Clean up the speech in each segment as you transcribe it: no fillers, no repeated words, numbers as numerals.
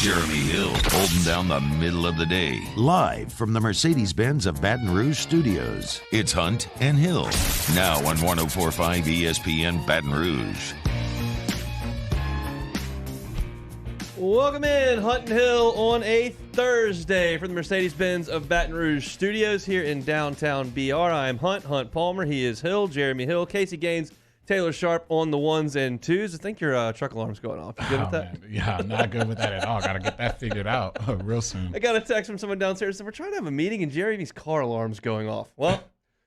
Jeremy Hill holding down the middle of the day. Live from the Mercedes-Benz of Baton Rouge studios. It's Hunt and Hill. Now on 104.5 ESPN Baton Rouge. Welcome in, Hunt and Hill, on a Thursday from the Mercedes-Benz of Baton Rouge studios here in downtown BR. I am Hunt Palmer. He is Hill, Jeremy Hill, Casey Gaines, Taylor Sharp on the ones and twos. I think your truck alarm's going off. You good with that? Man. Yeah, I'm not good with that at all. Got to get that figured out real soon. I got a text from someone downstairs that said, we're trying to have a meeting and Jeremy's car alarm's going off. Well,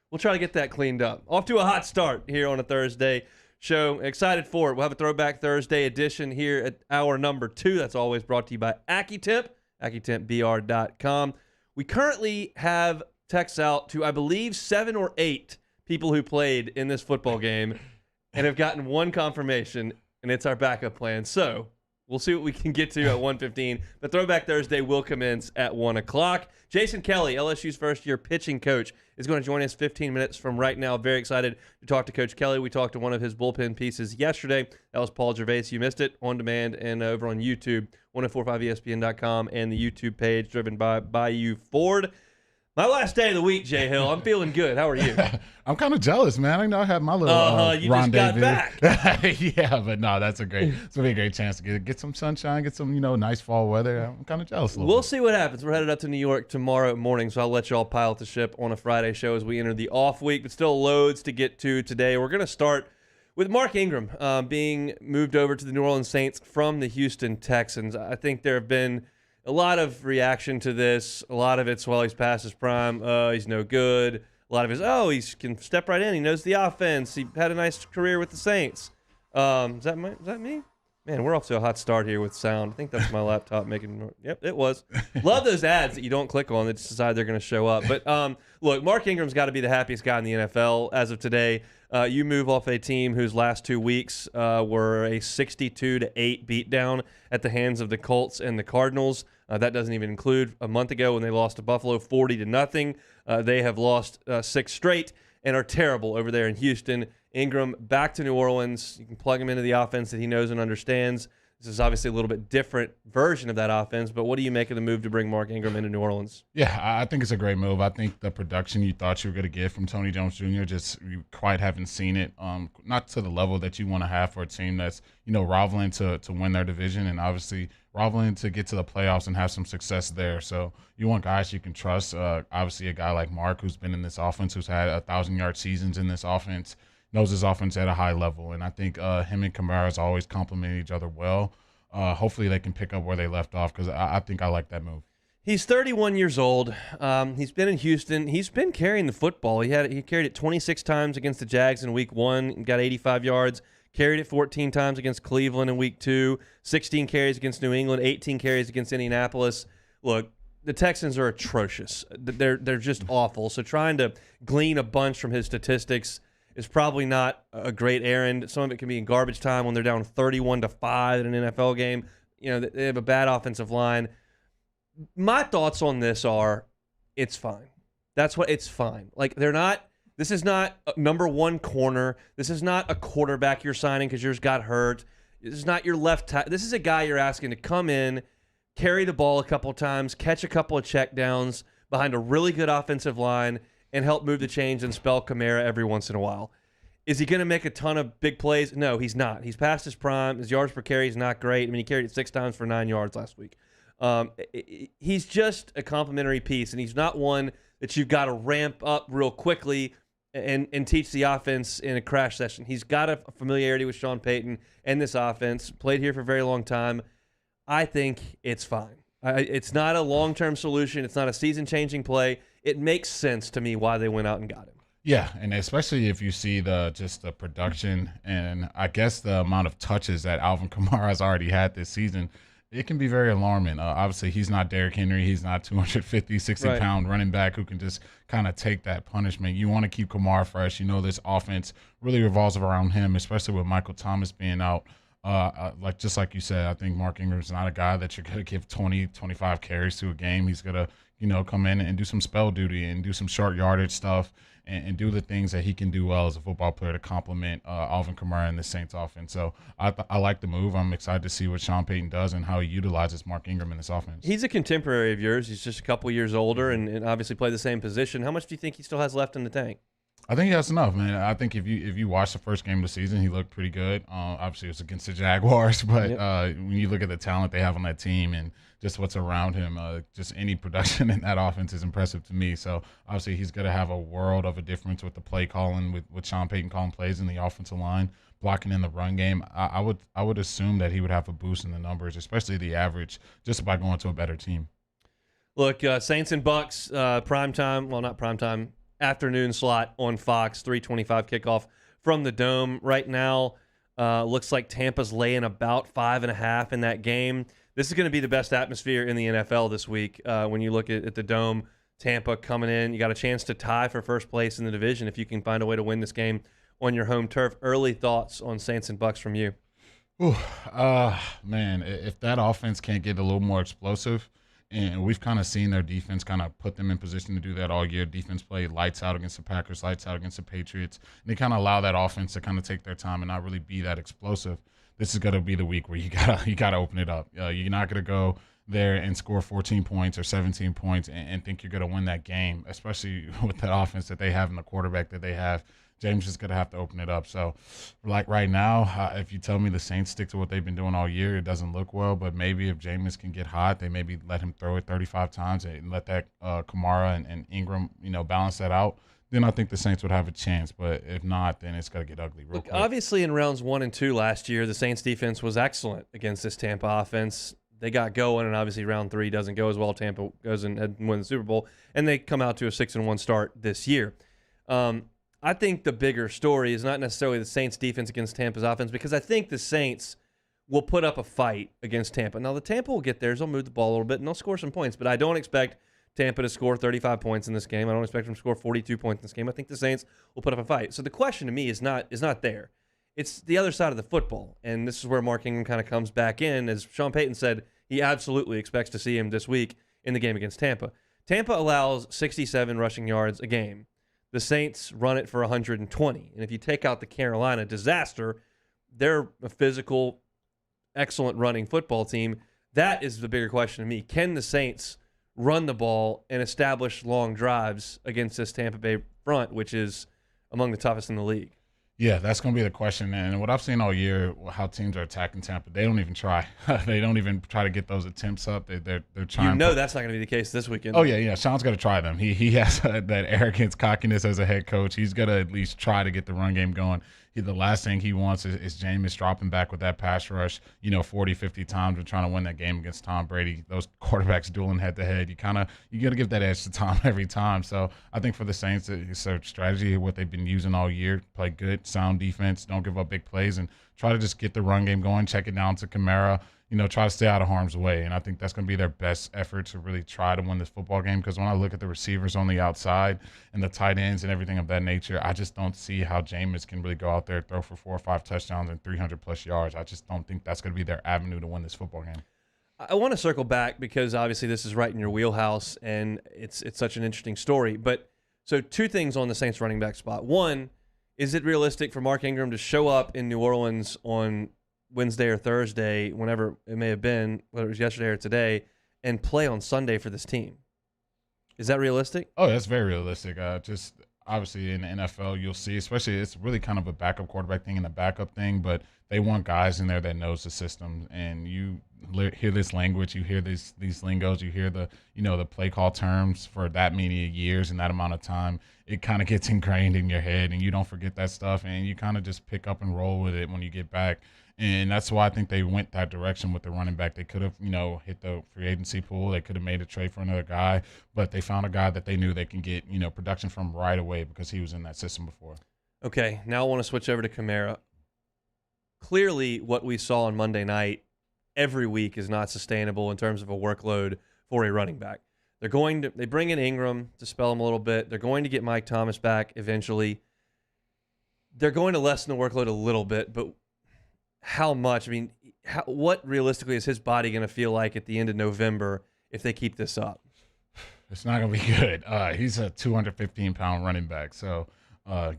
we'll try to get that cleaned up. Off to a hot start here on a Thursday show. Excited for it. We'll have a Throwback Thursday edition here at hour number 2. That's always brought to you by AccuTemp, AccuTempBR.com. We currently have texts out to, I believe, 7 or 8 people who played in this football game and have gotten one confirmation, and it's our backup plan. So we'll see what we can get to at 1:15. But Throwback Thursday will commence at 1 o'clock. Jason Kelly, LSU's first-year pitching coach, is going to join us 15 minutes from right now. Very excited to talk to Coach Kelly. We talked to one of his bullpen pieces yesterday. That was Paul Gervais. You missed it on demand and over on YouTube, 1045ESPN.com, and the YouTube page driven by Bayou Ford. My last day of the week, Jay Hill. I'm feeling good. How are you? I'm kind of jealous, man. I know I had my little you rendezvous. just got back. Yeah, but no, it's gonna be a great chance to get some sunshine, get some nice fall weather. I'm kind of jealous. We'll see what happens. We're headed up to New York tomorrow morning, so I'll let you all pilot the ship on a Friday show as we enter the off week. But still loads to get to today. We're gonna start with Mark Ingram being moved over to the New Orleans Saints from the Houston Texans. I think there have been a lot of reaction to this. A lot of it's, well, he's past his prime. He's no good. A lot of it is, he can step right in. He knows the offense. He had a nice career with the Saints. Is that me? Man, we're off to a hot start here with sound. I think that's my laptop making. Yep, it was. Love those ads that you don't click on that just decide they're going to show up. But look, Mark Ingram's got to be the happiest guy in the NFL as of today. You move off a team whose last 2 weeks were a 62-8 beatdown at the hands of the Colts and the Cardinals. That doesn't even include a month ago when they lost to Buffalo 40-0. They have lost 6 straight and are terrible over there in Houston. Ingram back to New Orleans. You can plug him into the offense that he knows and understands. This is obviously a little bit different version of that offense, but what do you make of the move to bring Mark Ingram into New Orleans? Yeah, I think it's a great move. I think the production you thought you were going to get from Tony Jones Jr., you quite haven't seen it. Not to the level that you want to have for a team that's, rivaling to win their division and obviously rivaling to get to the playoffs and have some success there. So you want guys you can trust. Obviously a guy like Mark who's been in this offense, who's had 1,000-yard seasons in this offense, knows his offense at a high level. And I think him and Kamara's always complement each other well. Hopefully they can pick up where they left off because I think I like that move. He's 31 years old. He's been in Houston. He's been carrying the football. He carried it 26 times against the Jags in week 1, got 85 yards. Carried it 14 times against Cleveland in week 2, 16 carries against New England, 18 carries against Indianapolis. Look, the Texans are atrocious. They're just awful. So trying to glean a bunch from his statistics is probably not a great errand. Some of it can be in garbage time when they're down 31-5 in an NFL game. They have a bad offensive line. My thoughts on this are, it's fine. It's fine. Like, this is not a number 1 corner. This is not a quarterback you're signing because yours got hurt. This is not your left tackle. This is a guy you're asking to come in, carry the ball a couple times, catch a couple of checkdowns behind a really good offensive line, and help move the chains and spell Kamara every once in a while. Is he going to make a ton of big plays? No, he's not. He's past his prime. His yards per carry is not great. I mean, he carried it 6 times for 9 yards last week. He's just a complimentary piece, and he's not one that you've got to ramp up real quickly and teach the offense in a crash session. He's got a familiarity with Sean Payton and this offense, played here for a very long time. I think it's fine. It's not a long-term solution. It's not a season-changing play. It makes sense to me why they went out and got him. Yeah, and especially if you see the production and I guess the amount of touches that Alvin Kamara has already had this season, it can be very alarming. Obviously, he's not Derrick Henry. He's not 250, 60-pound running back who can just kind of take that punishment. You want to keep Kamara fresh. This offense really revolves around him, especially with Michael Thomas being out. Just like you said, I think Mark Ingram's not a guy that you're going to give 20, 25 carries to a game. He's going to, come in and do some spell duty and do some short yardage stuff and do the things that he can do well as a football player to complement Alvin Kamara and the Saints offense. So I like the move. I'm excited to see what Sean Payton does and how he utilizes Mark Ingram in this offense. He's a contemporary of yours. He's just a couple years older and obviously played the same position. How much do you think he still has left in the tank? I think he has enough, man. I think if you watch the first game of the season, he looked pretty good. Obviously, it was against the Jaguars, but when you look at the talent they have on that team and just what's around him, just any production in that offense is impressive to me. So obviously, he's going to have a world of a difference with the play calling, with Sean Payton calling plays in the offensive line, blocking in the run game. I would assume that he would have a boost in the numbers, especially the average, just by going to a better team. Look, Saints and Bucks, primetime. Well, not primetime. Afternoon slot on Fox, 3:25 kickoff from the Dome. Right now, looks like Tampa's laying about 5.5 in that game. This is going to be the best atmosphere in the NFL this week. When you look at the Dome, Tampa coming in, you got a chance to tie for first place in the division if you can find a way to win this game on your home turf. Early thoughts on Saints and Bucks from you? Ooh, man, if that offense can't get a little more explosive. And we've kind of seen their defense kind of put them in position to do that all year. Defense played lights out against the Packers, lights out against the Patriots. And they kind of allow that offense to kind of take their time and not really be that explosive. This is going to be the week where you gotta open it up. You're not going to go there and score 14 points or 17 points and think you're going to win that game, especially with that offense that they have and the quarterback that they have. James is going to have to open it up. So, like right now, if you tell me the Saints stick to what they've been doing all year, it doesn't look well. But maybe if Jameis can get hot, they maybe let him throw it 35 times and let that Kamara and Ingram, balance that out. Then I think the Saints would have a chance. But if not, then it's going to get ugly real quick. Obviously, in rounds 1 and 2 last year, the Saints defense was excellent against this Tampa offense. They got going, and obviously round 3 doesn't go as well. Tampa goes and wins the Super Bowl, and they come out to a 6-1 start this year. I think the bigger story is not necessarily the Saints' defense against Tampa's offense, because I think the Saints will put up a fight against Tampa. Now, the Tampa will get theirs. They'll move the ball a little bit, and they'll score some points, but I don't expect Tampa to score 35 points in this game. I don't expect them to score 42 points in this game. I think the Saints will put up a fight. So the question to me is not there. It's the other side of the football, and this is where Mark Ingram kind of comes back in. As Sean Payton said, he absolutely expects to see him this week in the game against Tampa. Tampa allows 67 rushing yards a game. The Saints run it for 120. And if you take out the Carolina disaster, they're a physical, excellent running football team. That is the bigger question to me. Can the Saints run the ball and establish long drives against this Tampa Bay front, which is among the toughest in the league? Yeah, that's going to be the question. And what I've seen all year, how teams are attacking Tampa, they don't even try. They don't even try to get those attempts up. They're trying. That's not going to be the case this weekend. Oh, yeah. Sean's got to try them. He has that arrogance, cockiness as a head coach. He's got to at least try to get the run game going. The last thing he wants is Jameis dropping back with that pass rush, 40, 50 times and trying to win that game against Tom Brady. Those quarterbacks dueling head-to-head. You got to give that edge to Tom every time. So I think for the Saints, it's their strategy, what they've been using all year. Play good, sound defense, don't give up big plays, and try to just get the run game going, check it down to Kamara, try to stay out of harm's way. And I think that's going to be their best effort to really try to win this football game, because when I look at the receivers on the outside and the tight ends and everything of that nature, I just don't see how Jameis can really go out there, throw for 4 or 5 touchdowns and 300-plus yards. I just don't think that's going to be their avenue to win this football game. I want to circle back because obviously this is right in your wheelhouse, and it's such an interesting story. But so 2 things on the Saints running back spot. One, is it realistic for Mark Ingram to show up in New Orleans on Wednesday or Thursday, whenever it may have been, whether it was yesterday or today, and play on Sunday for this team? Is that realistic? Oh, that's very realistic. Just obviously in the NFL, you'll see, especially it's really kind of a backup quarterback thing and a backup thing, but they want guys in there that knows the system. And you hear this language, you hear these lingos, you hear the the play call terms for that many years and that amount of time. It kind of gets ingrained in your head, and you don't forget that stuff, and you kind of just pick up and roll with it when you get back. And that's why I think they went that direction with the running back. They could have, hit the free agency pool. They could have made a trade for another guy, but they found a guy that they knew they can get, production from right away because he was in that system before. Okay, now I want to switch over to Kamara. Clearly, what we saw on Monday night every week is not sustainable in terms of a workload for a running back. They bring in Ingram to spell him a little bit. They're going to get Mike Thomas back eventually. They're going to lessen the workload a little bit, but how much. I mean, what realistically is his body going to feel like at the end of November if they keep this up? It's not going to be good. He's a 215-pound running back. So,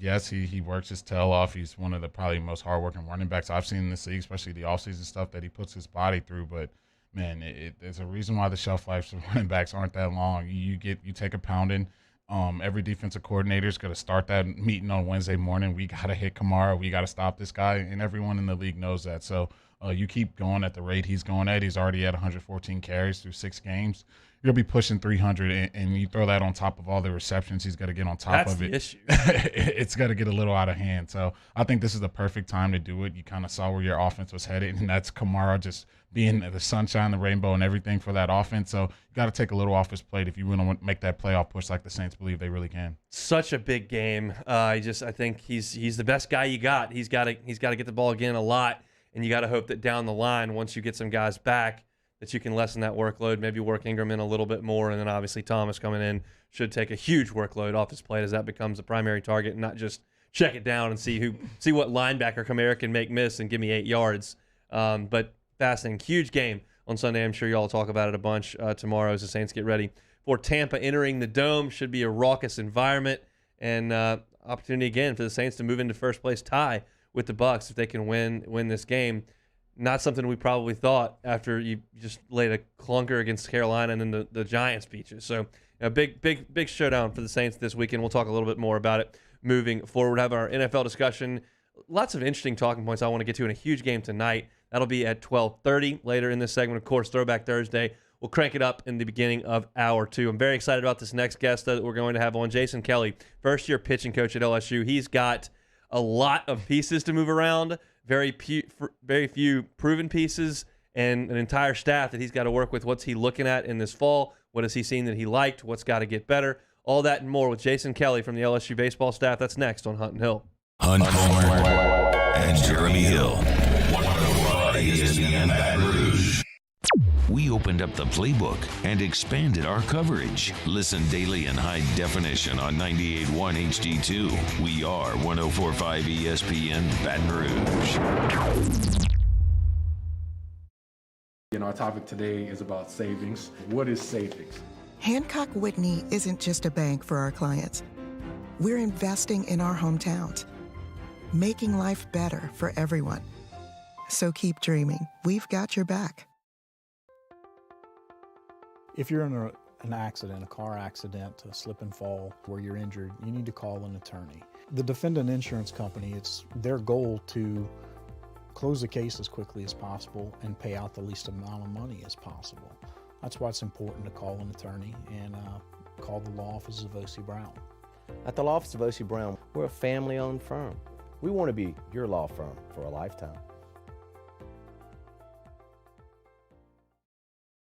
yes, he works his tail off. He's one of the probably most hardworking running backs I've seen in this league, especially the offseason stuff that he puts his body through. But, man, there's a reason why the shelf lives of running backs aren't that long. You take a pounding. Every defensive coordinator is going to start that meeting on Wednesday morning. We got to hit Kamara. We got to stop this guy, and everyone in the league knows that. So you keep going at the rate he's going at. He's already at 114 carries through 6 games. You're going to be pushing 300, and you throw that on top of all the receptions he's going to get on top of it. That's the issue. It's going to get a little out of hand. So I think this is the perfect time to do it. You kind of saw where your offense was headed, and that's Kamara just being the sunshine, the rainbow, and everything for that offense. So you got to take a little off his plate if you really want to make that playoff push like the Saints believe they really can. Such a big game. I think he's the best guy you got. He's got to get the ball again a lot, and you got to hope that down the line, once you get some guys back, that you can lessen that workload, maybe work Ingram in a little bit more, and then obviously Thomas coming in should take a huge workload off his plate as that becomes the primary target, and not just check it down and see what linebacker Kamara can make miss and give me 8 yards. But fascinating, huge game on Sunday. I'm sure y'all will talk about it a bunch tomorrow as the Saints get ready for Tampa entering the Dome. Should be a raucous environment, and opportunity again for the Saints to move into first place tie with the Bucs if they can win this game. Not something we probably thought after you just laid a clunker against Carolina and then the Giants beat you. So a big showdown for the Saints this weekend. We'll talk a little bit more about it moving forward. Have our NFL discussion. Lots of interesting talking points I want to get to in a huge game tonight. That'll be at 12:30 later in this segment. Of course, Throwback Thursday. We'll crank it up in the beginning of hour 2. I'm very excited about this next guest that we're going to have on, Jason Kelly, first-year pitching coach at LSU. He's got a lot of pieces to move around. Very few proven pieces, and an entire staff that he's got to work with. What's he looking at in this fall? What has he seen that he liked? What's got to get better? All that and more with Jason Kelly from the LSU baseball staff. That's next on Hunt and Hill. Hunt, Homer, and Jeremy Hill. 105 ESPN Baton Rouge. We opened up the playbook and expanded our coverage. Listen daily in high definition on 98.1 HD2. We are 104.5 ESPN Baton Rouge. Our topic today is about savings. What is savings? Hancock Whitney isn't just a bank for our clients. We're investing in our hometowns, making life better for everyone. So keep dreaming. We've got your back. If you're in an accident, a car accident, a slip and fall where you're injured, you need to call an attorney. The defendant insurance company, it's their goal to close the case as quickly as possible and pay out the least amount of money as possible. That's why it's important to call an attorney and call the law office of O.C. Brown. At the law office of O.C. Brown, we're a family-owned firm. We want to be your law firm for a lifetime.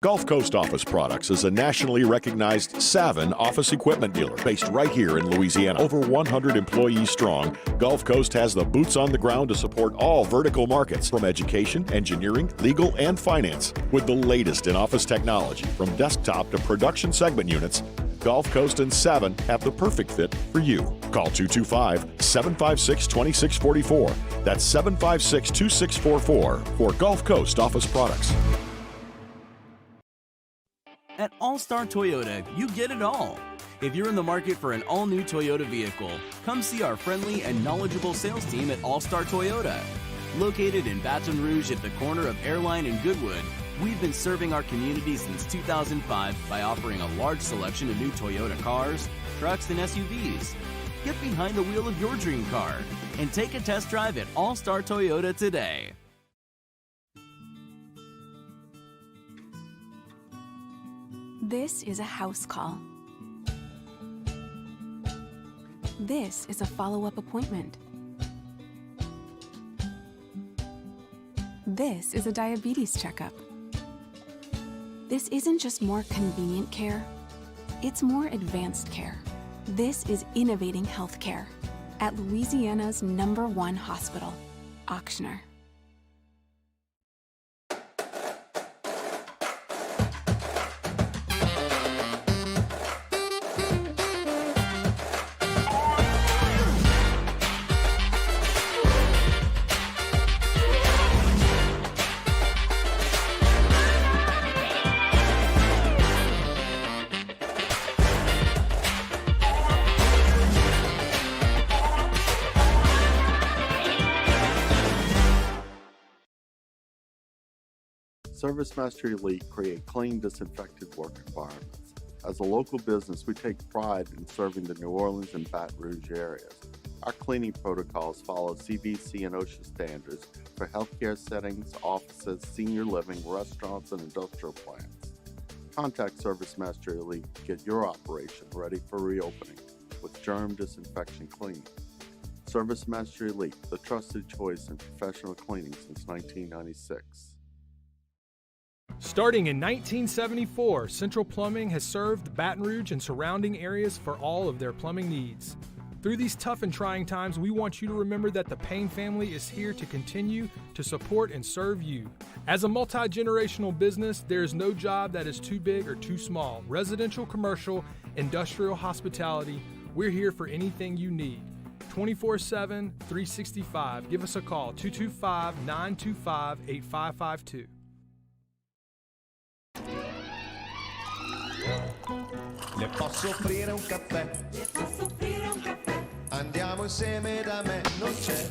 Gulf Coast Office Products is a nationally recognized Savin office equipment dealer based right here in Louisiana. Over 100 employees strong, Gulf Coast has the boots on the ground to support all vertical markets from education, engineering, legal, and finance. With the latest in office technology, from desktop to production segment units, Gulf Coast and Savin have the perfect fit for you. Call 225-756-2644. That's 756-2644 for Gulf Coast Office Products. At All-Star Toyota, you get it all. If you're in the market for an all-new Toyota vehicle, come see our friendly and knowledgeable sales team at All-Star Toyota. Located in Baton Rouge at the corner of Airline and Goodwood, we've been serving our community since 2005 by offering a large selection of new Toyota cars, trucks, and SUVs. Get behind the wheel of your dream car and take a test drive at All-Star Toyota today. This is a house call. This is a follow-up appointment. This is a diabetes checkup. This isn't just more convenient care, it's more advanced care. This is innovating healthcare at Louisiana's #1 hospital, Auctioner. Service Mastery Elite create clean, disinfected work environments. As a local business, we take pride in serving the New Orleans and Baton Rouge areas. Our cleaning protocols follow CDC and OSHA standards for healthcare settings, offices, senior living, restaurants, and industrial plants. Contact Service Mastery Elite to get your operation ready for reopening with germ disinfection cleaning. Service Mastery Elite, the trusted choice in professional cleaning since 1996. Starting in 1974, Central Plumbing has served Baton Rouge and surrounding areas for all of their plumbing needs. Through these tough and trying times, we want you to remember that the Payne family is here to continue to support and serve you. As a multi-generational business, there is no job that is too big or too small. Residential, commercial, industrial, hospitality, we're here for anything you need. 24/7, 365. Give us a call, 225-925-8552. Le posso offrire un caffè? Le posso offrire un caffè? Andiamo insieme da me, non c'è.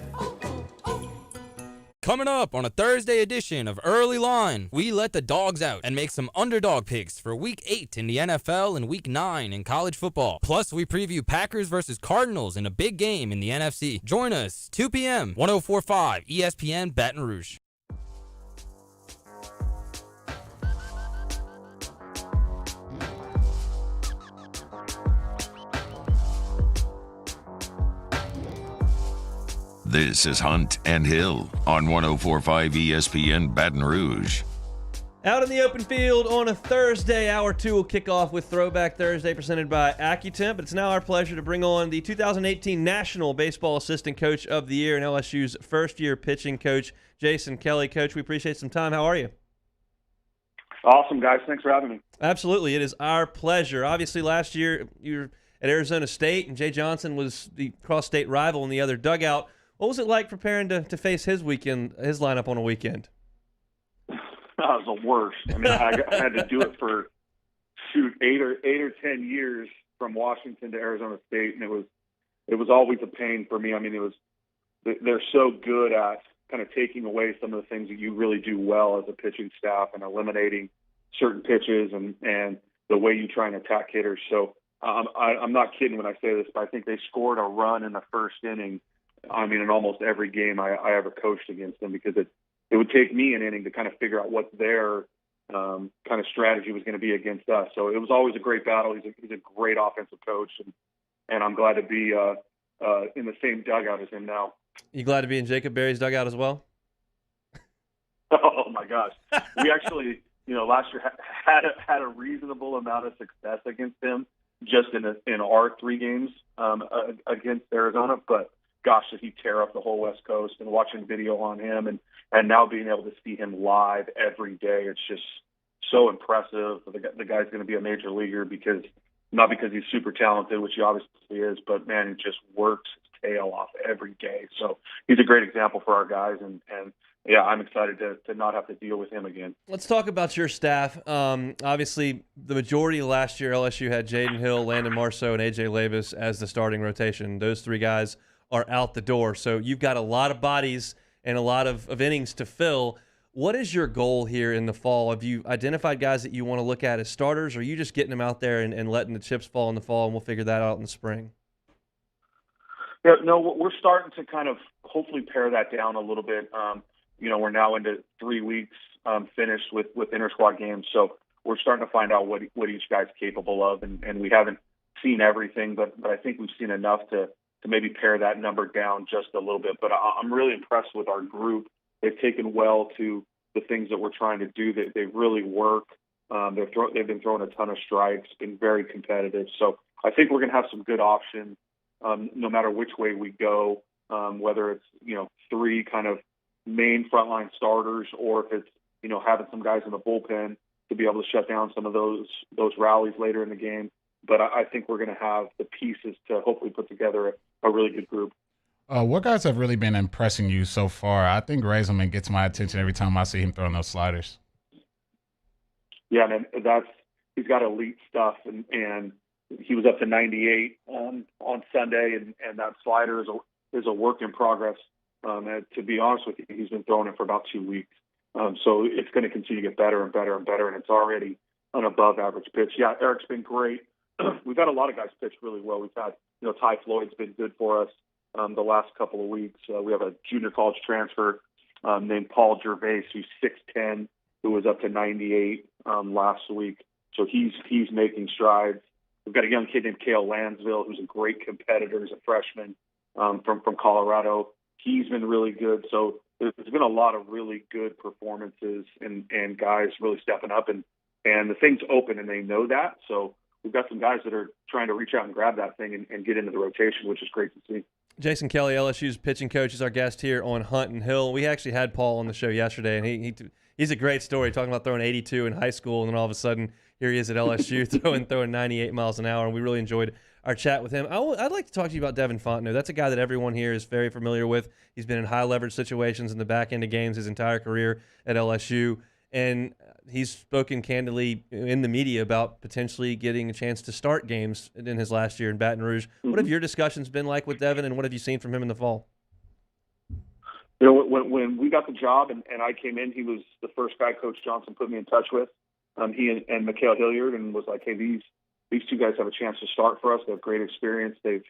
Coming up on a Thursday edition of Early Line, we let the dogs out and make some underdog picks for Week 8 in the NFL and Week 9 in college football. Plus, we preview Packers versus Cardinals in a big game in the NFC. Join us, 2 p.m., 104.5 ESPN Baton Rouge. This is Hunt and Hill on 104.5 ESPN Baton Rouge. Out in the open field on a Thursday, Hour 2 will kick off with Throwback Thursday presented by AccuTemp. It's now our pleasure to bring on the 2018 National Baseball Assistant Coach of the Year and LSU's first-year pitching coach, Jason Kelly. Coach, we appreciate some time. How are you? Awesome, guys. Thanks for having me. Absolutely. It is our pleasure. Obviously, last year you were at Arizona State, and Jay Johnson was the cross-state rival in the other dugout. What was it like preparing to face his lineup on a weekend? That was the worst. I mean, I had to do it for 8 or 10 years from Washington to Arizona State, and it was always a pain for me. I mean, they're so good at kind of taking away some of the things that you really do well as a pitching staff and eliminating certain pitches and the way you try and attack hitters. So I'm not kidding when I say this, but I think they scored a run in the first inning. I mean, in almost every game I ever coached against them, because it would take me an inning to kind of figure out what their kind of strategy was going to be against us. So it was always a great battle. He's a great offensive coach, and I'm glad to be in the same dugout as him now. You glad to be in Jacob Berry's dugout as well? Oh my gosh, we actually, last year had a reasonable amount of success against him just in our 3 games against Arizona, but. Gosh, did he tear up the whole West Coast, and watching video on him and now being able to see him live every day, it's just so impressive. The guy's going to be a major leaguer not because he's super talented, which he obviously is, but man, he just works his tail off every day. So he's a great example for our guys, and yeah, I'm excited to not have to deal with him again. Let's talk about your staff. Obviously, the majority of last year, LSU had Jaden Hill, Landon Marceau, and A.J. Levis as the starting rotation. Those 3 guys are out the door. So you've got a lot of bodies and a lot of innings to fill. What is your goal here in the fall? Have you identified guys that you want to look at as starters, or are you just getting them out there and letting the chips fall in the fall, and we'll figure that out in the spring? Yeah, no, we're starting to kind of hopefully pare that down a little bit. We're now into 3 weeks finished with inter-squad games, so we're starting to find out what each guy's capable of, and we haven't seen everything, but I think we've seen enough to maybe pare that number down just a little bit. But I'm really impressed with our group. They've taken well to the things that we're trying to do. They really work. They've been throwing a ton of strikes, been very competitive. So I think we're going to have some good options no matter which way we go, whether it's 3 kind of main frontline starters, or if it's having some guys in the bullpen to be able to shut down some of those rallies later in the game. But I think we're going to have the pieces to hopefully put together a really good group. What guys have really been impressing you so far? I think Razelman gets my attention every time I see him throwing those sliders. Yeah, man, he's got elite stuff, and he was up to 98 on Sunday, and that slider is a work in progress. And to be honest with you, he's been throwing it for about 2 weeks. So it's going to continue to get better and better and better, and it's already an above-average pitch. Yeah, Eric's been great. We've had a lot of guys pitch really well. We've had, Ty Floyd's been good for us the last couple of weeks. We have a junior college transfer named Paul Gervais, who's 6'10", who was up to 98 last week. So he's making strides. We've got a young kid named Cale Lansville, who's a great competitor as a freshman from Colorado. He's been really good. So there's been a lot of really good performances and guys really stepping up. And the thing's open, and they know that. So we've got some guys that are trying to reach out and grab that thing and get into the rotation, which is great to see. Jason Kelly, LSU's pitching coach, is our guest here on Hunt and Hill. We actually had Paul on the show yesterday, and he's a great story, talking about throwing 82 in high school, and then all of a sudden here he is at LSU throwing 98 miles an hour, and we really enjoyed our chat with him. I'd like to talk to you about Devin Fontenot. That's a guy that everyone here is very familiar with. He's been in high-leverage situations in the back end of games his entire career at LSU, and he's spoken candidly in the media about potentially getting a chance to start games in his last year in Baton Rouge. Mm-hmm. What have your discussions been like with Devin, and what have you seen from him in the fall? When we got the job and I came in, he was the first guy Coach Johnson put me in touch with. He and Mikhail Hilliard, and was like, hey, these two guys have a chance to start for us. They have great experience. They've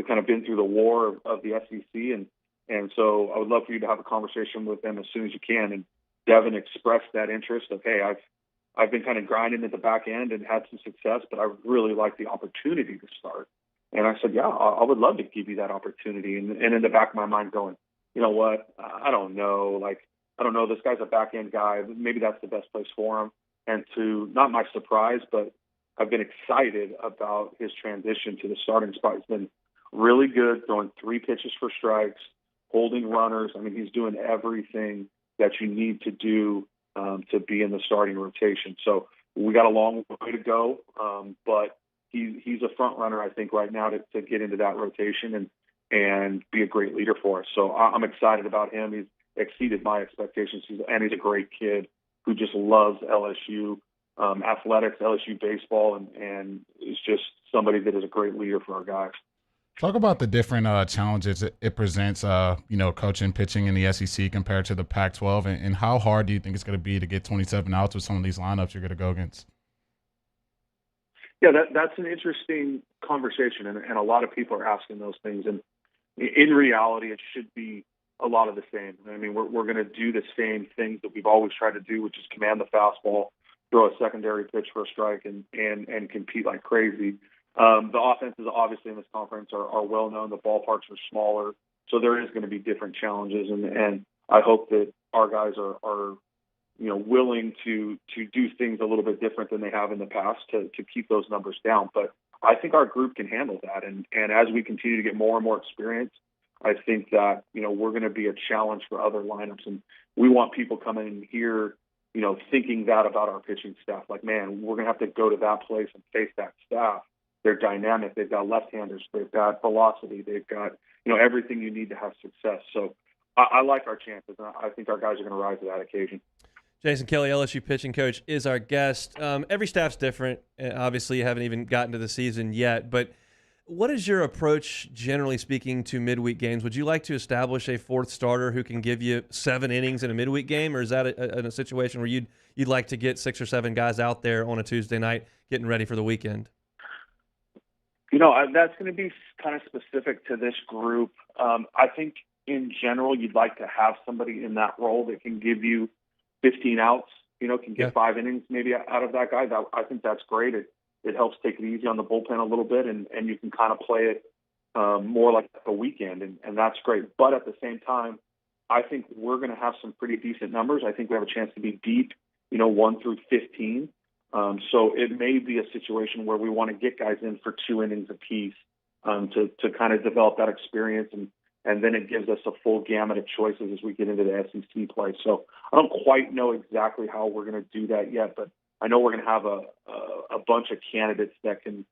kind of been through the war of the SEC, and so I would love for you to have a conversation with them as soon as you can. And Devin expressed that interest of, hey, I've been kind of grinding at the back end and had some success, but I would really like the opportunity to start. And I said, yeah, I would love to give you that opportunity. And in the back of my mind going, you know what, I don't know. I don't know. This guy's a back end guy. Maybe that's the best place for him. And to, not my surprise, but I've been excited about his transition to the starting spot. He's been really good, throwing 3 pitches for strikes, holding runners. I mean, he's doing everything that you need to do to be in the starting rotation. So we got a long way to go, but he's a front runner, I think, right now to get into that rotation and be a great leader for us. So I'm excited about him. He's exceeded my expectations, and he's a great kid who just loves LSU athletics, LSU baseball, and is just somebody that is a great leader for our guys. Talk about the different challenges it presents, coaching pitching in the SEC compared to the Pac-12, and how hard do you think it's going to be to get 27 outs with some of these lineups you're going to go against? Yeah, that's an interesting conversation, and a lot of people are asking those things. And in reality, it should be a lot of the same. I mean, we're going to do the same things that we've always tried to do, which is command the fastball, throw a secondary pitch for a strike, and compete like crazy. The offenses, obviously, in this conference are well known. The ballparks are smaller, so there is going to be different challenges. And I hope that our guys are willing to do things a little bit different than they have in the past to keep those numbers down. But I think our group can handle that. And as we continue to get more and more experience, I think that we're going to be a challenge for other lineups. And we want people coming in here, thinking that about our pitching staff. Like, man, we're going to have to go to that place and face that staff. They're dynamic. They've got left-handers. They've got velocity. They've got, everything you need to have success. So I like our chances, and I think our guys are going to rise to that occasion. Jason Kelly, LSU pitching coach, is our guest. Every staff's different. Obviously, you haven't even gotten to the season yet. But what is your approach, generally speaking, to midweek games? Would you like to establish a fourth starter who can give you 7 innings in a midweek game, or is that a situation where you'd like to get 6 or 7 guys out there on a Tuesday night getting ready for the weekend? That's going to be kind of specific to this group. I think in general, you'd like to have somebody in that role that can give you 15 outs, can get 5 innings maybe out of that guy. I think that's great. It helps take it easy on the bullpen a little bit, and you can kind of play it more like a weekend, and that's great. But at the same time, I think we're going to have some pretty decent numbers. I think we have a chance to be deep, 1 through 15. So it may be a situation where we want to get guys in for 2 innings apiece to kind of develop that experience, and then it gives us a full gamut of choices as we get into the SEC play. So I don't quite know exactly how we're going to do that yet, but I know we're going to have a bunch of candidates that can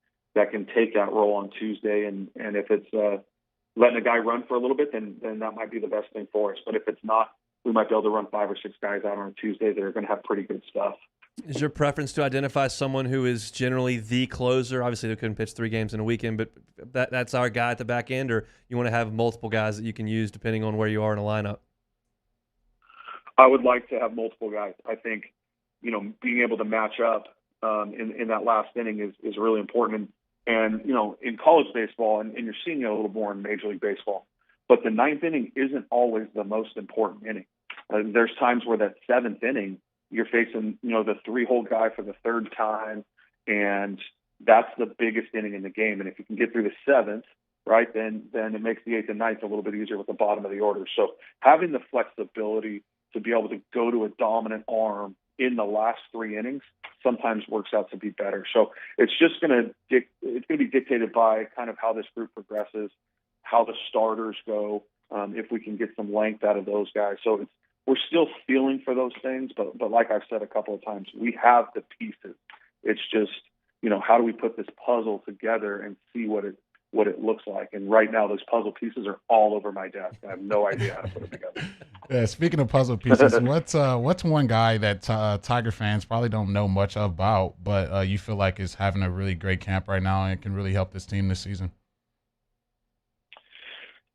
take that role on Tuesday, and if it's letting a guy run for a little bit, then that might be the best thing for us. But if it's not, we might be able to run 5 or 6 guys out on Tuesday that are going to have pretty good stuff. Is your preference to identify someone who is generally the closer? Obviously, they couldn't pitch 3 games in a weekend, but that's our guy at the back end, or you want to have multiple guys that you can use depending on where you are in a lineup? I would like to have multiple guys. I think, being able to match up in that last inning is really important. And, in college baseball, and you're seeing it a little more in Major League Baseball, but the ninth inning isn't always the most important inning. There's times where that seventh inning, you're facing, the 3-hole guy for the third time, and that's the biggest inning in the game. And if you can get through the seventh, right, then it makes the eighth and ninth a little bit easier with the bottom of the order. So having the flexibility to be able to go to a dominant arm in the last 3 innings sometimes works out to be better. So it's just going to be dictated by kind of how this group progresses, how the starters go, if we can get some length out of those guys. So we're still feeling for those things, but like I've said a couple of times, we have the pieces. It's just, how do we put this puzzle together and see what it looks like? And right now, those puzzle pieces are all over my desk. I have no idea how to put them together. Yeah, speaking of puzzle pieces, what's one guy that Tiger fans probably don't know much about, but you feel like is having a really great camp right now and can really help this team this season?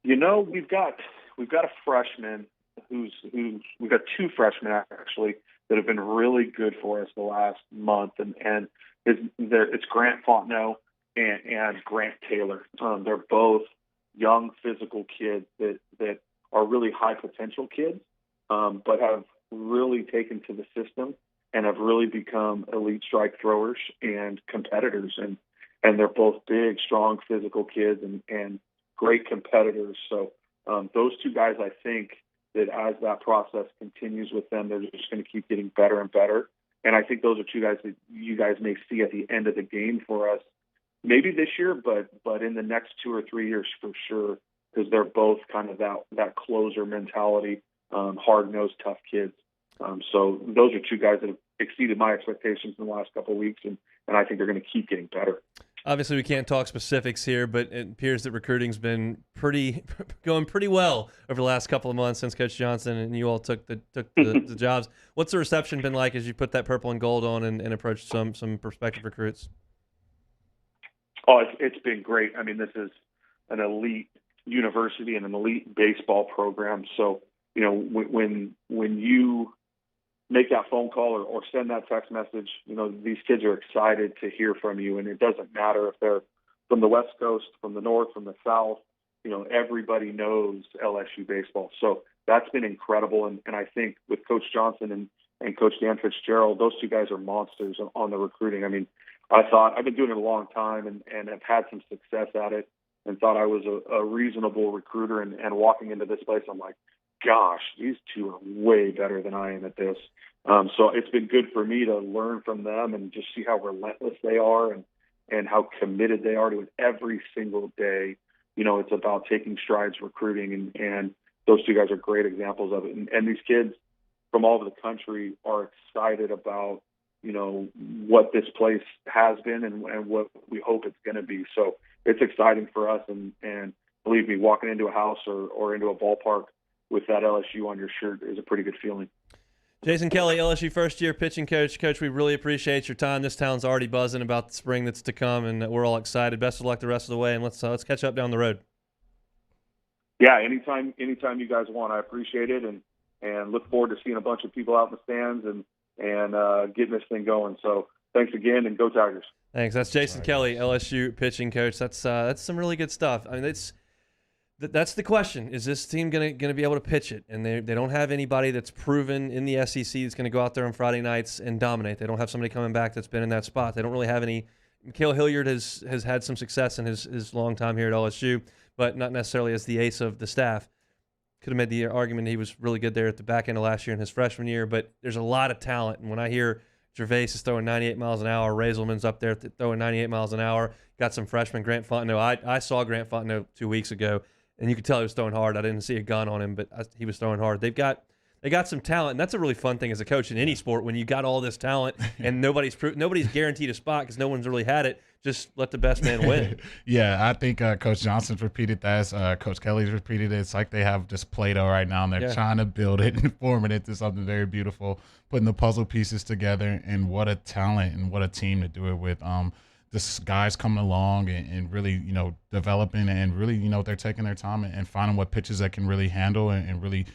We've got a freshman we've got 2 freshmen actually that have been really good for us the last month, and it's Grant Fontenot and Grant Taylor. They're both young physical kids that are really high potential kids, but have really taken to the system and have really become elite strike throwers and competitors. And they're both big, strong physical kids and great competitors. So those 2 guys, I think that as that process continues with them, they're just going to keep getting better and better. And I think those are 2 guys that you guys may see at the end of the game for us, maybe this year, but in the next 2 or 3 years for sure, because they're both kind of that closer mentality, hard-nosed, tough kids. So those are 2 guys that have exceeded my expectations in the last couple of weeks, and I think they're going to keep getting better. Obviously, we can't talk specifics here, but it appears that recruiting's been going pretty well over the last couple of months since Coach Johnson and you all took the jobs. What's the reception been like as you put that purple and gold on and approached some prospective recruits? Oh, it's been great. I mean, this is an elite university and an elite baseball program. So, when you make that phone call or send that text message, these kids are excited to hear from you. And it doesn't matter if they're from the West Coast, from the North, from the South, everybody knows LSU baseball. So that's been incredible. And I think with Coach Johnson and Coach Dan Fitzgerald, those 2 guys are monsters on the recruiting. I mean, I've been doing it a long time and have had some success at it and thought I was a reasonable recruiter. And walking into this place, I'm like, gosh, these 2 are way better than I am at this. So it's been good for me to learn from them and just see how relentless they are and how committed they are to it every single day. It's about taking strides recruiting, and those 2 guys are great examples of it. And these kids from all over the country are excited about, what this place has been and what we hope it's going to be. So it's exciting for us. And believe me, walking into a house or into a ballpark with that LSU on your shirt is a pretty good feeling. Jason Kelly, LSU first-year pitching coach. Coach, we really appreciate your time. This town's already buzzing about the spring that's to come, and we're all excited. Best of luck the rest of the way, and let's catch up down the road. Yeah, anytime you guys want. I appreciate it, and look forward to seeing a bunch of people out in the stands and getting this thing going. So thanks again, and go Tigers. Thanks. That's Jason Kelly, LSU pitching coach. That's some really good stuff. I mean, that's the question. Is this team going to be able to pitch it? And they don't have anybody that's proven in the SEC that's going to go out there on Friday nights and dominate. They don't have somebody coming back that's been in that spot. They don't really have any. Mikhail Hilliard has had some success in his long time here at LSU, but not necessarily as the ace of the staff. Could have made the argument he was really good there at the back end of last year in his freshman year, but there's a lot of talent. And when I hear Gervais is throwing 98 miles an hour, Raiselman's up there throwing 98 miles an hour, got some freshmen, Grant Fontenot. I saw Grant Fontenot 2 weeks ago, and you could tell he was throwing hard. I didn't see a gun on him, but he was throwing hard. They got some talent, and that's a really fun thing as a coach in any sport when you got all this talent and nobody's guaranteed a spot because no one's really had it. Just let the best man win. Yeah, I think Coach Johnson's repeated that. Coach Kelly's repeated it. It's like they have just Play-Doh right now, and they're trying to build it and form it into something very beautiful, putting the puzzle pieces together, and what a talent and what a team to do it with. just guys coming along and really, developing and really, they're taking their time and finding what pitches that can really handle and really,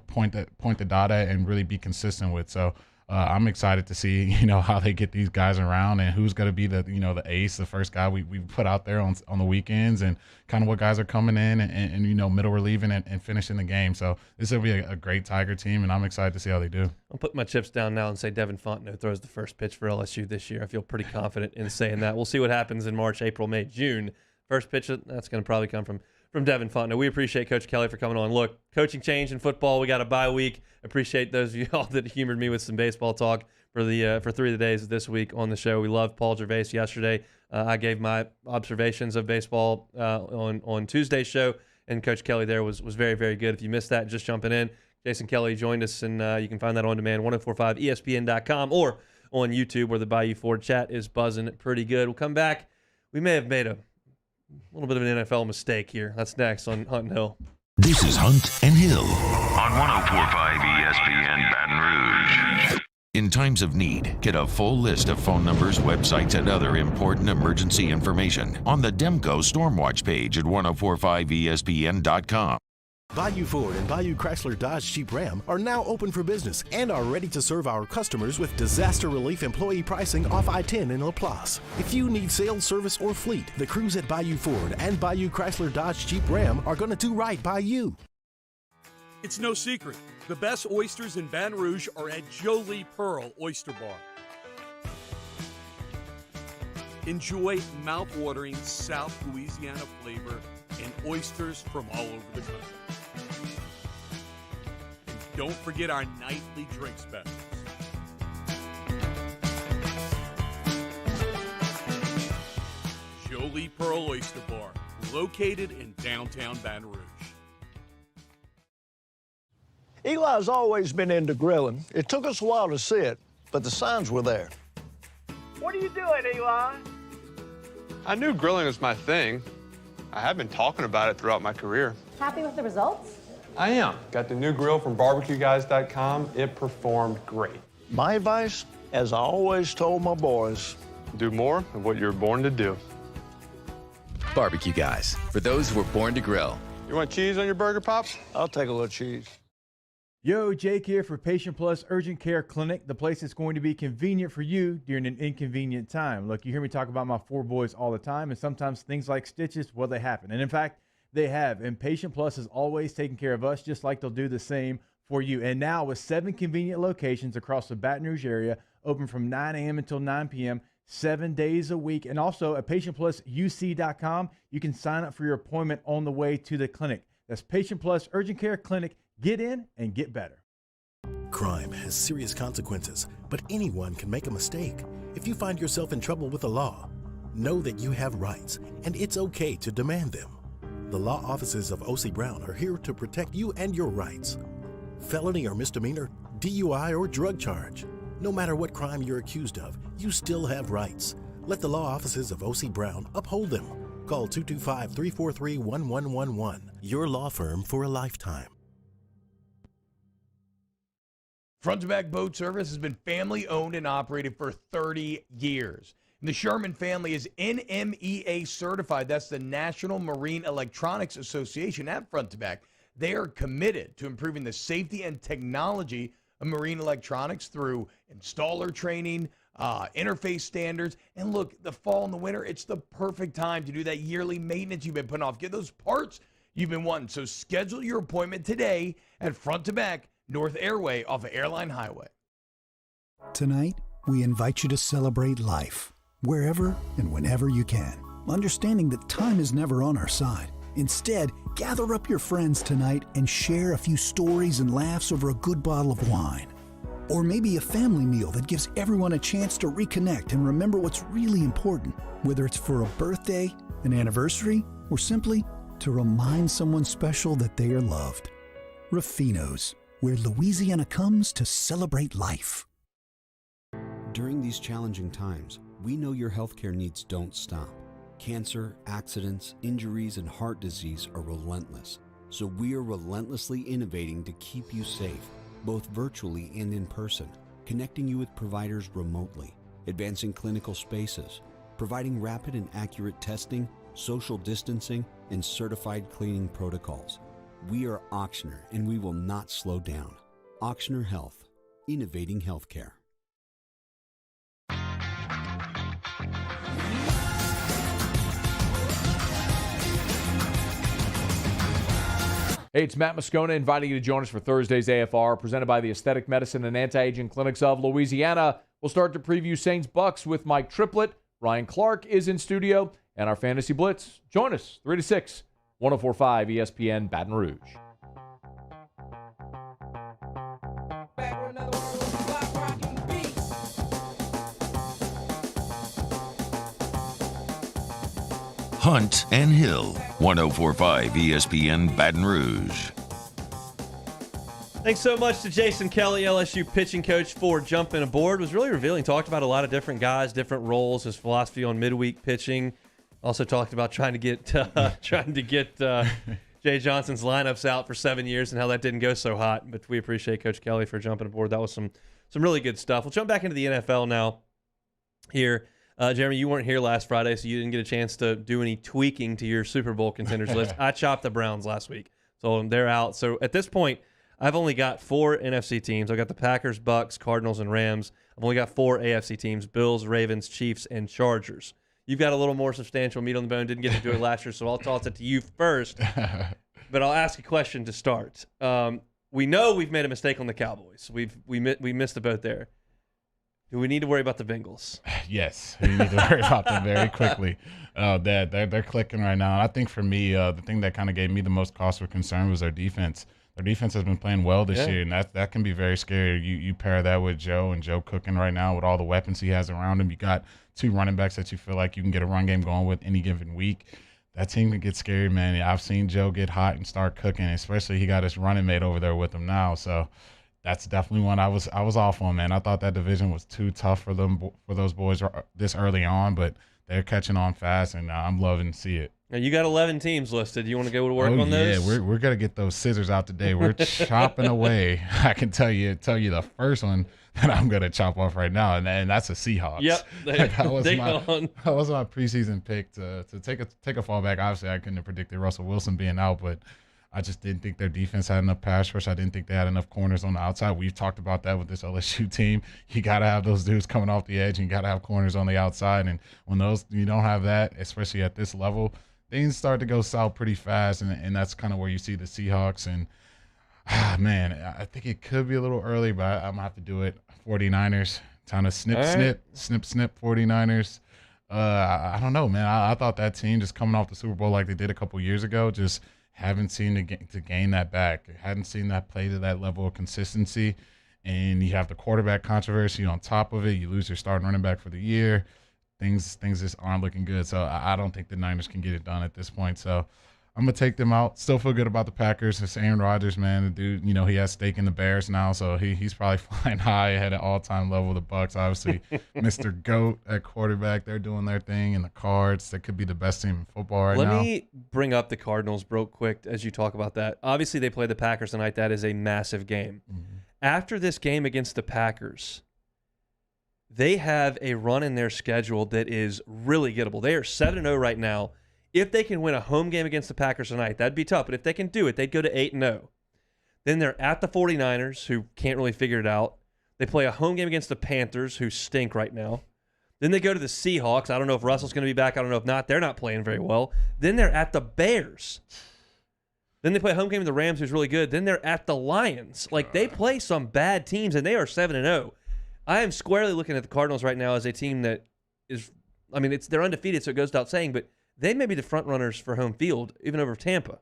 point the dot at and really be consistent with. So I'm excited to see, how they get these guys around and who's going to be the, the ace, the first guy we put out there on the weekends, and kind of what guys are coming in and middle relieving and finishing the game. So this will be a great Tiger team, and I'm excited to see how they do. I'll put my chips down now and say Devin Fontenot throws the first pitch for LSU this year. I feel pretty confident in saying that. We'll see what happens in March, April, May, June. First pitch, that's going to probably come from Devin Fontenot. We appreciate Coach Kelly for coming on. Look, coaching change in football. We got a bye week. Appreciate those of you all that humored me with some baseball talk for 3 of the days of this week on the show. We loved Paul Gervais yesterday. I gave my observations of baseball on Tuesday's show, and Coach Kelly there was very, very good. If you missed that, just jumping in, Jason Kelly joined us, and you can find that on demand, 1045ESPN.com, or on YouTube, where the Bayou Ford chat is buzzing pretty good. We'll come back. We may have made a little bit of an NFL mistake here. That's next on Hunt and Hill. This is Hunt and Hill on 1045 ESPN Baton Rouge. In times of need, get a full list of phone numbers, websites, and other important emergency information on the Demco Stormwatch page at 1045ESPN.com. Bayou Ford and Bayou Chrysler Dodge Jeep Ram are now open for business and are ready to serve our customers with disaster relief employee pricing off I-10 in LaPlace. If you need sales, service, or fleet, the crews at Bayou Ford and Bayou Chrysler Dodge Jeep Ram are going to do right by you. It's no secret. The best oysters in Baton Rouge are at Jolie Pearl Oyster Bar. Enjoy mouth-watering South Louisiana flavor and oysters from all over the country. And don't forget our nightly drink specials. Jolie Pearl Oyster Bar, located in downtown Baton Rouge. Eli's always been into grilling. It took us a while to see it, but the signs were there. What are you doing, Eli? I knew grilling was my thing. I have been talking about it throughout my career. Happy with the results? I am. Got the new grill from barbecueguys.com. It performed great. My advice, as I always told my boys, do more of what you're born to do. Barbecue Guys, for those who were born to grill. You want cheese on your burger, Pops? I'll take a little cheese. Yo, Jake here for Patient Plus Urgent Care Clinic, the place that's going to be convenient for you during an inconvenient time. Look, you hear me talk about my 4 boys all the time, and sometimes things like stitches, well, they happen. And in fact, they have. And Patient Plus is always taking care of us, just like they'll do the same for you. And now with 7 convenient locations across the Baton Rouge area, open from 9 a.m. until 9 p.m., 7 days a week. And also at PatientPlusUC.com, you can sign up for your appointment on the way to the clinic. That's Patient Plus Urgent Care Clinic. Get in and get better. Crime has serious consequences, but anyone can make a mistake. If you find yourself in trouble with the law, know that you have rights, and it's okay to demand them. The law offices of O.C. Brown are here to protect you and your rights. Felony or misdemeanor, DUI or drug charge. No matter what crime you're accused of, you still have rights. Let the law offices of O.C. Brown uphold them. Call 225-343-1111. Your law firm for a lifetime. Front to Back Boat Service has been family owned and operated for 30 years. And the Sherman family is NMEA certified. That's the National Marine Electronics Association at Front to Back. They are committed to improving the safety and technology of marine electronics through installer training, interface standards. And look, the fall and the winter, it's the perfect time to do that yearly maintenance you've been putting off. Get those parts you've been wanting. So schedule your appointment today at Front to Back, North Airway off of Airline Highway. Tonight, we invite you to celebrate life, wherever and whenever you can, understanding that time is never on our side. Instead, gather up your friends tonight and share a few stories and laughs over a good bottle of wine. Or maybe a family meal that gives everyone a chance to reconnect and remember what's really important, whether it's for a birthday, an anniversary, or simply to remind someone special that they are loved. Ruffino's, where Louisiana comes to celebrate life. During these challenging times, we know your healthcare needs don't stop. Cancer, accidents, injuries, and heart disease are relentless. So we are relentlessly innovating to keep you safe, both virtually and in person, connecting you with providers remotely, advancing clinical spaces, providing rapid and accurate testing, social distancing, and certified cleaning protocols. We are Auctioner, and we will not slow down. Auctioner Health, innovating healthcare. Hey, it's Matt Moscona inviting you to join us for Thursday's AFR, presented by the Aesthetic Medicine and Anti-Aging Clinics of Louisiana. We'll start to preview Saints-Bucks with Mike Triplett. Ryan Clark is in studio, and our Fantasy Blitz. Join us, 3 to 6, 104.5 ESPN Baton Rouge. Hunt and Hill, 104.5 ESPN Baton Rouge. Thanks so much to Jason Kelly, LSU pitching coach, for jumping aboard. It was really revealing. Talked about a lot of different guys, different roles, his philosophy on midweek pitching. Also talked about trying to get Jay Johnson's lineups out for 7 years and how that didn't go so hot. But we appreciate Coach Kelly for jumping aboard. That was some really good stuff. We'll jump back into the NFL now here. Jeremy, you weren't here last Friday, so you didn't get a chance to do any tweaking to your Super Bowl contenders list. I chopped the Browns last week, so they're out. So at this point, I've only got 4 NFC teams. I've got the Packers, Bucks, Cardinals, and Rams. I've only got 4 AFC teams: Bills, Ravens, Chiefs, and Chargers. You've got a little more substantial meat on the bone. Didn't get to do it last year, so I'll toss it to you first. But I'll ask a question to start. We know we've made a mistake on the Cowboys. We missed the boat there. Do we need to worry about the Bengals? Yes, we need to worry about them very quickly. They're clicking right now. And I think for me, the thing that kind of gave me the most cause for concern was their defense. Their defense has been playing well this year, and that can be very scary. You pair that with Joe, and Joe cooking right now with all the weapons he has around him. You got 2 running backs that you feel like you can get a run game going with any given week. That team can get scary, man. I've seen Joe get hot and start cooking, especially he got his running mate over there with him now. So that's definitely one I was off on, man. I thought that division was too tough for those boys this early on, but they're catching on fast, and I'm loving to see it. Now you got 11 teams listed. You want to go to work on those? Yeah, we're gonna get those scissors out today. We're chopping away. I can tell you the first one that I'm gonna chop off right now, and that's the Seahawks. Yep, that was my preseason pick to take a fallback. Obviously, I couldn't have predicted Russell Wilson being out, but I just didn't think their defense had enough pass rush. I didn't think they had enough corners on the outside. We've talked about that with this LSU team. You got to have those dudes coming off the edge, and you got to have corners on the outside. And when you don't have that, especially at this level, things start to go south pretty fast. And that's kind of where you see the Seahawks. And, man, I think it could be a little early, but I'm going to have to do it. 49ers, kind of snip, 49ers. I don't know, man. I thought that team just coming off the Super Bowl like they did a couple years ago, just – haven't seen to gain that back. Hadn't seen that play to that level of consistency. And you have the quarterback controversy on top of it. You lose your starting running back for the year. Things just aren't looking good. So I don't think the Niners can get it done at this point. So I'm going to take them out. Still feel good about the Packers. It's Aaron Rodgers, man. The dude, he has stake in the Bears now, so he's probably flying high ahead at all-time level. The Bucs, obviously, Mr. GOAT at quarterback. They're doing their thing. And the Cards, that could be the best team in football right now. Let me bring up the Cardinals real quick as you talk about that. Obviously, they play the Packers tonight. That is a massive game. Mm-hmm. After this game against the Packers, they have a run in their schedule that is really gettable. They are 7-0 right now. If they can win a home game against the Packers tonight, that'd be tough. But if they can do it, they'd go to 8-0. Then they're at the 49ers, who can't really figure it out. They play a home game against the Panthers, who stink right now. Then they go to the Seahawks. I don't know if Russell's going to be back. I don't know if not. They're not playing very well. Then they're at the Bears. Then they play a home game with the Rams, who's really good. Then they're at the Lions. Like, they play some bad teams, and they are 7-0. I am squarely looking at the Cardinals right now as a team that is, they're undefeated, so it goes without saying, but they may be the front runners for home field, even over Tampa.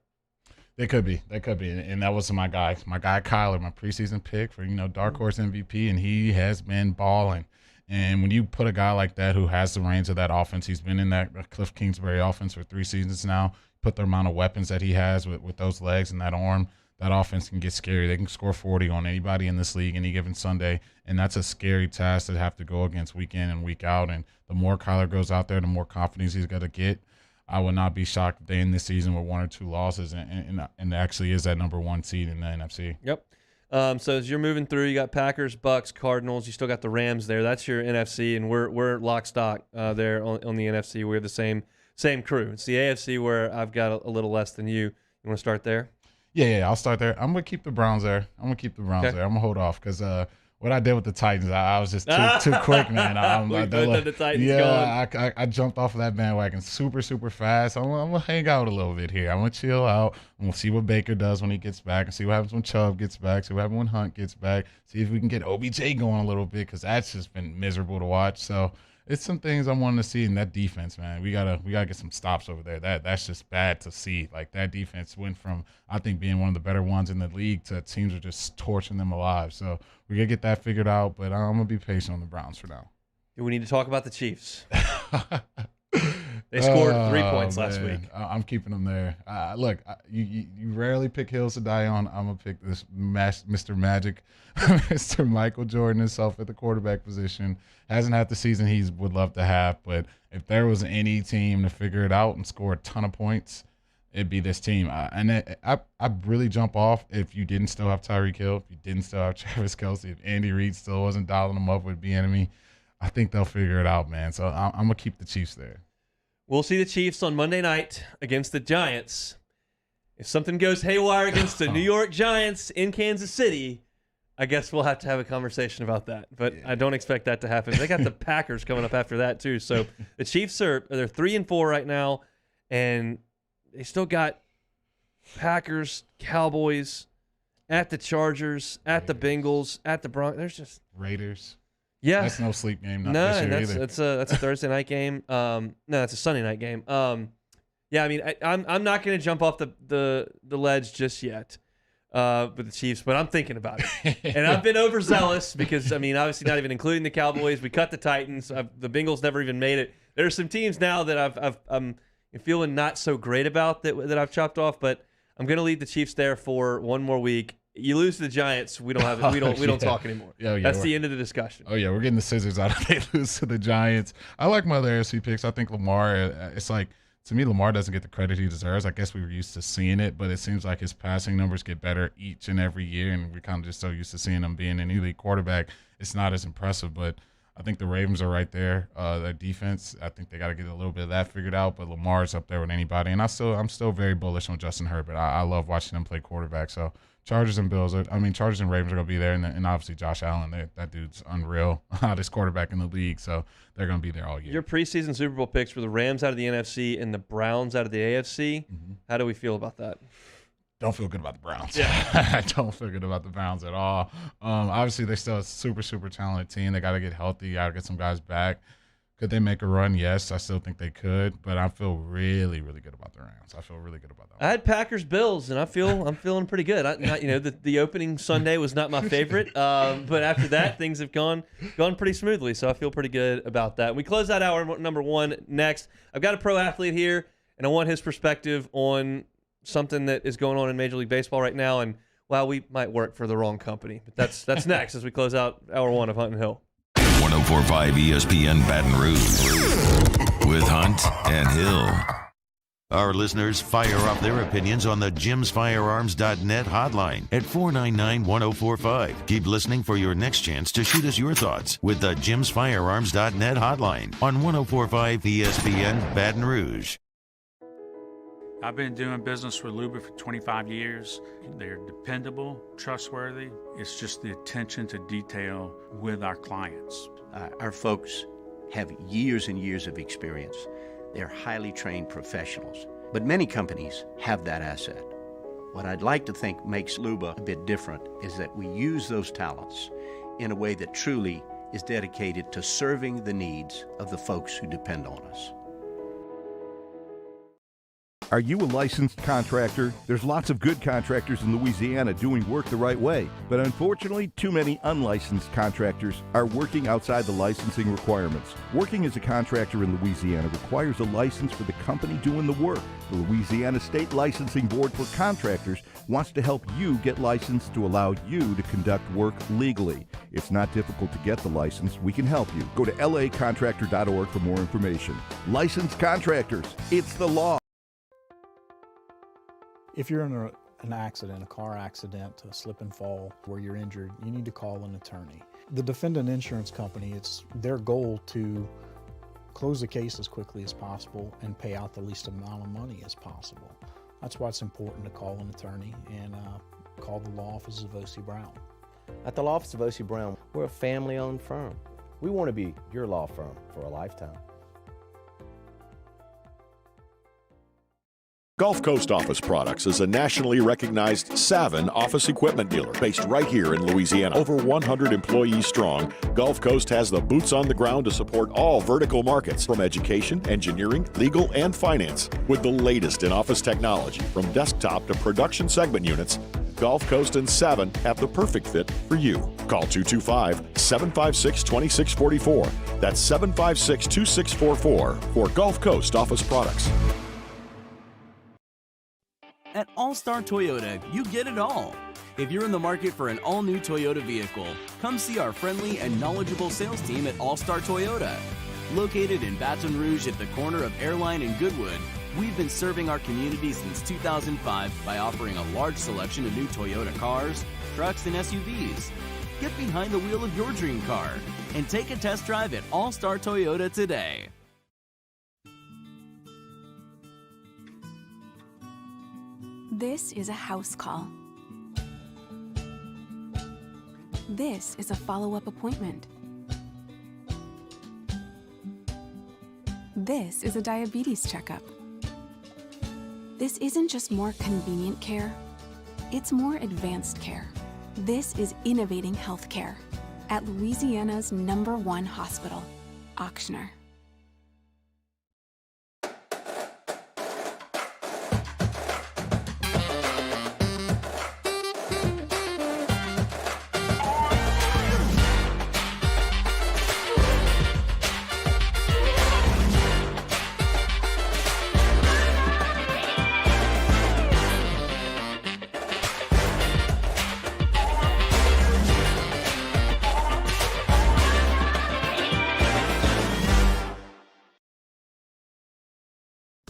They could be. And that was my guy Kyler, my preseason pick for, dark horse MVP, and he has been balling. And when you put a guy like that who has the reins of that offense, he's been in that Cliff Kingsbury offense for 3 seasons now, put the amount of weapons that he has with those legs and that arm, that offense can get scary. They can score 40 on anybody in this league any given Sunday, and that's a scary task to have to go against week in and week out. And the more Kyler goes out there, the more confidence he's got to get. I would not be shocked if they end this season with 1 or 2 losses and actually is that number 1 seed in the NFC. Yep. So as you're moving through, you got Packers, Bucks, Cardinals. You still got the Rams there. That's your NFC, and we're lock stock there on the NFC. We're the same crew. It's the AFC where I've got a little less than you. You want to start there? Yeah, I'll start there. I'm gonna keep the Browns there. I'm gonna hold off because what I did with the Titans, I was just too quick, man. The Titans going. I jumped off of that bandwagon super fast. I'm gonna hang out a little bit here. I'm gonna chill out. I'm gonna see what Baker does when he gets back, and see what happens when Chubb gets back. See what happens when Hunt gets back. See if we can get OBJ going a little bit, because that's just been miserable to watch. So it's some things I'm wanting to see in that defense, man. We gotta get some stops over there. That's just bad to see. Like, that defense went from, I think, being one of the better ones in the league to teams are just torching them alive. So we gotta get that figured out. But I'm gonna be patient on the Browns for now. Do we need to talk about the Chiefs? They scored 3 points last week. I'm keeping them there. Look, you rarely pick hills to die on. I'm going to pick this Mr. Magic, Mr. Michael Jordan himself at the quarterback position. Hasn't had the season he would love to have, but if there was any team to figure it out and score a ton of points, it'd be this team. I'd really jump off if you didn't still have Tyreek Hill, if you didn't still have Travis Kelce, if Andy Reid still wasn't dialing them up with Bieniemy. I think they'll figure it out, man. So I'm going to keep the Chiefs there. We'll see the Chiefs on Monday night against the Giants. If something goes haywire against the New York Giants in Kansas City, I guess we'll have to have a conversation about that. But I don't expect that to happen. They got the Packers coming up after that too. So the Chiefs they're 3-4 right now, and they still got Packers, Cowboys, at the Chargers, at the Bengals, at the Broncos. There's just Raiders. Yeah, that's no sleep game. This year that's a Thursday night game. No, it's a Sunday night game. Yeah, I mean, I'm not going to jump off the ledge just yet with the Chiefs, but I'm thinking about it. And I've been overzealous because, I mean, obviously not even including the Cowboys. We cut the Titans. The Bengals never even made it. There are some teams now that I'm feeling not so great about that I've chopped off, but I'm going to leave the Chiefs there for one more week. You lose to the Giants, we don't talk anymore. That's the end of the discussion. Oh yeah, we're getting the scissors out if they lose to the Giants. I like my other AFC picks. I think Lamar. It's like, to me, Lamar doesn't get the credit he deserves. I guess we were used to seeing it, but it seems like his passing numbers get better each and every year, and we're kind of just so used to seeing him being an elite quarterback. It's not as impressive, but I think the Ravens are right there. Their defense, I think they got to get a little bit of that figured out, but Lamar's up there with anybody, and I'm still very bullish on Justin Herbert. I love watching him play quarterback. So Chargers and Ravens are going to be there, and obviously Josh Allen. That dude's unreal. Hottest quarterback in the league, so they're going to be there all year. Your preseason Super Bowl picks were the Rams out of the NFC and the Browns out of the AFC. Mm-hmm. How do we feel about that? Don't feel good about the Browns. Yeah. I don't feel good about the Browns at all. Obviously, they're still a super talented team. They got to get healthy. Got to get some guys back. Could they make a run? Yes, I still think they could, but I feel really good about the Rams. I feel really good about that. I had Packers Bills, and I'm feeling pretty good. The opening Sunday was not my favorite, but after that, things have gone pretty smoothly. So I feel pretty good about that. We close out hour number one next. I've got a pro athlete here, and I want his perspective on something that is going on in Major League Baseball right now. And while we might work for the wrong company, but that's next as we close out hour one of Hunt and Hill. 104.5 ESPN Baton Rouge with Hunt and Hill. Our listeners fire off their opinions on the jimsfirearms.net hotline at 499-1045. Keep listening for your next chance to shoot us your thoughts with the jimsfirearms.net hotline on 104.5 ESPN Baton Rouge. I've been doing business with Luba for 25 years. They're dependable, trustworthy. It's just the attention to detail with our clients. Our folks have years and years of experience. They're highly trained professionals, but many companies have that asset. What I'd like to think makes Luba a bit different is that we use those talents in a way that truly is dedicated to serving the needs of the folks who depend on us. Are you a licensed contractor? There's lots of good contractors in Louisiana doing work the right way, but unfortunately, too many unlicensed contractors are working outside the licensing requirements. Working as a contractor in Louisiana requires a license for the company doing the work. The Louisiana State Licensing Board for Contractors wants to help you get licensed to allow you to conduct work legally. It's not difficult to get the license. We can help you. Go to lacontractor.org for more information. Licensed contractors, it's the law. If you're in an accident, a car accident, a slip and fall where you're injured, you need to call an attorney. The defendant insurance company, it's their goal to close the case as quickly as possible and pay out the least amount of money as possible. That's why it's important to call an attorney and call the law offices of O.C. Brown. At the law office of O.C. Brown, we're a family-owned firm. We want to be your law firm for a lifetime. Gulf Coast Office Products is a nationally recognized Saban office equipment dealer based right here in Louisiana. Over 100 employees strong, Gulf Coast has the boots on the ground to support all vertical markets from education, engineering, legal, and finance. With the latest in office technology from desktop to production segment units, Gulf Coast and Saban have the perfect fit for you. Call 225-756-2644. That's 756-2644 for Gulf Coast Office Products. At All-Star Toyota, you get it all. If you're in the market for an all-new Toyota vehicle, come see our friendly and knowledgeable sales team at All-Star Toyota. Located in Baton Rouge at the corner of Airline and Goodwood, we've been serving our community since 2005 by offering a large selection of new Toyota cars, trucks, and SUVs. Get behind the wheel of your dream car and take a test drive at All-Star Toyota today. This is a house call. This is a follow-up appointment. This is a diabetes checkup. This isn't just more convenient care, it's more advanced care. This is innovating healthcare at Louisiana's #1 hospital, Ochsner.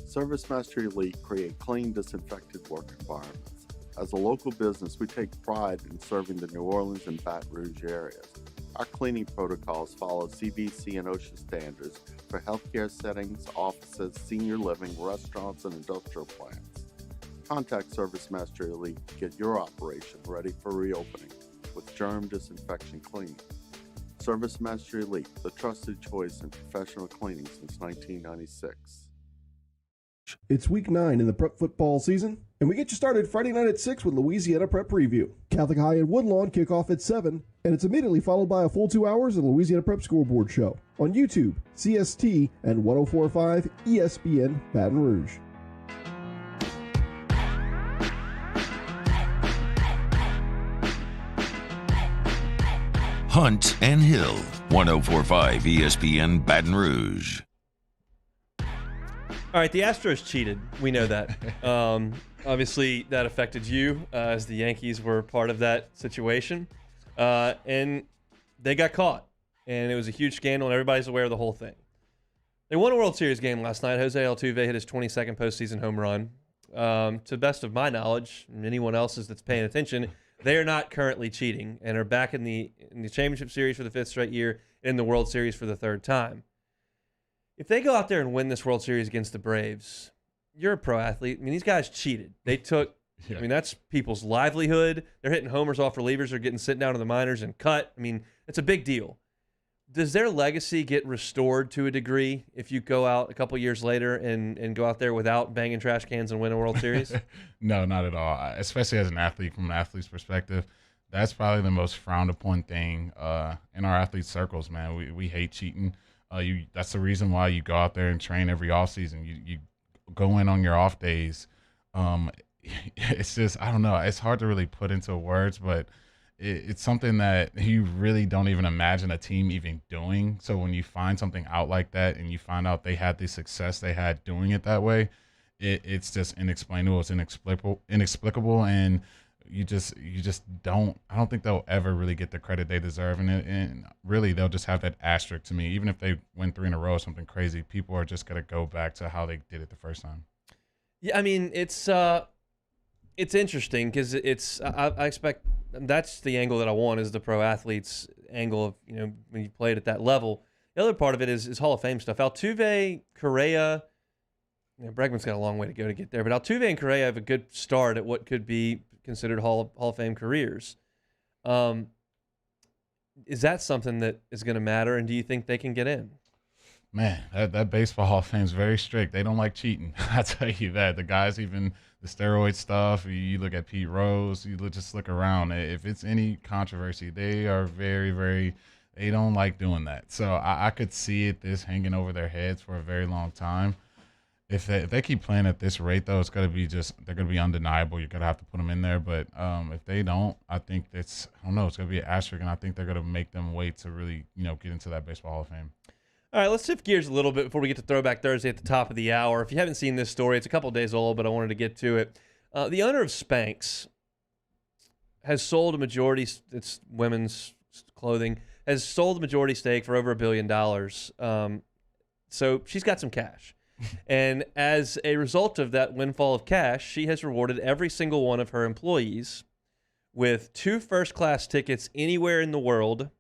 Service Mastery Elite create clean, disinfected work environments. As a local business, we take pride in serving the New Orleans and Baton Rouge areas. Our cleaning protocols follow CDC and OSHA standards for healthcare settings, offices, senior living, restaurants, and industrial plants. Contact Service Mastery Elite to get your operation ready for reopening with germ disinfection cleaning. Service Mastery Elite, the trusted choice in professional cleaning since 1996. It's week 9 in the prep football season, and we get you started Friday night at 6 with Louisiana Prep Preview. Catholic High and Woodlawn kick off at 7, and it's immediately followed by a full 2 hours of the Louisiana Prep Scoreboard Show on YouTube, CST, and 104.5 ESPN Baton Rouge. Hunt and Hill, 104.5 ESPN Baton Rouge. All right, the Astros cheated. We know that. Obviously, that affected you as the Yankees were part of that situation. And they got caught. And it was a huge scandal, and everybody's aware of the whole thing. They won a World Series game last night. Jose Altuve hit his 22nd postseason home run. To the best of my knowledge, and anyone else's that's paying attention, they are not currently cheating and are back in the championship series for the 5th straight year and in the World Series for the 3rd time. If they go out there and win this World Series against the Braves, you're a pro athlete. I mean, these guys cheated. They took, I mean, that's people's livelihood. They're hitting homers off relievers. They're getting sent down to the minors and cut. I mean, it's a big deal. Does their legacy get restored to a degree if you go out a couple years later and go out there without banging trash cans and win a World Series? No, not at all. Especially as an athlete, from an athlete's perspective, that's probably the most frowned upon thing in our athlete circles, man. We hate cheating. That's the reason why you go out there and train every offseason. You go in on your off days. It's just, I don't know. It's hard to really put into words, but it's something that you really don't even imagine a team even doing. So when you find something out like that and you find out they had the success they had doing it that way, it's just inexplainable. It's inexplicable, and you just don't. I don't think they'll ever really get the credit they deserve, and really they'll just have that asterisk to me. Even if they win 3 in a row or something crazy, people are just gonna go back to how they did it the first time. Yeah, I mean, it's It's interesting because I expect that's the angle that I want is the pro athletes angle of, when you played at that level. The other part of it is Hall of Fame stuff. Altuve, Correa, Bregman's got a long way to go to get there, but Altuve and Correa have a good start at what could be considered Hall of Fame careers. Is that something that is going to matter, and do you think they can get in? Man, that baseball Hall of Fame is very strict. They don't like cheating. I tell you that. The guys, even the steroid stuff, you look at Pete Rose, just look around. If it's any controversy, they are very, very, they don't like doing that. So I could see this hanging over their heads for a very long time. If they keep playing at this rate, though, it's going to be they're going to be undeniable. You're going to have to put them in there. But if they don't, I think it's going to be an asterisk, and I think they're going to make them wait to really, get into that baseball Hall of Fame. All right, let's shift gears a little bit before we get to Throwback Thursday at the top of the hour. If you haven't seen this story, it's a couple days old, but I wanted to get to it. The owner of Spanx has sold a majority, it's women's clothing, has sold a majority stake for over $1 billion. So she's got some cash. And as a result of that windfall of cash, she has rewarded every single one of her employees with 2 first-class tickets anywhere in the world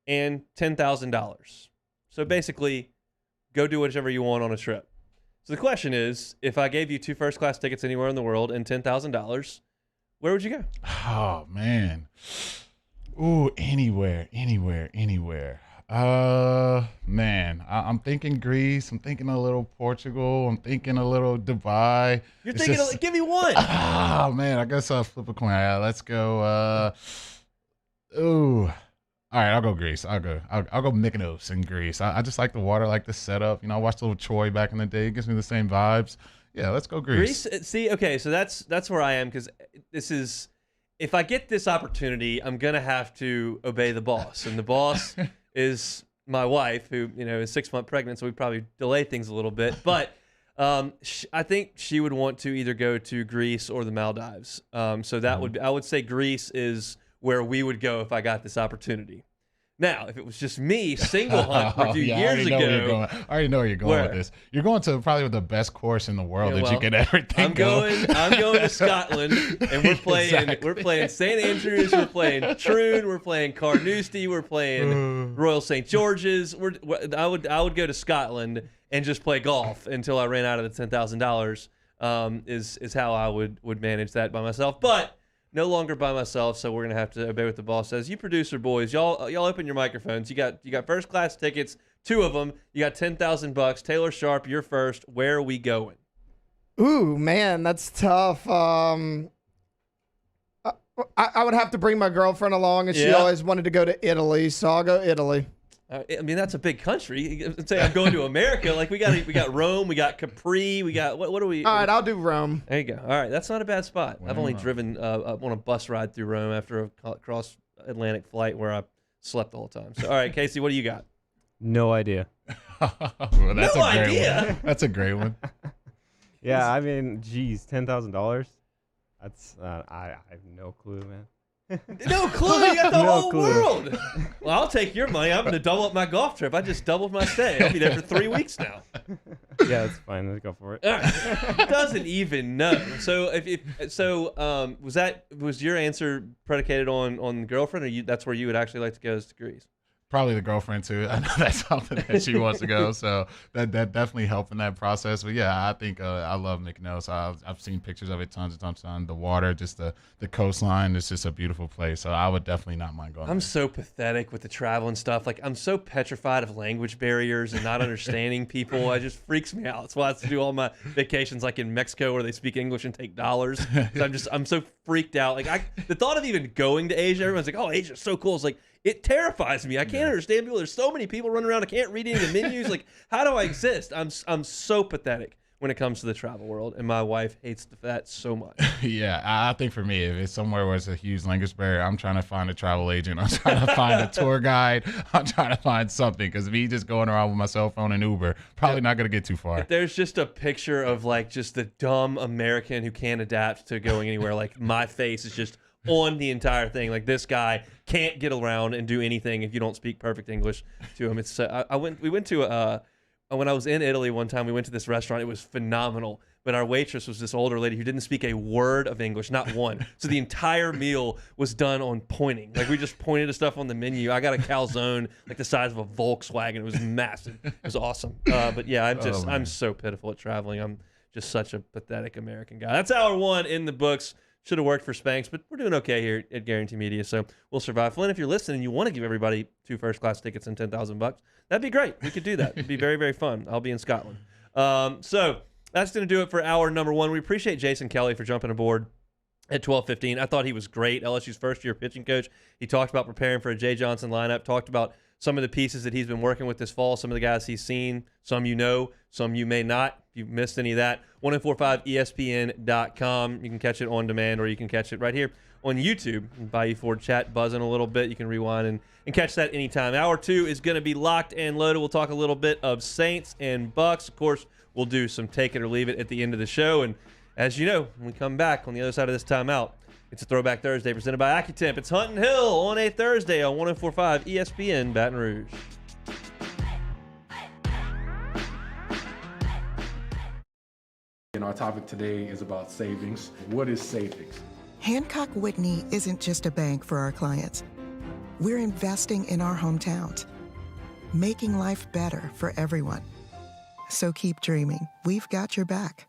and $10,000. So basically, go do whatever you want on a trip. So the question is, if I gave you 2 first-class tickets anywhere in the world and $10,000, where would you go? Oh, man. Ooh, anywhere. Man, I'm thinking Greece. I'm thinking a little Portugal. I'm thinking a little Dubai. You're thinking, give me one. Oh, man, I guess I'll flip a coin. Let's go. All right, I'll go Greece. I'll go Mykonos in Greece. I just like the water, like the setup. I watched a little Troy back in the day. It gives me the same vibes. Yeah, let's go Greece. See, okay, so that's where I am because this is, if I get this opportunity, I'm gonna have to obey the boss, and the boss is my wife, who is 6 months pregnant, so we probably delay things a little bit. But I think she would want to either go to Greece or the Maldives. So that would be, I would say Greece is where we would go if I got this opportunity. Now, if it was just me, single hunt for a few years ago. I already know where you're going with this. You're going to probably the best course in the world that you get everything. I'm going to Scotland, and we're playing St. Andrews, we're playing Troon, we're playing Carnoustie, we're playing Royal St. George's. I would go to Scotland and just play golf until I ran out of the $10,000. Is how I would manage that by myself, but. No longer by myself, so we're gonna have to obey what the boss says. You producer boys, y'all open your microphones. You got first class tickets, 2 of them. You got $10,000. Taylor Sharp, you're first. Where are we going? Ooh, man, that's tough. I would have to bring my girlfriend along, and she always wanted to go to Italy, so I'll go Italy. I mean, that's a big country. Say I'm going to America. Like we got Rome, we got Capri, we got what do we? All right, I'll do Rome. There you go. All right, that's not a bad spot. I've only driven on a bus ride through Rome after a cross Atlantic flight where I slept all the time. So all right, Casey, what do you got? No idea. Well, that's no a great idea. One. That's a great one. Yeah, I mean, geez, $10,000. That's I have no clue, man. No clue. You got the whole world. Well, I'll take your money. I'm going to double up my golf trip. I just doubled my stay. I'll be there for 3 weeks now. Yeah, that's fine. Let's go for it. Doesn't even know. So was your answer predicated on girlfriend, or that's where you would actually like to go, is to Greece? Probably the girlfriend too. I know that's something that she wants to go, so that definitely helped in that process. But yeah, I think I love Mykonos. I've seen pictures of it tons of times. The water, just the coastline, it's just a beautiful place. So I would definitely not mind going. I'm so pathetic with the travel and stuff. Like I'm so petrified of language barriers and not understanding people. It just freaks me out. That's why I have to do all my vacations like in Mexico where they speak English and take dollars. I'm so freaked out. Like the thought of even going to Asia, everyone's like, "Oh, Asia's so cool." It's like. It terrifies me. I can't understand people. There's so many people running around. I can't read any of the menus. Like, how do I exist? I'm so pathetic when it comes to the travel world, and my wife hates that so much. Yeah, I think for me, if it's somewhere where it's a huge language barrier, I'm trying to find a travel agent. I'm trying to find a tour guide. I'm trying to find something, because me just going around with my cell phone and Uber, probably not going to get too far. If there's just a picture of, like, just the dumb American who can't adapt to going anywhere. Like, my face is just on the entire thing. Like, this guy can't get around and do anything if you don't speak perfect English to him. It's we went to when I was in Italy one time, we went to this restaurant. It was phenomenal. But our waitress was this older lady who didn't speak a word of English, not one. So the entire meal was done on pointing. Like, we just pointed to stuff on the menu. I got a calzone like the size of a Volkswagen. It was massive. It was awesome. But yeah, I'm so pitiful at traveling. I'm just such a pathetic American guy. That's hour one in the books. Should have worked for Spanx, but we're doing okay here at Guarantee Media, so we'll survive. Flynn, if you're listening and you want to give everybody 2 first-class tickets and $10,000, that'd be great. We could do that. It'd be very, very fun. I'll be in Scotland. So that's going to do it for hour number one. We appreciate Jason Kelly for jumping aboard at 12:15. I thought he was great, LSU's first-year pitching coach. He talked about preparing for a Jay Johnson lineup, talked about some of the pieces that he's been working with this fall, some of the guys he's seen, some you know, some you may not. If you missed any of that, 1045ESPN.com. You can catch it on demand, or you can catch it right here on YouTube. Bayou Ford chat buzzing a little bit. You can rewind and catch that anytime. Hour two is going to be locked and loaded. We'll talk a little bit of Saints and Bucks. Of course, we'll do some take it or leave it at the end of the show. And as you know, when we come back on the other side of this timeout, it's a Throwback Thursday presented by AccuTemp. It's Hunt and Hill on a Thursday on 1045 ESPN Baton Rouge. And our topic today is about savings. What is savings? Hancock Whitney isn't just a bank for our clients. We're investing in our hometowns, making life better for everyone. So keep dreaming. We've got your back.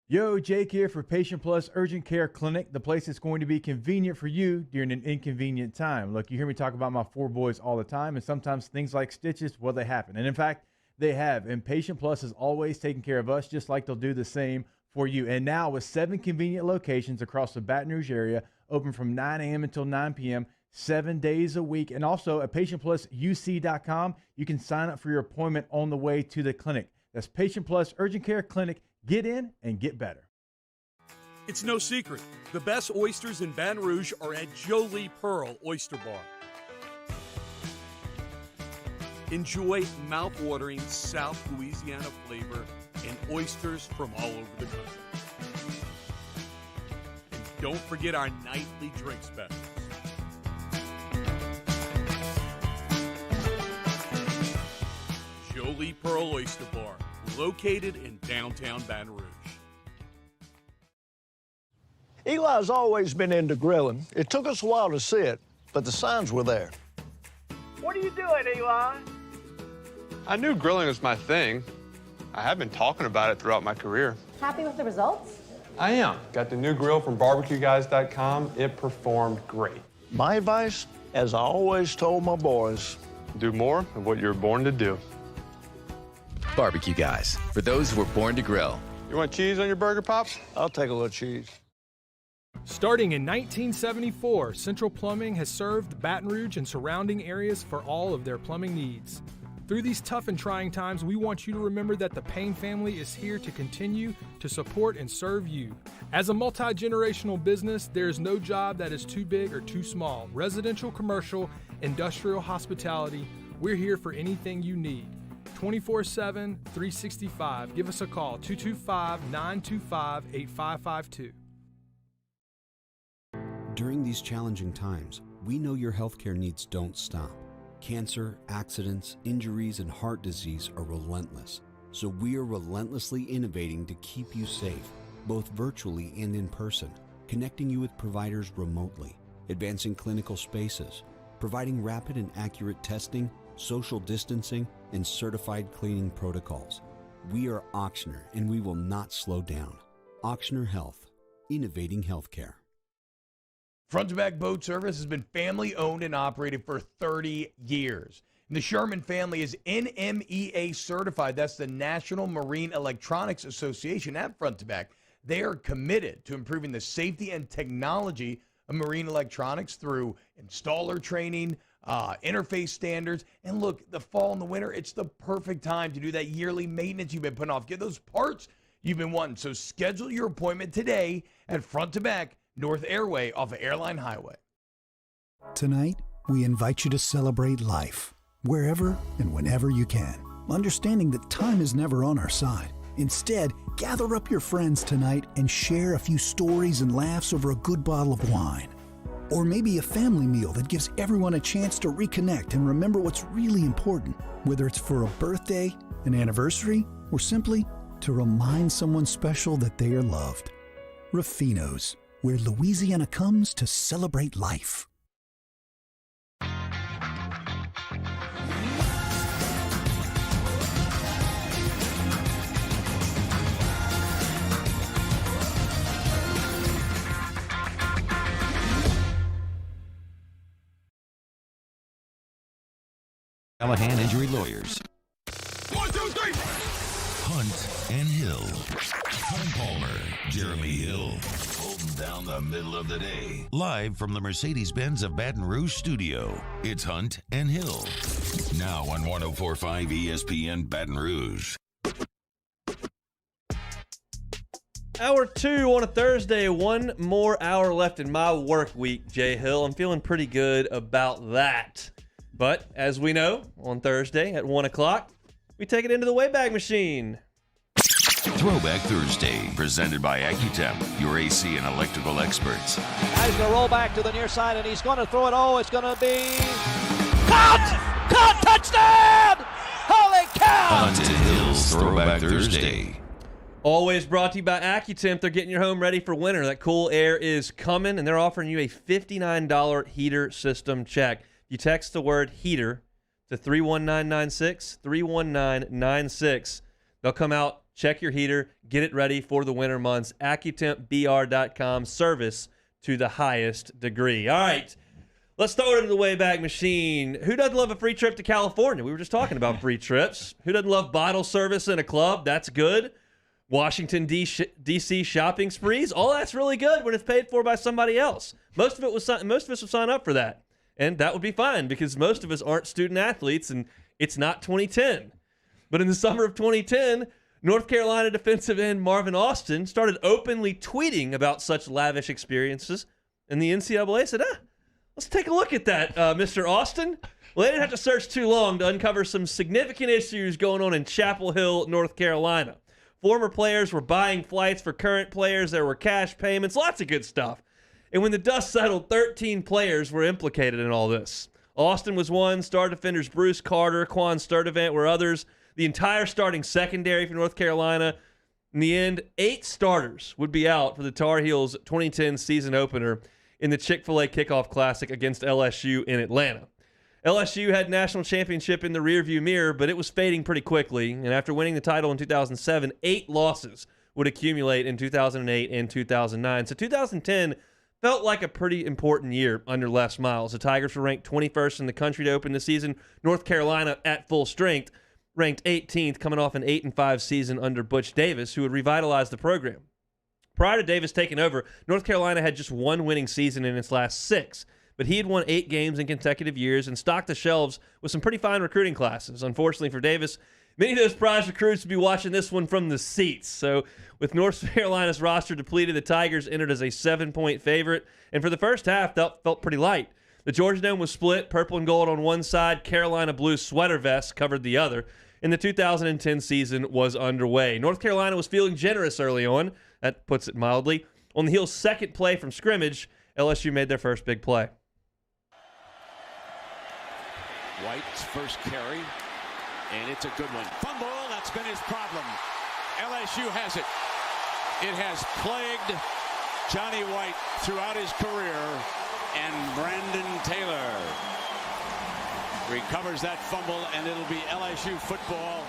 Yo, Jake here for Patient Plus Urgent Care Clinic, the place that's going to be convenient for you during an inconvenient time. Look, you hear me talk about my 4 boys all the time, and sometimes things like stitches, well, they happen. And in fact, they have. And Patient Plus is always taking care of us, just like they'll do the same for you. And now with 7 convenient locations across the Baton Rouge area, open from 9 a.m. until 9 p.m., 7 days a week. And also at patientplusuc.com, you can sign up for your appointment on the way to the clinic. That's Patient Plus Urgent Care Clinic. Get in and get better. It's no secret. The best oysters in Baton Rouge are at Jolie Pearl Oyster Bar. Enjoy mouth-watering South Louisiana flavor and oysters from all over the country. And don't forget our nightly drink specials. Jolie Pearl Oyster Bar, located in downtown Baton Rouge. Eli's always been into grilling. It took us a while to see it, but the signs were there. What are you doing, Eli? I knew grilling was my thing. I have been talking about it throughout my career. Happy with the results? I am. Got the new grill from barbecueguys.com. It performed great. My advice, as I always told my boys, do more of what you're born to do. Barbecue Guys, for those who were born to grill. You want cheese on your burger, Pops? I'll take a little cheese. Starting in 1974, Central Plumbing has served Baton Rouge and surrounding areas for all of their plumbing needs. Through these tough and trying times, we want you to remember that the Payne family is here to continue to support and serve you. As a multi-generational business, there is no job that is too big or too small. Residential, commercial, industrial, hospitality, we're here for anything you need. 24/7, 365. Give us a call, 225-925-8552. During these challenging times, we know your healthcare needs don't stop. Cancer, accidents, injuries, and heart disease are relentless. So we are relentlessly innovating to keep you safe, both virtually and in person, connecting you with providers remotely, advancing clinical spaces, providing rapid and accurate testing, social distancing, and certified cleaning protocols. We are Auctioner, and we will not slow down. Auctioner Health, innovating healthcare. Front to Back Boat Service has been family owned and operated for 30 years. And the Sherman family is NMEA certified. That's the National Marine Electronics Association at Front to Back. They are committed to improving the safety and technology of marine electronics through installer training, interface standards. And look, the fall and the winter, it's the perfect time to do that yearly maintenance you've been putting off. Get those parts you've been wanting. So schedule your appointment today at Front to Back, North Airway off of Airline Highway. Tonight, we invite you to celebrate life, wherever and whenever you can, understanding that time is never on our side. Instead, gather up your friends tonight and share a few stories and laughs over a good bottle of wine. Or maybe a family meal that gives everyone a chance to reconnect and remember what's really important, whether it's for a birthday, an anniversary, or simply to remind someone special that they are loved. Ruffino's, where Louisiana comes to celebrate life. Callahan Injury Lawyers. 1, 2, 3. Hunt and Hill. Tom Palmer, Jeremy Hill, holding down the middle of the day. Live from the Mercedes-Benz of Baton Rouge studio, it's Hunt and Hill. Now on 104.5 ESPN Baton Rouge. Hour 2 on a Thursday. One more hour left in my work week, Jay Hill. I'm feeling pretty good about that. But as we know, on Thursday at 1 o'clock, we take it into the Wayback Machine. Throwback Thursday, presented by AccuTemp, your AC and electrical experts. He's going to roll back to the near side, and he's going to throw it. Oh, it's going to be caught! Caught! Touchdown! Holy cow! Hunt and Hill's Throwback Thursday. Always brought to you by AccuTemp. They're getting your home ready for winter. That cool air is coming, and they're offering you a $59 heater system check. You text the word heater to 31996, 31996. They'll come out, check your heater, get it ready for the winter months. AccuTempBR.com, service to the highest degree. All right, let's throw it into the Wayback Machine. Who doesn't love a free trip to California? We were just talking about free trips. Who doesn't love bottle service in a club? That's good. Washington, D.C. shopping sprees? All that's really good when it's paid for by somebody else. Most of us would sign up for that. And that would be fine because most of us aren't student athletes and it's not 2010. But in the summer of 2010, North Carolina defensive end Marvin Austin started openly tweeting about such lavish experiences. And the NCAA said, let's take a look at that, Mr. Austin. Well, they didn't have to search too long to uncover some significant issues going on in Chapel Hill, North Carolina. Former players were buying flights for current players. There were cash payments, lots of good stuff. And when the dust settled, 13 players were implicated in all this. Austin was one. Star defenders Bruce Carter, Quan Sturdivant were others. The entire starting secondary for North Carolina. In the end, 8 starters would be out for the Tar Heels' 2010 season opener in the Chick-fil-A Kickoff Classic against LSU in Atlanta. LSU had national championship in the rearview mirror, but it was fading pretty quickly. And after winning the title in 2007, 8 losses would accumulate in 2008 and 2009. So 2010 felt like a pretty important year under Les Miles. The Tigers were ranked 21st in the country to open the season. North Carolina, at full strength, ranked 18th, coming off an 8-5 season under Butch Davis, who had revitalized the program. Prior to Davis taking over, North Carolina had just one winning season in its last 6, but he had won 8 games in consecutive years and stocked the shelves with some pretty fine recruiting classes. Unfortunately for Davis, many of those prize recruits would be watching this one from the seats. So with North Carolina's roster depleted, the Tigers entered as a 7-point favorite. And for the first half, that felt pretty light. The Georgia Dome was split, purple and gold on one side, Carolina blue sweater vests covered the other. And the 2010 season was underway. North Carolina was feeling generous early on. That puts it mildly. On the Heels' second play from scrimmage, LSU made their first big play. White's first carry. And it's a good one. Fumble, that's been his problem. LSU has it. It has plagued Johnny White throughout his career. And Brandon Taylor recovers that fumble, and it'll be LSU football.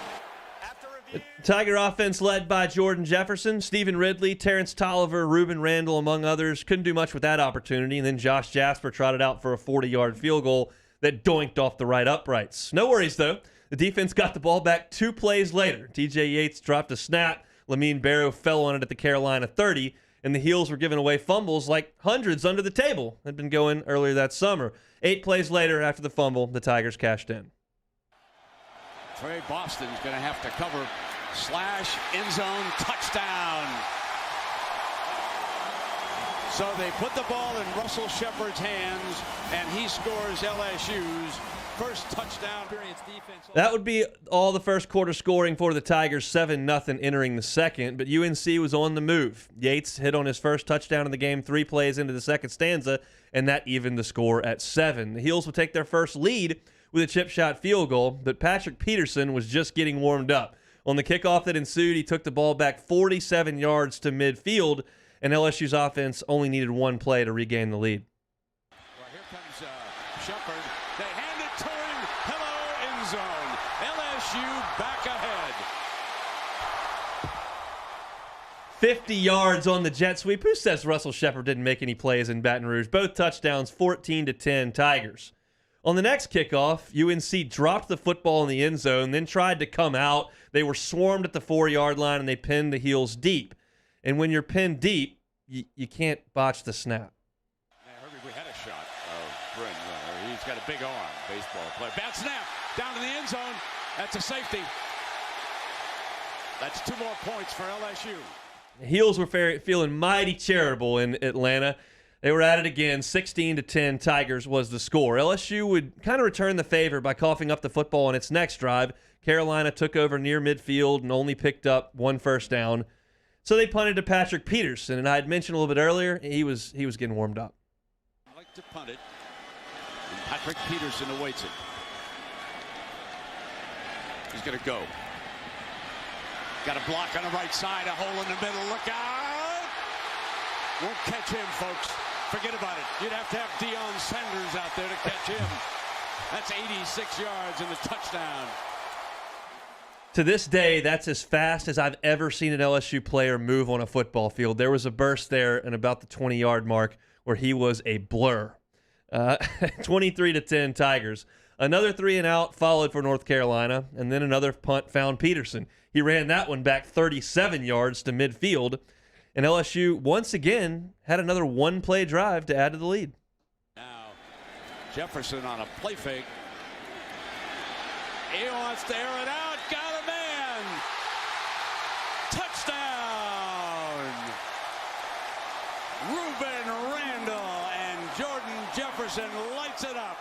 The Tiger offense led by Jordan Jefferson, Stephen Ridley, Terrence Tolliver, Reuben Randall, among others. Couldn't do much with that opportunity. And then Josh Jasper trotted out for a 40-yard field goal that doinked off the right uprights. No worries, though. The defense got the ball back 2 plays later. TJ Yates dropped a snap. Lamine Barrow fell on it at the Carolina 30, and the Heels were giving away fumbles like hundreds under the table had been going earlier that summer. 8 plays later after the fumble, the Tigers cashed in. Trey Boston's going to have to cover. Slash, end zone, touchdown. So they put the ball in Russell Shepard's hands, and he scores LSU's first touchdown. That would be all the first quarter scoring for the Tigers, 7-0 entering the second, but UNC was on the move. Yates hit on his first touchdown in the game 3 plays into the second stanza, and that evened the score at 7. The Heels would take their first lead with a chip shot field goal, but Patrick Peterson was just getting warmed up. On the kickoff that ensued, he took the ball back 47 yards to midfield, and LSU's offense only needed one play to regain the lead. Well, here comes Shepard. They hand it to him. Hello, end zone. LSU back ahead. 50 yards on the jet sweep. Who says Russell Shepard didn't make any plays in Baton Rouge? Both touchdowns, 14-10 Tigers. On the next kickoff, UNC dropped the football in the end zone, then tried to come out. They were swarmed at the 4-yard line, and they pinned the Heels deep. And when you're pinned deep, you can't botch the snap. We had a shot of Bryn. He's got a big arm, baseball player. Bad snap, down to the end zone. That's a safety. That's 2 more points for LSU. The Heels were feeling mighty charitable in Atlanta. They were at it again. 16-10 Tigers was the score. LSU would kind of return the favor by coughing up the football on its next drive. Carolina took over near midfield and only picked up 1 first down. So they punted to Patrick Peterson, and I had mentioned a little bit earlier, he was getting warmed up. I like to punt it. And Patrick Peterson awaits it. He's going to go. Got a block on the right side, a hole in the middle. Look out! Won't catch him, folks. Forget about it. You'd have to have Deion Sanders out there to catch him. That's 86 yards and the touchdown. To this day, that's as fast as I've ever seen an LSU player move on a football field. There was a burst there in about the 20-yard mark where he was a blur. 23-10 Tigers. Another 3-and-out followed for North Carolina, and then another punt found Peterson. He ran that one back 37 yards to midfield, and LSU once again had another 1-play drive to add to the lead. Now, Jefferson on a play fake. He wants to air it out. Got a man. Touchdown. Ruben Randall and Jordan Jefferson lights it up.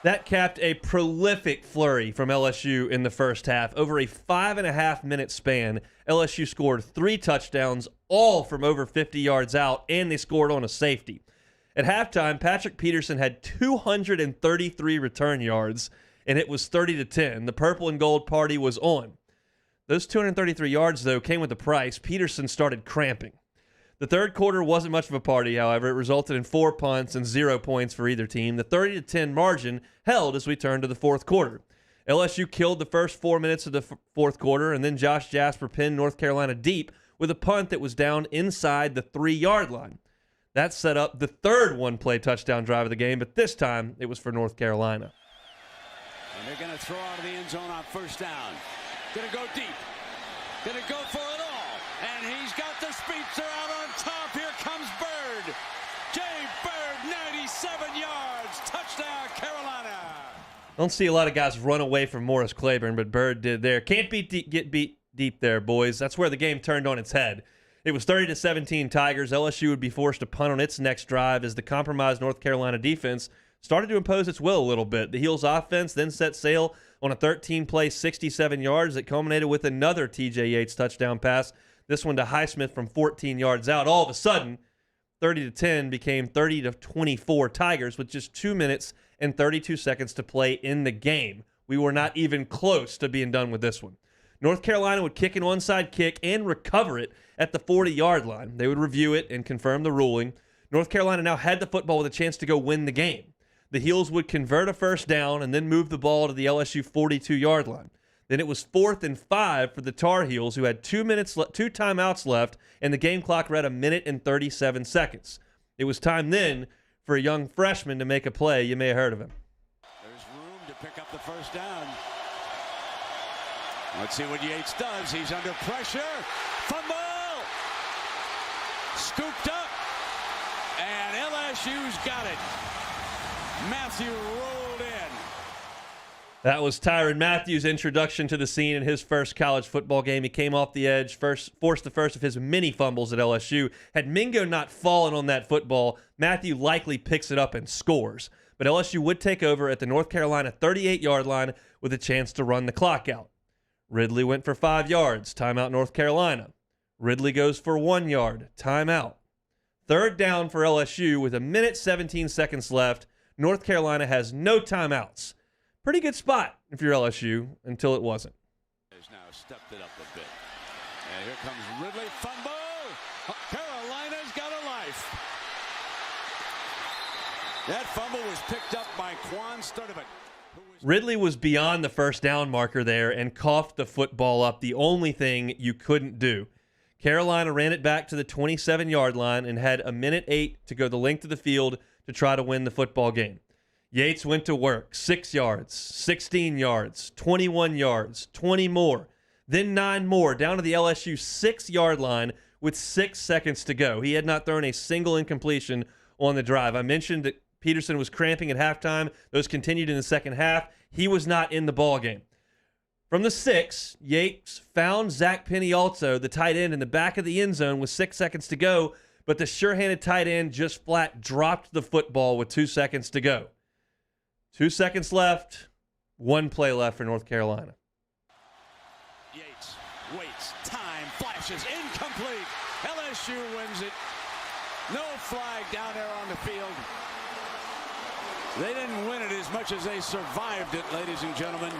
That capped a prolific flurry from LSU in the first half. Over a 5.5-minute span, LSU scored 3 touchdowns, all from over 50 yards out, and they scored on a safety. At halftime, Patrick Peterson had 233 return yards, and it was 30-10. The purple and gold party was on. Those 233 yards, though, came with a price. Peterson started cramping. The third quarter wasn't much of a party, however. It resulted in 4 punts and 0 points for either team. The 30-10 margin held as we turned to the fourth quarter. LSU killed the first 4 minutes of the fourth quarter, and then Josh Jasper pinned North Carolina deep with a punt that was down inside the 3-yard line. That set up the third 1-play touchdown drive of the game, but this time it was for North Carolina. And they're going to throw out of the end zone on first down. Going to go deep. Going to go for it all. And he's got the speedster out on top. Here comes Bird. Jay Bird, 97 yards. Touchdown, Carolina. Don't see a lot of guys run away from Morris Claiborne, but Bird did there. Can't get beat deep there, boys. That's where the game turned on its head. It was 30-17 Tigers. LSU would be forced to punt on its next drive as the compromised North Carolina defense started to impose its will a little bit. The Heels offense then set sail on a 13-play, 67 yards that culminated with another TJ Yates touchdown pass, this one to Highsmith from 14 yards out. All of a sudden, 30-10 became 30-24 Tigers with just 2 minutes and 32 seconds to play in the game. We were not even close to being done with this one. North Carolina would kick an onside kick and recover it at the 40-yard line. They would review it and confirm the ruling. North Carolina now had the football with a chance to go win the game. The Heels would convert a first down and then move the ball to the LSU 42-yard line. Then it was 4th and 5 for the Tar Heels, who had 2 timeouts left, and the game clock read 1 minute and 37 seconds. It was time then for a young freshman to make a play. You may have heard of him. There's room to pick up the first down. Let's see what Yates does. He's under pressure. Fumble! Scooped up. And LSU's got it. Matthew rolled in. That was Tyrann Mathieu's introduction to the scene in his first college football game. He came off the edge, forced the first of his many fumbles at LSU. Had Mingo not fallen on that football, Mathieu likely picks it up and scores. But LSU would take over at the North Carolina 38-yard line with a chance to run the clock out. Ridley went for 5 yards, timeout North Carolina. Ridley goes for 1 yard, timeout. Third down for LSU with 1 minute 17 seconds left. North Carolina has no timeouts. pretty good spot if you're LSU until it wasn't. Has now stepped it up a bit. And here comes Ridley. Fumble. Carolina's got a life. That fumble was picked up by Quan Sturdivant. Ridley was beyond the first down marker there and coughed the football up, the only thing you couldn't do. Carolina ran it back to the 27-yard line and had 1:08 to go the length of the field to try to win the football game. Yates went to work, 6 yards, 16 yards, 21 yards, 20 more, then 9 more, down to the LSU 6-yard line with 6 seconds to go. He had not thrown a single incompletion on the drive. I mentioned that Peterson was cramping at halftime. Those continued in the second half. He was not in the ball game. From the 6, Yates found Zach Penny-Also, the tight end, in the back of the end zone with 6 seconds to go, but the sure-handed tight end just flat dropped the football with 2 seconds to go. 2 seconds left, 1 play left for North Carolina. Yates waits, time flashes, incomplete. LSU wins it. No flag down there on the field. They didn't win it as much as they survived it, ladies and gentlemen.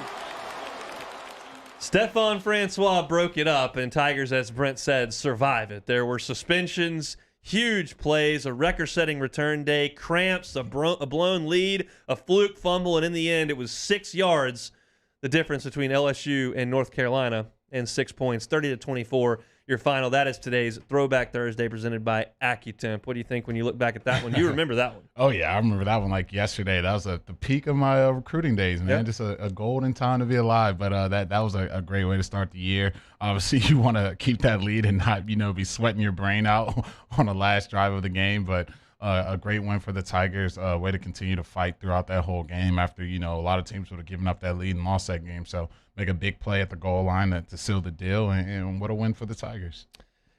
Stephon Francois broke it up, and Tigers, as Brent said, survive it. There were suspensions, huge plays, a record-setting return day, cramps, a blown lead, a fluke fumble, and in the end, it was 6 yards, the difference between LSU and North Carolina, and 6 points, 30-24. Your final. That is today's Throwback Thursday presented by AccuTemp. What do you think when you look back at that one? You remember that one. Oh, yeah. I remember that one like yesterday. That was the peak of my recruiting days, man. Yep. Just a golden time to be alive. But that was a great way to start the year. Obviously, you want to keep that lead and not, be sweating your brain out on the last drive of the game. But a great win for the Tigers. Way to continue to fight throughout that whole game after, a lot of teams would have given up that lead and lost that game. So make a big play at the goal line to seal the deal, and what a win for the Tigers.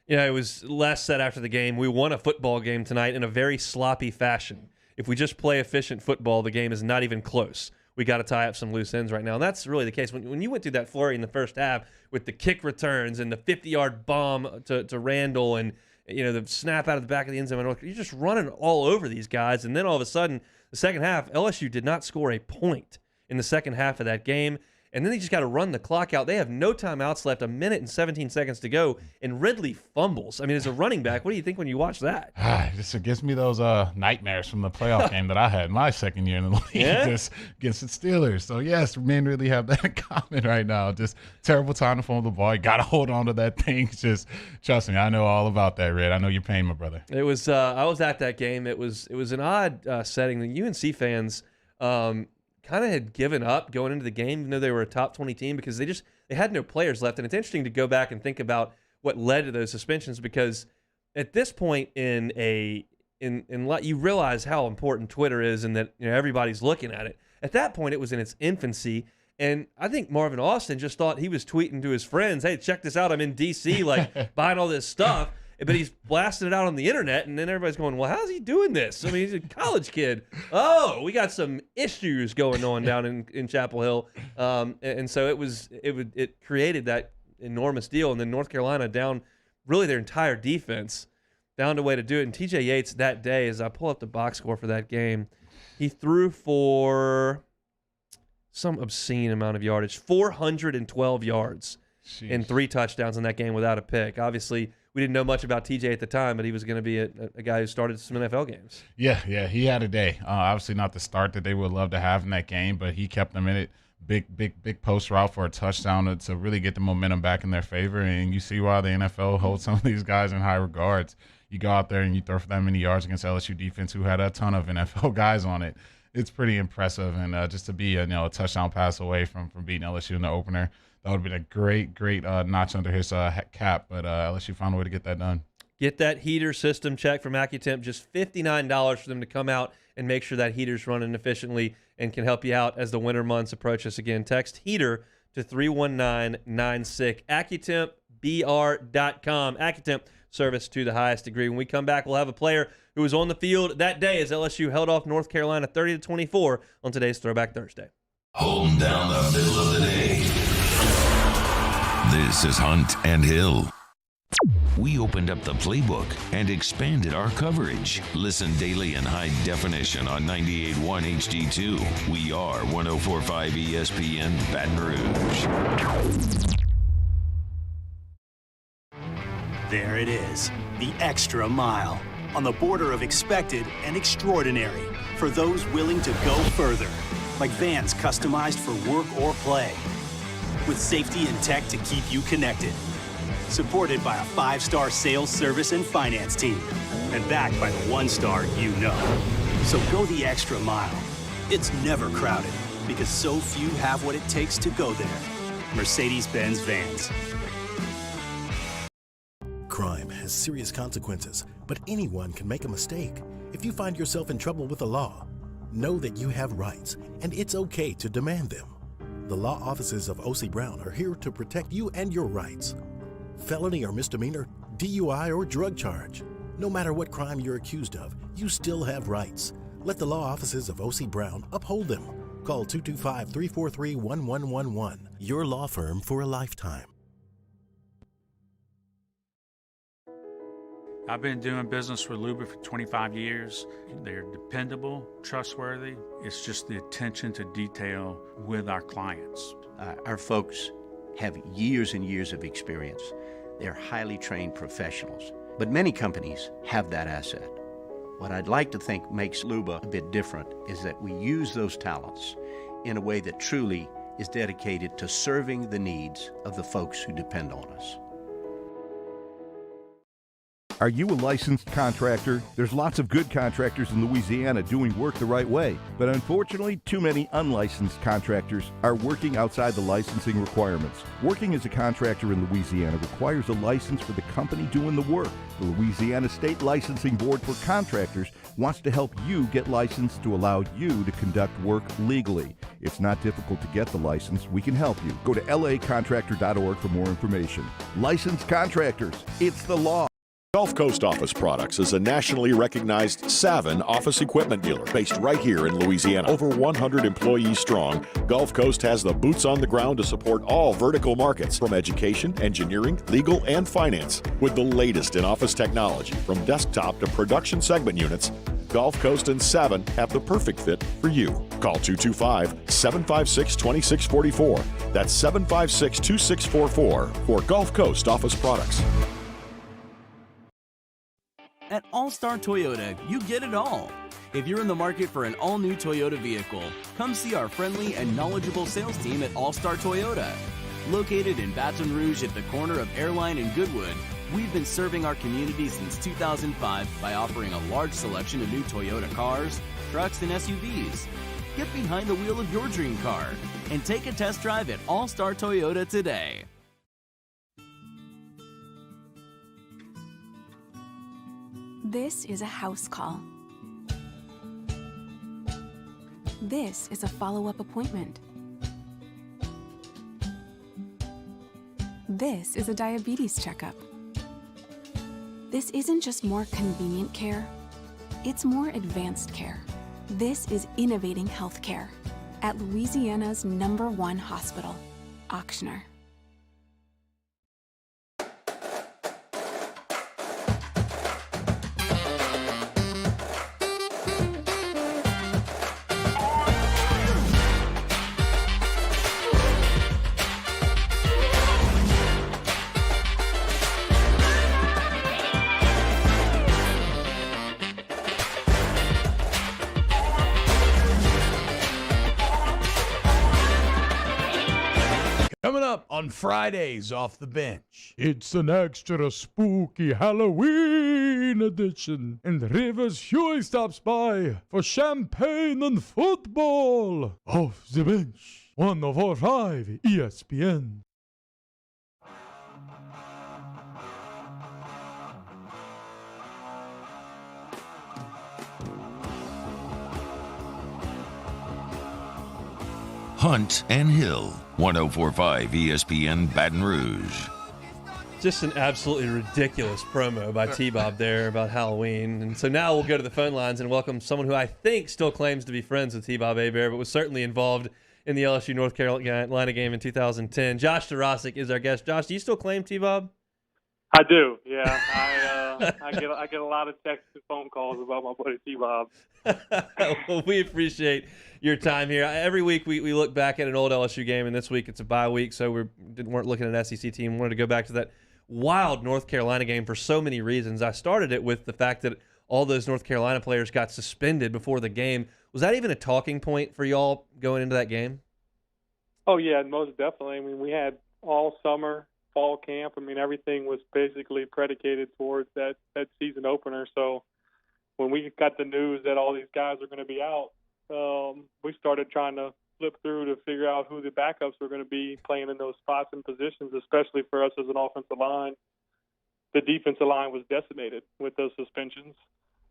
Yeah, it was less said after the game. We won a football game tonight in a very sloppy fashion. If we just play efficient football, the game is not even close. We got to tie up some loose ends right now, and that's really the case. When you went through that flurry in the first half with the kick returns and the 50-yard bomb to Randall and the snap out of the back of the end zone, you're just running all over these guys, and then all of a sudden, the second half, LSU did not score a point in the second half of that game. And then they just got to run the clock out. They have no timeouts left, 1 minute and 17 seconds to go, and Ridley fumbles. I mean, as a running back, what do you think when you watch that? It gives me those nightmares from the playoff game that I had my second year in the league, just against the Steelers. So, yes, me and Ridley have that in common right now. Just terrible time to fumble the ball. You got to hold on to that thing. Just trust me, I know all about that, Red. I know your pain, my brother. It was I was at that game. It was an odd setting. The UNC fans kind of had given up going into the game, even though they were a top 20 team, because they had no players left. And it's interesting to go back and think about what led to those suspensions, because at this point in you realize how important Twitter is, and that everybody's looking at it. At that point, it was in its infancy, and I think Marvin Austin just thought he was tweeting to his friends, "Hey, check this out! I'm in DC, buying all this stuff." But he's blasting it out on the internet, and then everybody's going, well, how's he doing this? I mean, he's a college kid. Oh, we got some issues going on down in Chapel Hill. And so it created that enormous deal. And then North Carolina down really their entire defense, found a way to do it. And TJ Yates that day, as I pull up the box score for that game, he threw for some obscene amount of yardage, 412 yards and 3 touchdowns in that game without a pick. Obviously, we didn't know much about TJ at the time, but he was going to be a guy who started some NFL games. Yeah, he had a day. Obviously not the start that they would love to have in that game, but he kept them in it. Big post route for a touchdown to really get the momentum back in their favor. And you see why the NFL holds some of these guys in high regards. You go out there and you throw for that many yards against LSU defense, who had a ton of NFL guys on it. It's pretty impressive. And just to be a touchdown pass away from beating LSU in the opener, that would have been a great notch under his cap, but LSU found a way to get that done. Get that heater system check from AccuTemp, just $59 for them to come out and make sure that heater's running efficiently and can help you out as the winter months approach us again. Text HEATER to 31996. AccuTempBR.com. AccuTemp, service to the highest degree. When we come back, we'll have a player who was on the field that day as LSU held off North Carolina 30-24 on today's Throwback Thursday. Holding down the middle of the day. This is Hunt and Hill. We opened up the playbook and expanded our coverage. Listen daily in high definition on 98.1 HD2. We are 104.5 ESPN Baton Rouge. There it is, the extra mile, on the border of expected and extraordinary for those willing to go further, like vans customized for work or play, with safety and tech to keep you connected, supported by a 5-star sales, service, and finance team, and backed by the 1-star you know. So go the extra mile. It's never crowded, because so few have what it takes to go there. Mercedes-Benz Vans. Crime has serious consequences, but anyone can make a mistake. If you find yourself in trouble with the law, know that you have rights, and it's okay to demand them. The law offices of O.C. Brown are here to protect you and your rights. Felony or misdemeanor, DUI or drug charge. No matter what crime you're accused of, you still have rights. Let the law offices of O.C. Brown uphold them. Call 225-343-1111. Your law firm for a lifetime. I've been doing business with Luba for 25 years. They're dependable, trustworthy. It's just the attention to detail with our clients. Our folks have years and years of experience. They're highly trained professionals, but many companies have that asset. What I'd like to think makes Luba a bit different is that we use those talents in a way that truly is dedicated to serving the needs of the folks who depend on us. Are you a licensed contractor? There's lots of good contractors in Louisiana doing work the right way, but unfortunately, too many unlicensed contractors are working outside the licensing requirements. Working as a contractor in Louisiana requires a license for the company doing the work. The Louisiana State Licensing Board for Contractors wants to help you get licensed to allow you to conduct work legally. It's not difficult to get the license. We can help you. Go to lacontractor.org for more information. Licensed contractors, it's the law. Gulf Coast Office Products is a nationally recognized Saban office equipment dealer based right here in Louisiana. Over 100 employees strong, Gulf Coast has the boots on the ground to support all vertical markets from education, engineering, legal, and finance. With the latest in office technology from desktop to production segment units, Gulf Coast and Saban have the perfect fit for you. Call 225-756-2644. That's 756-2644 for Gulf Coast Office Products. At All-Star Toyota, you get it all. If you're in the market for an all-new Toyota vehicle, come see our friendly and knowledgeable sales team at All-Star Toyota. Located in Baton Rouge at the corner of Airline and Goodwood, we've been serving our community since 2005 by offering a large selection of new Toyota cars, trucks, and SUVs. Get behind the wheel of your dream car and take a test drive at All-Star Toyota today. This is a house call. This is a follow-up appointment. This is a diabetes checkup. This isn't just more convenient care, it's more advanced care. This is innovating healthcare at Louisiana's #1 hospital, Ochsner. Coming up on Fridays off the bench. It's an extra spooky Halloween edition, and Rivers Huey stops by for champagne and football. Off the bench, 104.5 ESPN. Hunt and Hill, 104.5 ESPN Baton Rouge. Just an absolutely ridiculous promo by T-Bob there about Halloween. And so now we'll go to the phone lines and welcome someone who I think still claims to be friends with T-Bob Hebert, but was certainly involved in the LSU North Carolina game in 2010. Josh Durasic is our guest. Josh, do you still claim T-Bob? I do, yeah. I get a lot of texts and phone calls about my buddy T-Bob. Well, we appreciate your time here. Every week we look back at an old LSU game, and this week it's a bye week, so we weren't looking at an SEC team. Wanted to go back to that wild North Carolina game for so many reasons. I started it with the fact that all those North Carolina players got suspended before the game. Was that even a talking point for y'all going into that game? Oh, yeah, most definitely. I mean, we had all summer, fall camp. I mean, everything was basically predicated towards that season opener. So when we got the news that all these guys are going to be out, we started trying to flip through to figure out who the backups were going to be playing in those spots and positions, especially for us as an offensive line. The defensive line was decimated with those suspensions.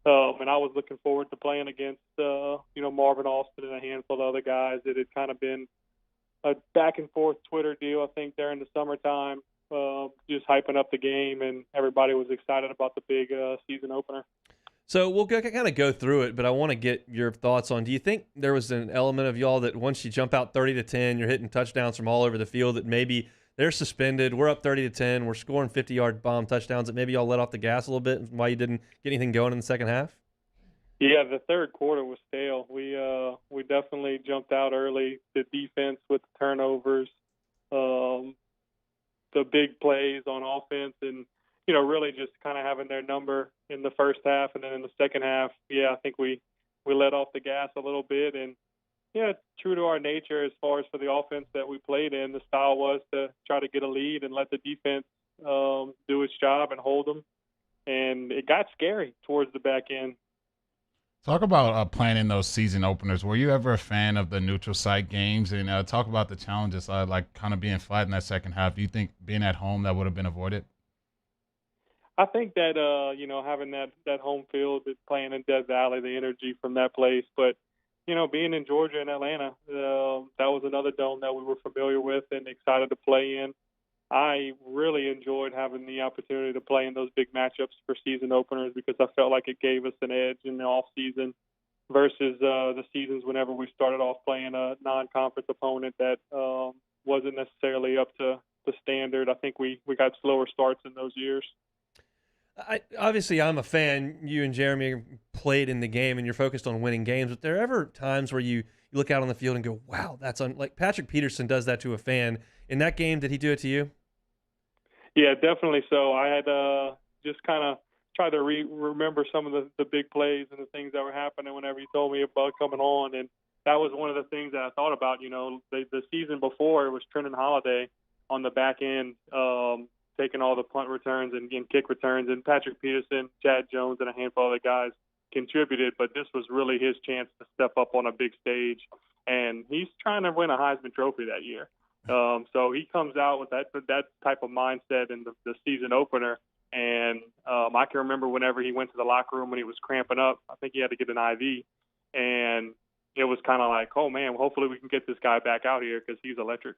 And I was looking forward to playing against, Marvin Alston and a handful of other guys. It had kind of been a back and forth Twitter deal, I think, during the summertime, just hyping up the game, and everybody was excited about the big season opener. So we'll kind of go through it, but I want to get your thoughts on, do you think there was an element of y'all that once you jump out 30-10, you're hitting touchdowns from all over the field, that maybe they're suspended, we're up 30-10, we're scoring 50-yard bomb touchdowns, that maybe y'all let off the gas a little bit, and why you didn't get anything going in the second half? Yeah, the third quarter was stale. We definitely jumped out early. The defense with the turnovers, the big plays on offense, and really just kind of having their number in the first half, and then in the second half, I think we let off the gas a little bit. And true to our nature as far as for the offense that we played in, the style was to try to get a lead and let the defense do its job and hold them. And it got scary towards the back end. Talk about playing in those season openers. Were you ever a fan of the neutral site games? And talk about the challenges, like kind of being flat in that second half. Do you think being at home that would have been avoided? I think that, having that home field, playing in Death Valley, the energy from that place. But, being in Georgia and Atlanta, that was another dome that we were familiar with and excited to play in. I really enjoyed having the opportunity to play in those big matchups for season openers because I felt like it gave us an edge in the off season versus the seasons whenever we started off playing a non-conference opponent that wasn't necessarily up to the standard. I think we got slower starts in those years. Obviously, I'm a fan. You and Jeremy played in the game, and you're focused on winning games. But there are ever times where you look out on the field and go, wow, like Patrick Peterson does that to a fan. In that game, did he do it to you? Yeah, definitely so. I had just kind of tried to remember some of the big plays and the things that were happening whenever he told me about coming on. And that was one of the things that I thought about. The season before, it was Trenton Holiday on the back end, taking all the punt returns and kick returns. And Patrick Peterson, Chad Jones, and a handful of other guys contributed. But this was really his chance to step up on a big stage. And he's trying to win a Heisman Trophy that year. So he comes out with that type of mindset in the season opener. And I can remember whenever he went to the locker room when he was cramping up, I think he had to get an IV. And it was kind of like, oh, man, hopefully we can get this guy back out here because he's electric.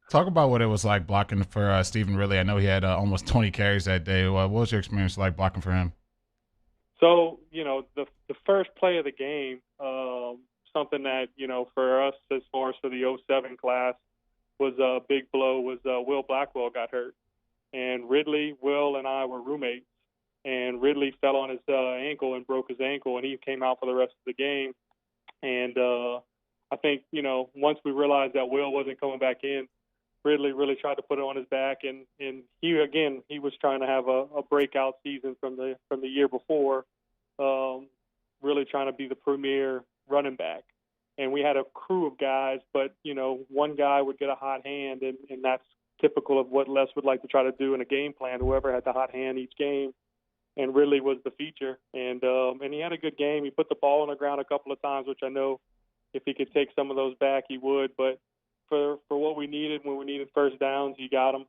Talk about what it was like blocking for Stephen Ridley. I know he had almost 20 carries that day. What was your experience like blocking for him? So, the first play of the game, something that, for us as far as for the 07 class, was a big blow was Will Blackwell got hurt. And Ridley, Will, and I were roommates. And Ridley fell on his ankle and broke his ankle, and he came out for the rest of the game. And I think, once we realized that Will wasn't coming back in, Ridley really tried to put it on his back. And he was trying to have a breakout season from the year before, really trying to be the premier running back. And we had a crew of guys, but, one guy would get a hot hand, and that's typical of what Les would like to try to do in a game plan, whoever had the hot hand each game. And Ridley was the feature. And he had a good game. He put the ball on the ground a couple of times, which I know if he could take some of those back, he would. But for what we needed, when we needed first downs, he got them.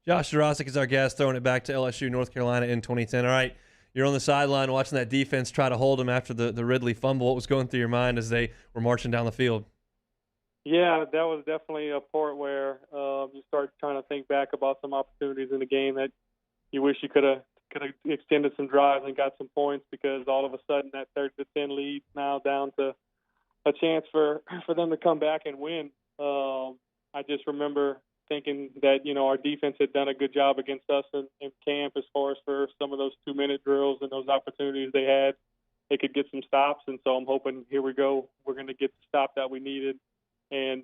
Josh Durasic is our guest, throwing it back to LSU, North Carolina in 2010. All right. You're on the sideline watching that defense try to hold him after the Ridley fumble. What was going through your mind as they were marching down the field? Yeah, that was definitely a part where you start trying to think back about some opportunities in the game that you wish you could have extended some drives and got some points, because all of a sudden that 30-10 lead now down to a chance for them to come back and win. I just remember thinking that, our defense had done a good job against us in camp as far as for some of those 2-minute drills and those opportunities they had. They could get some stops, and so I'm hoping here we go. We're going to get the stop that we needed. And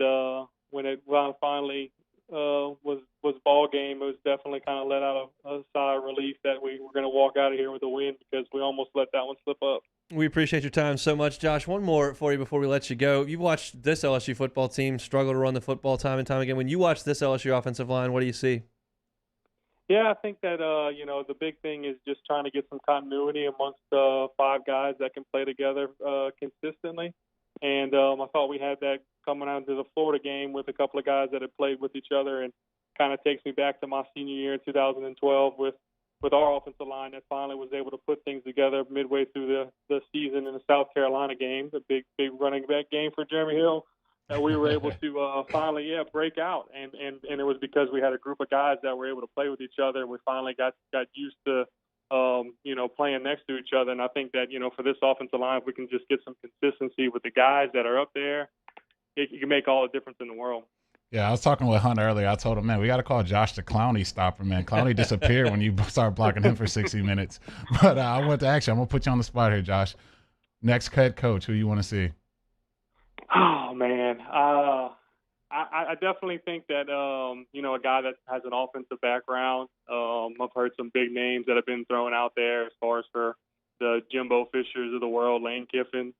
when it finally was ball game, it was definitely kind of let out a sigh of relief that we were going to walk out of here with a win because we almost let that one slip up. We appreciate your time so much, Josh. One more for you before we let you go. You've watched this LSU football team struggle to run the football time and time again. When you watch this LSU offensive line, what do you see? Yeah, I think that, the big thing is just trying to get some continuity amongst 5 guys that can play together consistently. And I thought we had that coming out into the Florida game with a couple of guys that had played with each other, and kind of takes me back to my senior year in 2012 with our offensive line that finally was able to put things together midway through the season in the South Carolina game, the big running back game for Jeremy Hill. And we were able to finally, break out. And it was because we had a group of guys that were able to play with each other. And we finally got used to, playing next to each other. And I think that, for this offensive line, if we can just get some consistency with the guys that are up there, it can make all the difference in the world. Yeah, I was talking with Hunt earlier. I told him, man, we got to call Josh the Clowney stopper, man. Clowney disappeared when you start blocking him for 60 minutes. But I want to ask you, I'm going to put you on the spot here, Josh. Next head coach, who you want to see? Oh, man. I definitely think that, a guy that has an offensive background. I've heard some big names that have been thrown out there as far as for the Jimbo Fishers of the world, Lane Kiffin.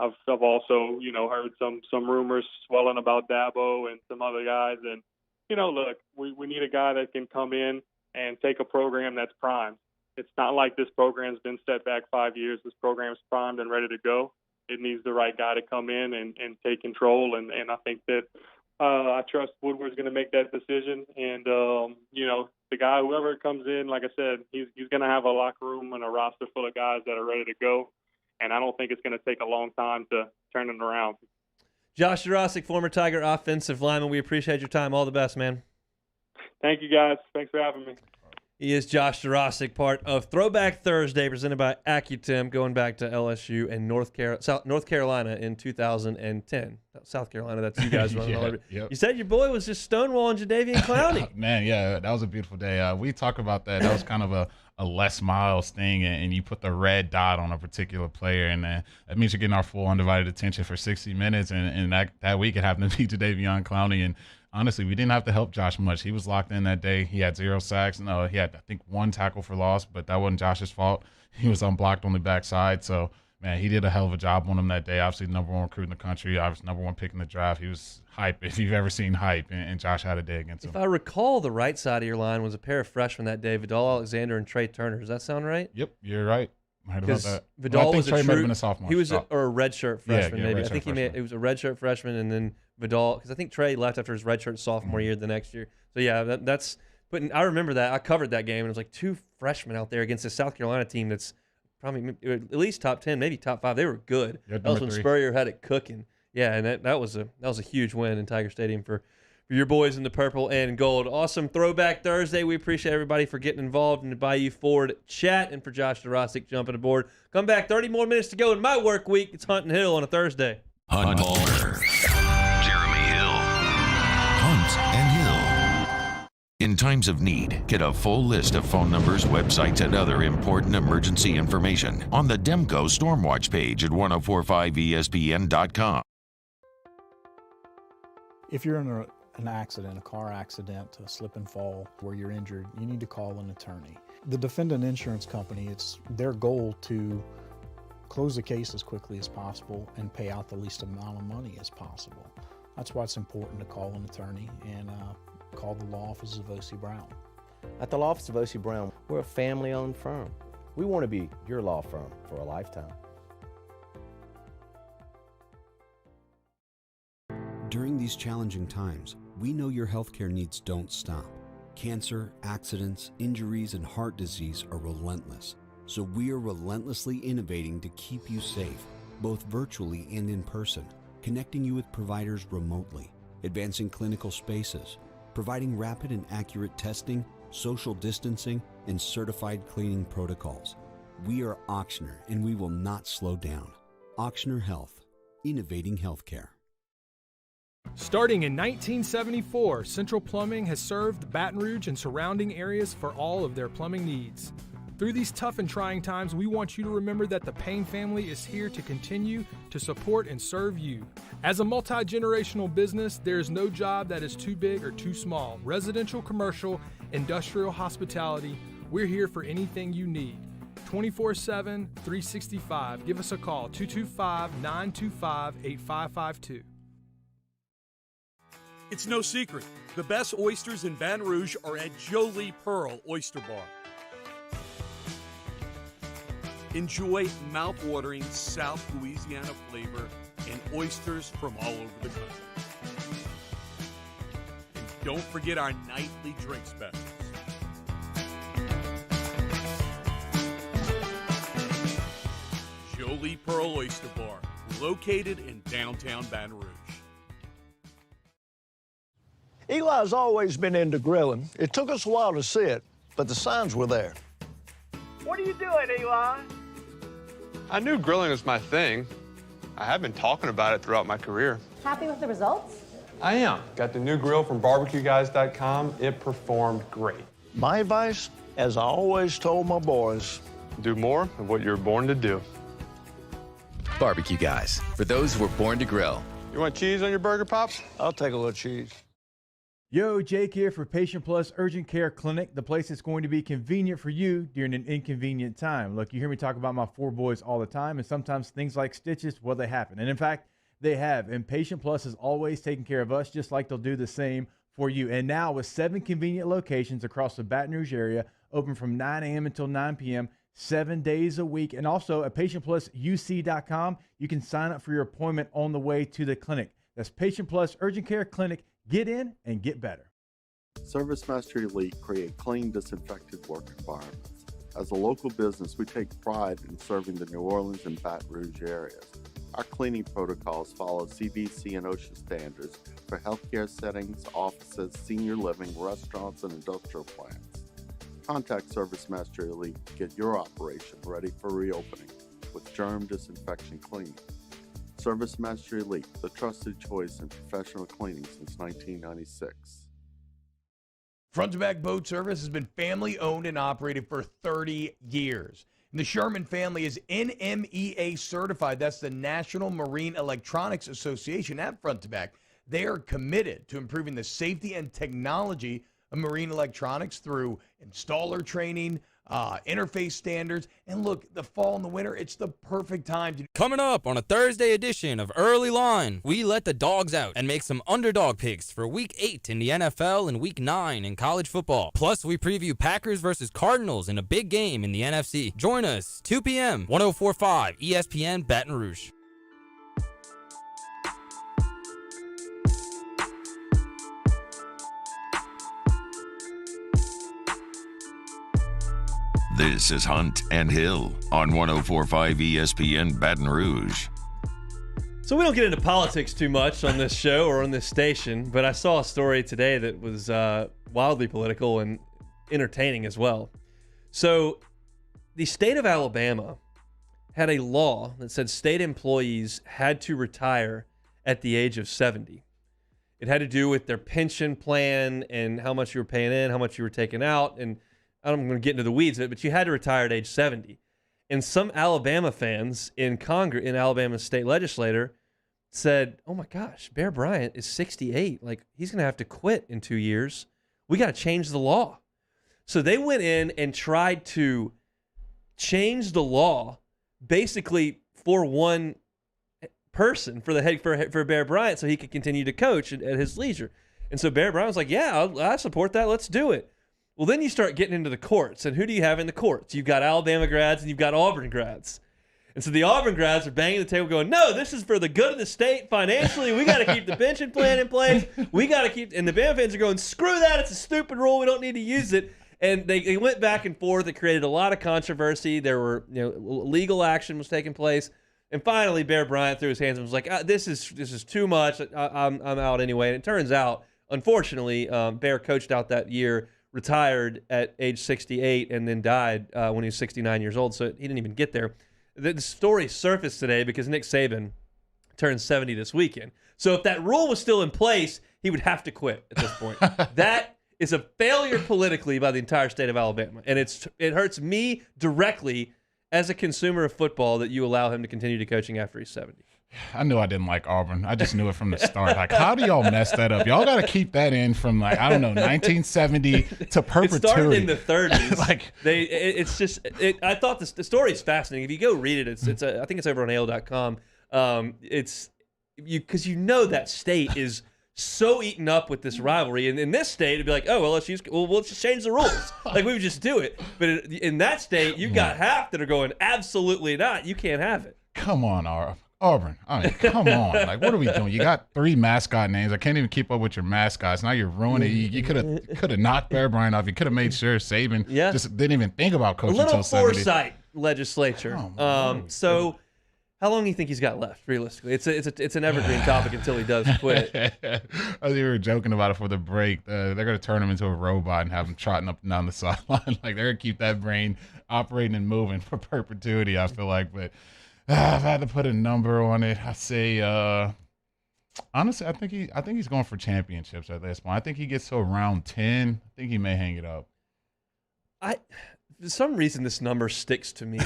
I've also, heard some rumors swelling about Dabo and some other guys. And, look, we need a guy that can come in and take a program that's primed. It's not like this program's been set back 5 years. This program's primed and ready to go. It needs the right guy to come in and take control. And I think that I trust Woodward's going to make that decision. And, the guy, whoever comes in, like I said, he's going to have a locker room and a roster full of guys that are ready to go. And I don't think it's going to take a long time to turn it around. Josh Durasic, former Tiger offensive lineman, we appreciate your time. All the best, man. Thank you, guys. Thanks for having me. He is Josh Durasic, part of Throwback Thursday, presented by Accutim, going back to LSU and North Carolina in 2010. South Carolina, that's you guys running all over. Yep. You said your boy was just stonewalling Jadeveon Clowney. Man, yeah, that was a beautiful day. We talk about that. That was kind of a Les Miles thing, and you put the red dot on a particular player, and that means you're getting our full undivided attention for 60 minutes, and that week it happened to be Jadeveon Clowney. And honestly, we didn't have to help Josh much. He was locked in that day. He had 0 sacks. No, he had, I think, 1 tackle for loss, but that wasn't Josh's fault. He was unblocked on the backside. So, man, he did a hell of a job on him that day. Obviously, number 1 recruit in the country. Obviously, number 1 pick in the draft. He was hype, if you've ever seen hype, and Josh had a day against him. If I recall, the right side of your line was a pair of freshmen that day, Vidal Alexander and Trey Turner. Does that sound right? Yep, you're right. I heard about that. Vidal was Trey might have been a sophomore. He was a redshirt freshman, maybe. I think it was a redshirt freshman, and then Vidal, because I think Trey left after his redshirt sophomore year the next year. So yeah, that's. But I remember that. I covered that game, and it was like 2 freshmen out there against a South Carolina team that's probably at least top 10, maybe top 5. They were good. That was when Spurrier had it cooking. Yeah, and that was a huge win in Tiger Stadium for your boys in the purple and gold. Awesome Throwback Thursday. We appreciate everybody for getting involved in the Bayou Ford chat, and for Josh Durasic jumping aboard. Come back, 30 more minutes to go in my work week. It's Hunt and Hill on a Thursday. Hunt Palmer, Jeremy Hill, Hunt and Hill. In times of need, get a full list of phone numbers, websites, and other important emergency information on the Demco Stormwatch page at 1045ESPN.com. If you're in an accident, a car accident, a slip and fall where you're injured, you need to call an attorney. The defendant insurance company, it's their goal to close the case as quickly as possible and pay out the least amount of money as possible. That's why it's important to call an attorney and call the law offices of O.C. Brown. At the law office of O.C. Brown, we're a family-owned firm. We want to be your law firm for a lifetime. During these challenging times, we know your healthcare needs don't stop. Cancer, accidents, injuries, and heart disease are relentless. So we are relentlessly innovating to keep you safe, both virtually and in person, connecting you with providers remotely, advancing clinical spaces, providing rapid and accurate testing, social distancing, and certified cleaning protocols. We are Auctioner, and we will not slow down. Auctioner Health, innovating healthcare. Starting in 1974, Central Plumbing has served Baton Rouge and surrounding areas for all of their plumbing needs. Through these tough and trying times, we want you to remember that the Payne family is here to continue to support and serve you. As a multi-generational business, there is no job that is too big or too small. Residential, commercial, industrial, hospitality, we're here for anything you need. 24/7, 365. Give us a call, 225-925-8552. It's no secret. The best oysters in Baton Rouge are at Jolie Pearl Oyster Bar. Enjoy mouth-watering South Louisiana flavor and oysters from all over the country. And don't forget our nightly drink specials. Jolie Pearl Oyster Bar, located in downtown Baton Rouge. Eli's always been into grilling. It took us a while to see it, but the signs were there. What are you doing, Eli? I knew grilling was my thing. I have been talking about it throughout my career. Happy with the results? I am. Got the new grill from barbecueguys.com. It performed great. My advice, as I always told my boys, do more of what you're born to do. Barbecue Guys, for those who were born to grill. You want cheese on your burger, Pops? I'll take a little cheese. Yo, Jake here for Patient Plus Urgent Care Clinic, the place that's going to be convenient for you during an inconvenient time. Look, you hear me talk about my four boys all the time, and sometimes things like stitches, well, they happen. And in fact, they have. And Patient Plus is always taking care of us, just like they'll do the same for you. And now with 7 convenient locations across the Baton Rouge area, open from 9 a.m. until 9 p.m., 7 days a week. And also at patientplusuc.com, you can sign up for your appointment on the way to the clinic. That's Patient Plus Urgent Care Clinic. Get in and get better. ServiceMaster Elite create clean, disinfected work environments. As a local business, we take pride in serving the New Orleans and Baton Rouge areas. Our cleaning protocols follow CDC and OSHA standards for healthcare settings, offices, senior living, restaurants, and industrial plants. Contact ServiceMaster Elite to get your operation ready for reopening with germ disinfection cleaning. ServiceMaster Elite, the trusted choice in professional cleaning since 1996. Front to Back Boat Service has been family owned and operated for 30 years. And the Sherman family is NMEA certified. That's the National Marine Electronics Association at Front to Back. They are committed to improving the safety and technology of marine electronics through installer training, interface standards, and look, the fall and the winter, it's the perfect time to. Coming up on a Thursday edition of Early Line, we let the dogs out and make some underdog picks for Week 8 in the NFL and Week 9 in college football. Plus, we preview Packers versus Cardinals in a big game in the NFC. Join us, 2 p.m., 104.5 ESPN Baton Rouge. This is Hunt and Hill on 104.5 ESPN Baton Rouge. So we don't get into politics too much on this show or on this station, but I saw a story today that was wildly political and entertaining as well. So the state of Alabama had a law that said state employees had to retire at the age of 70. It had to do with their pension plan and how much you were paying in, how much you were taking out, and I'm going to get into the weeds of it, but you had to retire at age 70. And some Alabama fans in Congress, in Alabama's state legislature, said, oh my gosh, Bear Bryant is 68. Like, he's going to have to quit in 2 years. We got to change the law. So they went in and tried to change the law basically for one person, for the head, for Bear Bryant, so he could continue to coach at his leisure. And so Bear Bryant was like, yeah, I support that. Let's do it. Well, then you start getting into the courts, and who do you have in the courts? You've got Alabama grads and you've got Auburn grads. And so the Auburn grads are banging the table going, no, this is for the good of the state financially. We got to keep the pension plan in place. We got to keep, and the Bama fans are going, screw that. It's a stupid rule. We don't need to use it. And they went back and forth. It created a lot of controversy. There were, legal action was taking place. And finally, Bear Bryant threw his hands and was like, this is too much. I'm out anyway. And it turns out, unfortunately, Bear coached out that year, retired at age 68, and then died when he was 69 years old. So he didn't even get there. The story surfaced today because Nick Saban turns 70 this weekend. So if that rule was still in place, he would have to quit at this point. That is a failure politically by the entire state of Alabama. And it hurts me directly as a consumer of football that you allow him to continue to coaching after he's 70. I knew I didn't like Auburn. I just knew it from the start. Like, how do y'all mess that up? Y'all got to keep that in from, like, I don't know, 1970 to perpetuity. It started in the 30s. I thought the story is fascinating. If you go read it, I think it's over on AL.com. Because you know that state is so eaten up with this rivalry, and in this state it'd be like, oh well, let's just change the rules. Like, we would just do it. But in that state, you've got half that are going, absolutely not. You can't have it. Come on, Auburn. I mean, come on. Like, what are we doing? You got 3 mascot names. I can't even keep up with your mascots. Now you're ruining it. You could have knocked Bear Bryant off. You could have made sure Saban just didn't even think about coaching until 70. A little foresight, legislature. So how long do you think he's got left, realistically? It's an evergreen topic until he does quit. We were joking about it for the break. They're going to turn him into a robot and have him trotting up and down the sideline. Like, they're going to keep that brain operating and moving for perpetuity, I feel like. But if I had to put a number on it, I'd say, honestly, I think he's going for championships at this point. I think he gets to around 10. I think he may hang it up. For some reason, this number sticks to me.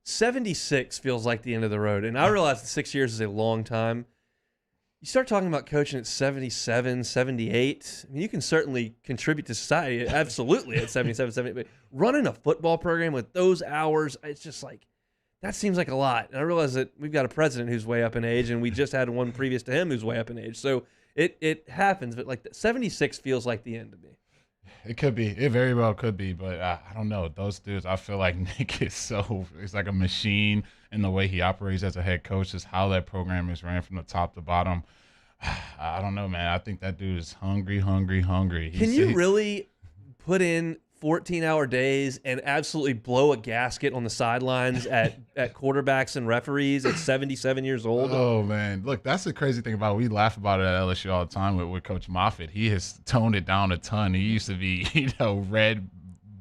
76 feels like the end of the road. And I realize that 6 years is a long time. You start talking about coaching at 77, 78. I mean, you can certainly contribute to society, absolutely, at 77, 78. But running a football program with those hours, it's just like, that seems like a lot. And I realize that we've got a president who's way up in age, and we just had one previous to him who's way up in age. So it happens. But like 76 feels like the end to me. It could be. It very well could be, but I don't know. Those dudes, I feel like Nick is it's like a machine in the way he operates as a head coach, just how that program is ran from the top to bottom. I don't know, man. I think that dude is hungry. Can you really put in 14-hour days and absolutely blow a gasket on the sidelines at quarterbacks and referees at 77 years old? Oh, man. Look, that's the crazy thing about it. We laugh about it at LSU all the time with Coach Moffitt. He has toned it down a ton. He used to be, red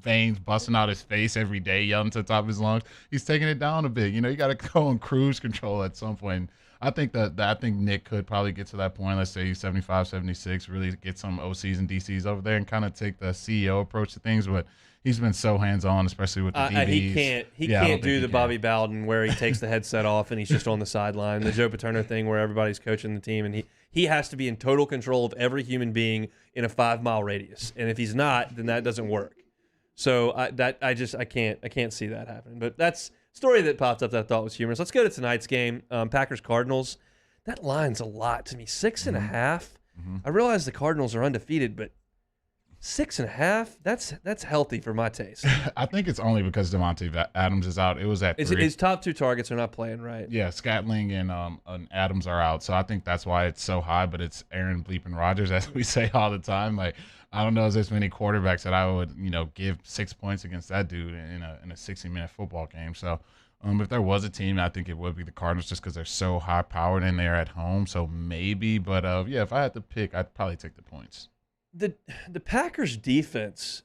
veins busting out his face every day, yelling to the top of his lungs. He's taking it down a bit. You got to go in cruise control at some point. I think Nick could probably get to that point. Let's say he's 75, 76, really get some OCs and DCs over there and kind of take the CEO approach to things. But he's been so hands-on, especially with the DBs. He can't do the Bobby Bowden where he takes the headset off and he's just on the sideline. The Joe Paterno thing where everybody's coaching the team, and he has to be in total control of every human being in a 5-mile radius. And if he's not, then that doesn't work. So I can't see that happening. But that's story that popped up that I thought was humorous. Let's go to tonight's game, Packers-Cardinals. That line's a lot to me. 6.5. Mm-hmm. I realize the Cardinals are undefeated, but 6.5, that's healthy for my taste. I think it's only because Devontae Adams is out. It was at 3. His top 2 targets are not playing right. Yeah, Scatling and Adams are out. So I think that's why it's so high, but it's Aaron Bleeping Rodgers, as we say all the time. Like, I don't know if there's many quarterbacks that I would, give 6 points against that dude in a 60-minute football game. So if there was a team, I think it would be the Cardinals just because they're so high-powered and they're at home. So maybe, but if I had to pick, I'd probably take the points. The Packers defense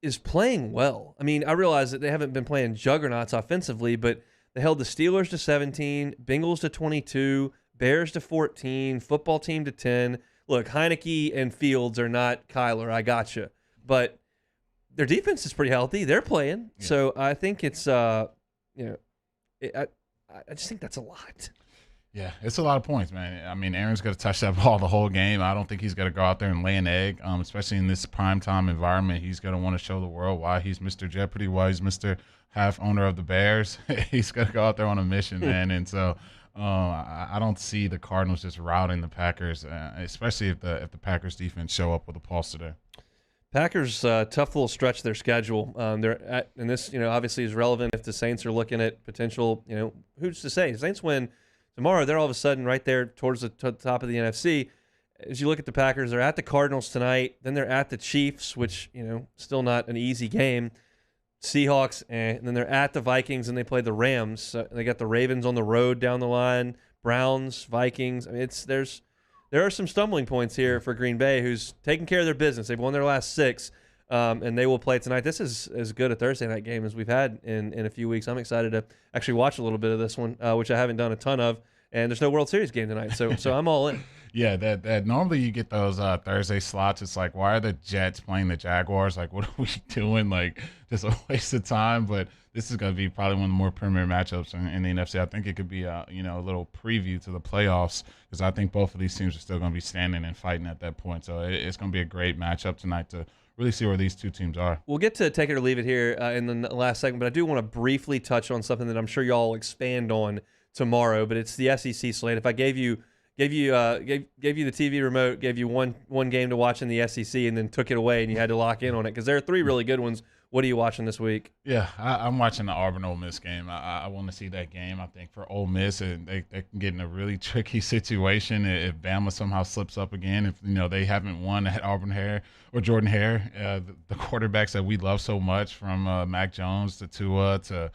is playing well. I mean, I realize that they haven't been playing juggernauts offensively, but they held the Steelers to 17, Bengals to 22, Bears to 14, football team to 10. Look, Heineke and Fields are not Kyler. I gotcha. But their defense is pretty healthy. They're playing. Yeah. So I think it's, I just think that's a lot. Yeah, it's a lot of points, man. I mean, Aaron's going to touch that ball the whole game. I don't think he's going to go out there and lay an egg, especially in this primetime environment. He's going to want to show the world why he's Mr. Jeopardy, why he's Mr. Half owner of the Bears. He's going to go out there on a mission, man. And so I don't see the Cardinals just routing the Packers, especially if the Packers defense show up with a pulse today. Packers, tough little stretch of their schedule. And this, obviously is relevant if the Saints are looking at potential, who's to say? The Saints win tomorrow, they're all of a sudden right there towards the top of the NFC. As you look at the Packers, they're at the Cardinals tonight. Then they're at the Chiefs, which, still not an easy game. Seahawks, and then they're at the Vikings, and they play the Rams. They got the Ravens on the road down the line, Browns, Vikings. I mean, there are some stumbling points here for Green Bay, who's taking care of their business. They've won their last 6, and they will play tonight. This is as good a Thursday night game as we've had in a few weeks. I'm excited to actually watch a little bit of this one, which I haven't done a ton of. and there's no World Series game tonight. So I'm all in. Yeah, that normally you get those Thursday slots. It's like, why are the Jets playing the Jaguars? Like, what are we doing? Like, just a waste of time. But this is going to be probably one of the more premier matchups in the NFC. I think it could be a little preview to the playoffs, because I think both of these teams are still going to be standing and fighting at that point. So it's going to be a great matchup tonight to really see where these two teams are. We'll get to take it or leave it here in the last segment, but I do want to briefly touch on something that I'm sure y'all will expand on tomorrow. But it's the SEC slate. If I gave you the TV remote, gave you one game to watch in the SEC, and then took it away and you had to lock in on it, because there are 3 really good ones. What are you watching this week? Yeah, I'm watching the Auburn Ole Miss game. I want to see that game. I think for Ole Miss, they can get in a really tricky situation if Bama somehow slips up again. If they haven't won at Auburn Hare or Jordan Hare, the quarterbacks that we love so much, from Mac Jones to Tua to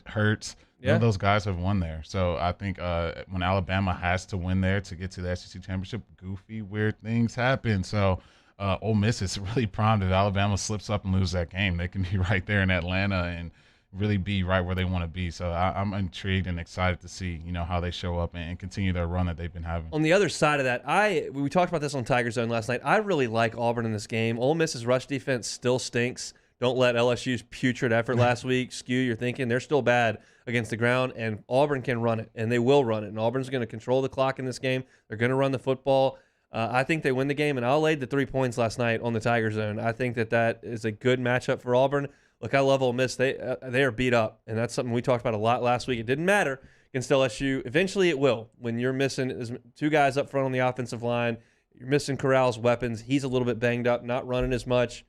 Hurts. None of those guys have won there. So I think when Alabama has to win there to get to the SEC championship, goofy, weird things happen. So Ole Miss is really primed. If Alabama slips up and loses that game, they can be right there in Atlanta and really be right where they want to be. So I'm intrigued and excited to see how they show up and continue their run that they've been having. On the other side of that, we talked about this on Tiger Zone last night. I really like Auburn in this game. Ole Miss's rush defense still stinks. Don't let LSU's putrid effort last week skew your thinking. They're still bad against the ground, and Auburn can run it, and they will run it. And Auburn's going to control the clock in this game. They're going to run the football. I think they win the game, and I laid the 3 points last night on the Tiger Zone. I think that is a good matchup for Auburn. Look, I love Ole Miss. They are beat up, and that's something we talked about a lot last week. It didn't matter against LSU. Eventually it will. When you're missing 2 guys up front on the offensive line, you're missing Corral's weapons. He's a little bit banged up, not running as much.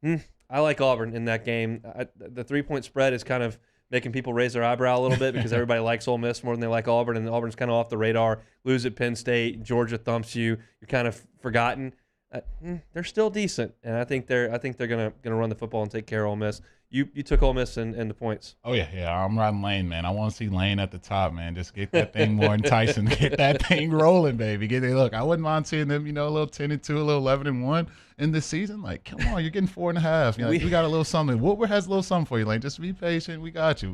I like Auburn in that game. The 3-point spread is kind of making people raise their eyebrow a little bit, because everybody likes Ole Miss more than they like Auburn, and Auburn's kind of off the radar. Lose at Penn State, Georgia thumps you, you're kind of forgotten. They're still decent, and I think they're gonna run the football and take care of Ole Miss. You took Ole Miss and the points. Oh yeah, I'm riding Lane, man. I want to see Lane at the top, man. Just get that thing more enticing, get that thing rolling, baby. Look, I wouldn't mind seeing them, a little 10-2, a little 11-1 in this season. Like, come on, you're getting 4.5. We got a little something. Woodward has a little something for you, Lane. Just be patient. We got you.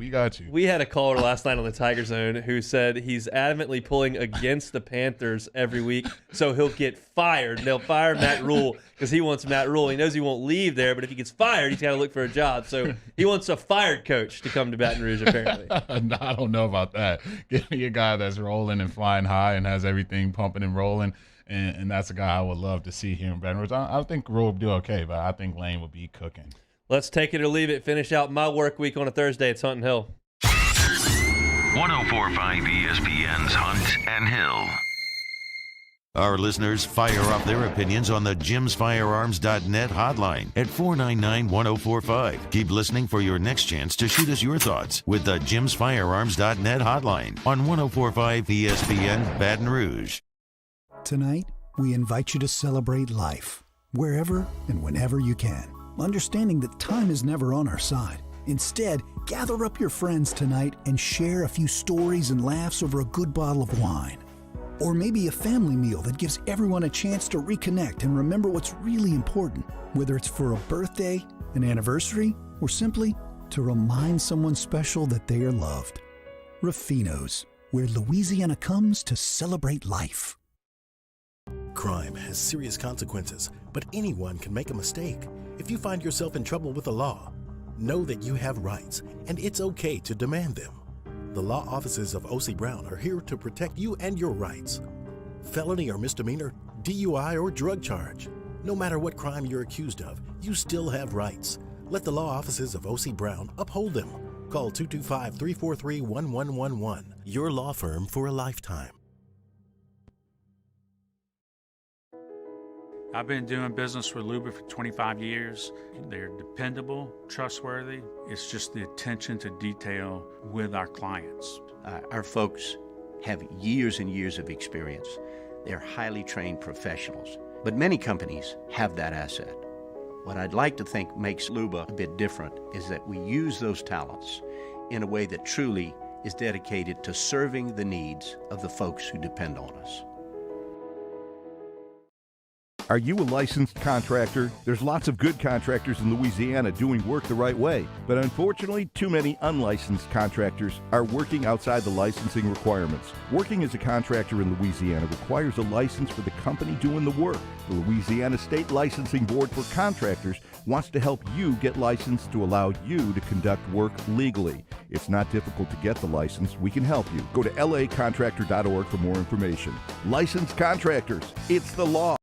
We had a caller last night on the Tiger Zone who said he's adamantly pulling against the Panthers every week, so he'll get fired. And they'll fire Matt Rule because he wants Matt Rule. He knows he won't leave there, but if he gets fired, he's got to look for a job. So he wants a fired coach to come to Baton Rouge, apparently. No, I don't know about that. Give me a guy that's rolling and flying high and has everything pumping and rolling. And that's a guy I would love to see here in Baton Rouge. I think Rule will do okay, but I think Lane will be cooking. Let's take it or leave it. Finish out my work week on a Thursday. It's Hunt and Hill. 104.5 ESPN's Hunt and Hill. Our listeners fire off their opinions on the jimsfirearms.net hotline at 499-1045. Keep listening for your next chance to shoot us your thoughts with the jimsfirearms.net hotline on 104.5 ESPN Baton Rouge. Tonight, we invite you to celebrate life, wherever and whenever you can, understanding that time is never on our side. Instead, gather up your friends tonight and share a few stories and laughs over a good bottle of wine. Or maybe a family meal that gives everyone a chance to reconnect and remember what's really important, whether it's for a birthday, an anniversary, or simply to remind someone special that they are loved. Rufino's, where Louisiana comes to celebrate life. Crime has serious consequences, but anyone can make a mistake. If you find yourself in trouble with the law, know that you have rights, and it's okay to demand them. The law offices of O.C. Brown are here to protect you and your rights. Felony or misdemeanor, DUI or drug charge. No matter what crime you're accused of, you still have rights. Let the law offices of O.C. Brown uphold them. Call 225-343-1111. Your law firm for a lifetime. I've been doing business with Luba for 25 years. They're dependable, trustworthy. It's just the attention to detail with our clients. Our folks have years and years of experience. They're highly trained professionals, but many companies have that asset. What I'd like to think makes Luba a bit different is that we use those talents in a way that truly is dedicated to serving the needs of the folks who depend on us. Are you a licensed contractor? There's lots of good contractors in Louisiana doing work the right way, but unfortunately, too many unlicensed contractors are working outside the licensing requirements. Working as a contractor in Louisiana requires a license for the company doing the work. The Louisiana State Licensing Board for Contractors wants to help you get licensed to allow you to conduct work legally. It's not difficult to get the license. We can help you. Go to lacontractor.org for more information. Licensed contractors, it's the law.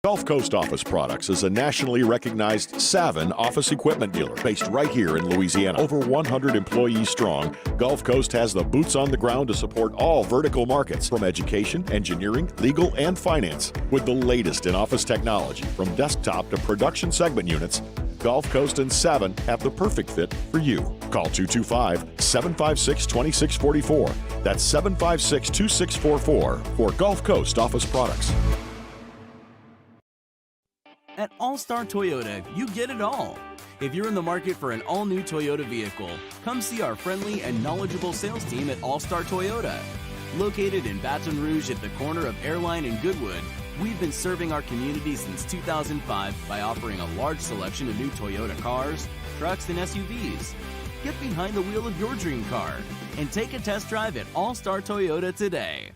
Gulf Coast Office Products is a nationally recognized Saban office equipment dealer based right here in Louisiana. Over 100 employees strong, Gulf Coast has the boots on the ground to support all vertical markets, from education, engineering, legal, and finance. With the latest in office technology, from desktop to production segment units, Gulf Coast and Saban have the perfect fit for you. Call 225-756-2644. That's 756-2644 for Gulf Coast Office Products. At All-Star Toyota, you get it all. If you're in the market for an all-new Toyota vehicle, come see our friendly and knowledgeable sales team at All-Star Toyota. Located in Baton Rouge at the corner of Airline and Goodwood, we've been serving our community since 2005 by offering a large selection of new Toyota cars, trucks, and SUVs. Get behind the wheel of your dream car and take a test drive at All-Star Toyota today.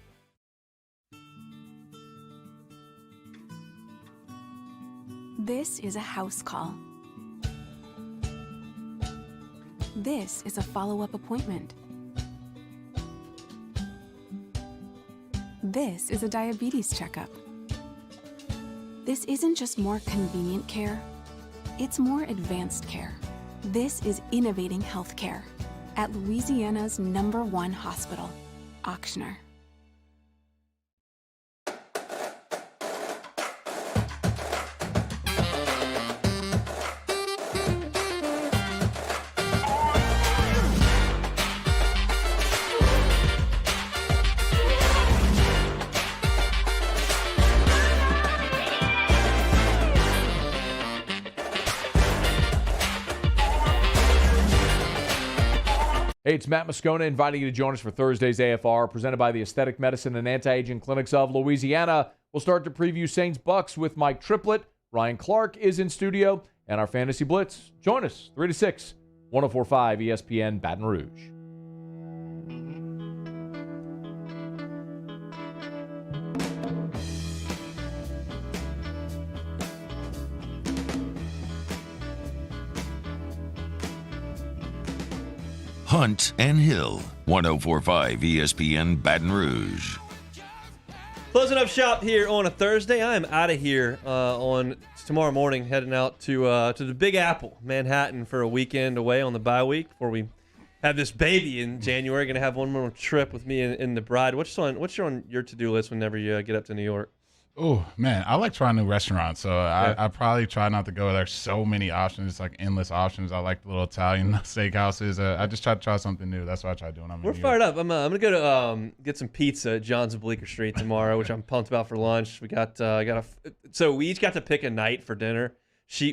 This is a house call. This is a follow-up appointment. This is a diabetes checkup. This isn't just more convenient care, it's more advanced care. This is innovating healthcare at Louisiana's #1 hospital, Auctioner. Hey, it's Matt Moscona inviting you to join us for Thursday's AFR, presented by the Aesthetic Medicine and Anti-Aging Clinics of Louisiana. We'll start to preview Saints-Bucks with Mike Triplett. Ryan Clark is in studio, and our Fantasy Blitz. Join us, 3 to 6, 104.5 ESPN Baton Rouge. Hunt and Hill, 104.5 ESPN Baton Rouge. Closing up shop here on a Thursday. I am out of here on tomorrow morning, heading out to the Big Apple, Manhattan, for a weekend away on the bye week before we have this baby in January. Going to have one more trip with me and the bride. What's on your to-do list whenever you get up to New York? Oh, man, I like trying new restaurants, so I probably try not to go. There's so many options, like endless options. I like the little Italian steakhouses. I just try to try something new. That's what I try doing. We're fired up. I'm going to go to get some pizza at John's of Bleecker Street tomorrow, which I'm pumped about for lunch. We so we each got to pick a night for dinner.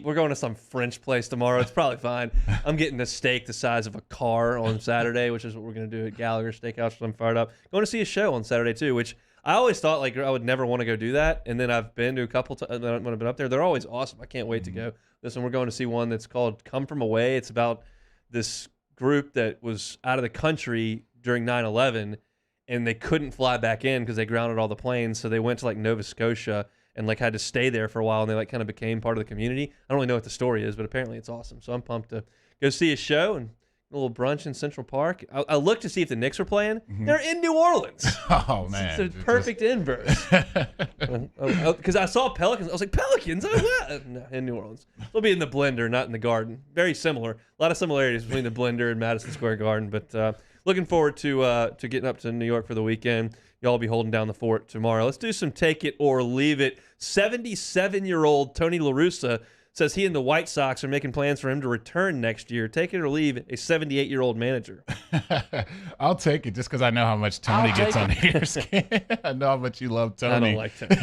We're going to some French place tomorrow. It's probably fine. I'm getting a steak the size of a car on Saturday, which is what we're going to do at Gallagher Steakhouse. So I'm fired up. Going to see a show on Saturday, too, which I always thought I would never want to go do that, and then I've been to a couple times when I've been up there. They're always awesome. I can't wait to go. This one, we're going to see one that's called Come From Away. It's about this group that was out of the country during 9/11, and they couldn't fly back in because they grounded all the planes, so they went to Nova Scotia and had to stay there for a while, and they kind of became part of the community. I don't really know what the story is, but apparently it's awesome. So I'm pumped to go see a show and a little brunch in Central Park. I looked to see if the Knicks were playing. Mm-hmm. They're in New Orleans. Oh, man. It's a perfect inverse. Because I saw Pelicans. I was like, Pelicans? Oh, what? No, in New Orleans. They'll be in the Blender, not in the Garden. Very similar. A lot of similarities between the Blender and Madison Square Garden. But looking forward to getting up to New York for the weekend. Y'all be holding down the fort tomorrow. Let's do some take it or leave it. 77-year-old Tony La Russa says he and the White Sox are making plans for him to return next year. Take it or leave a 78-year-old manager. I'll take it just because I know how much Tony gets on your skin. I know how much you love Tony. I don't like Tony.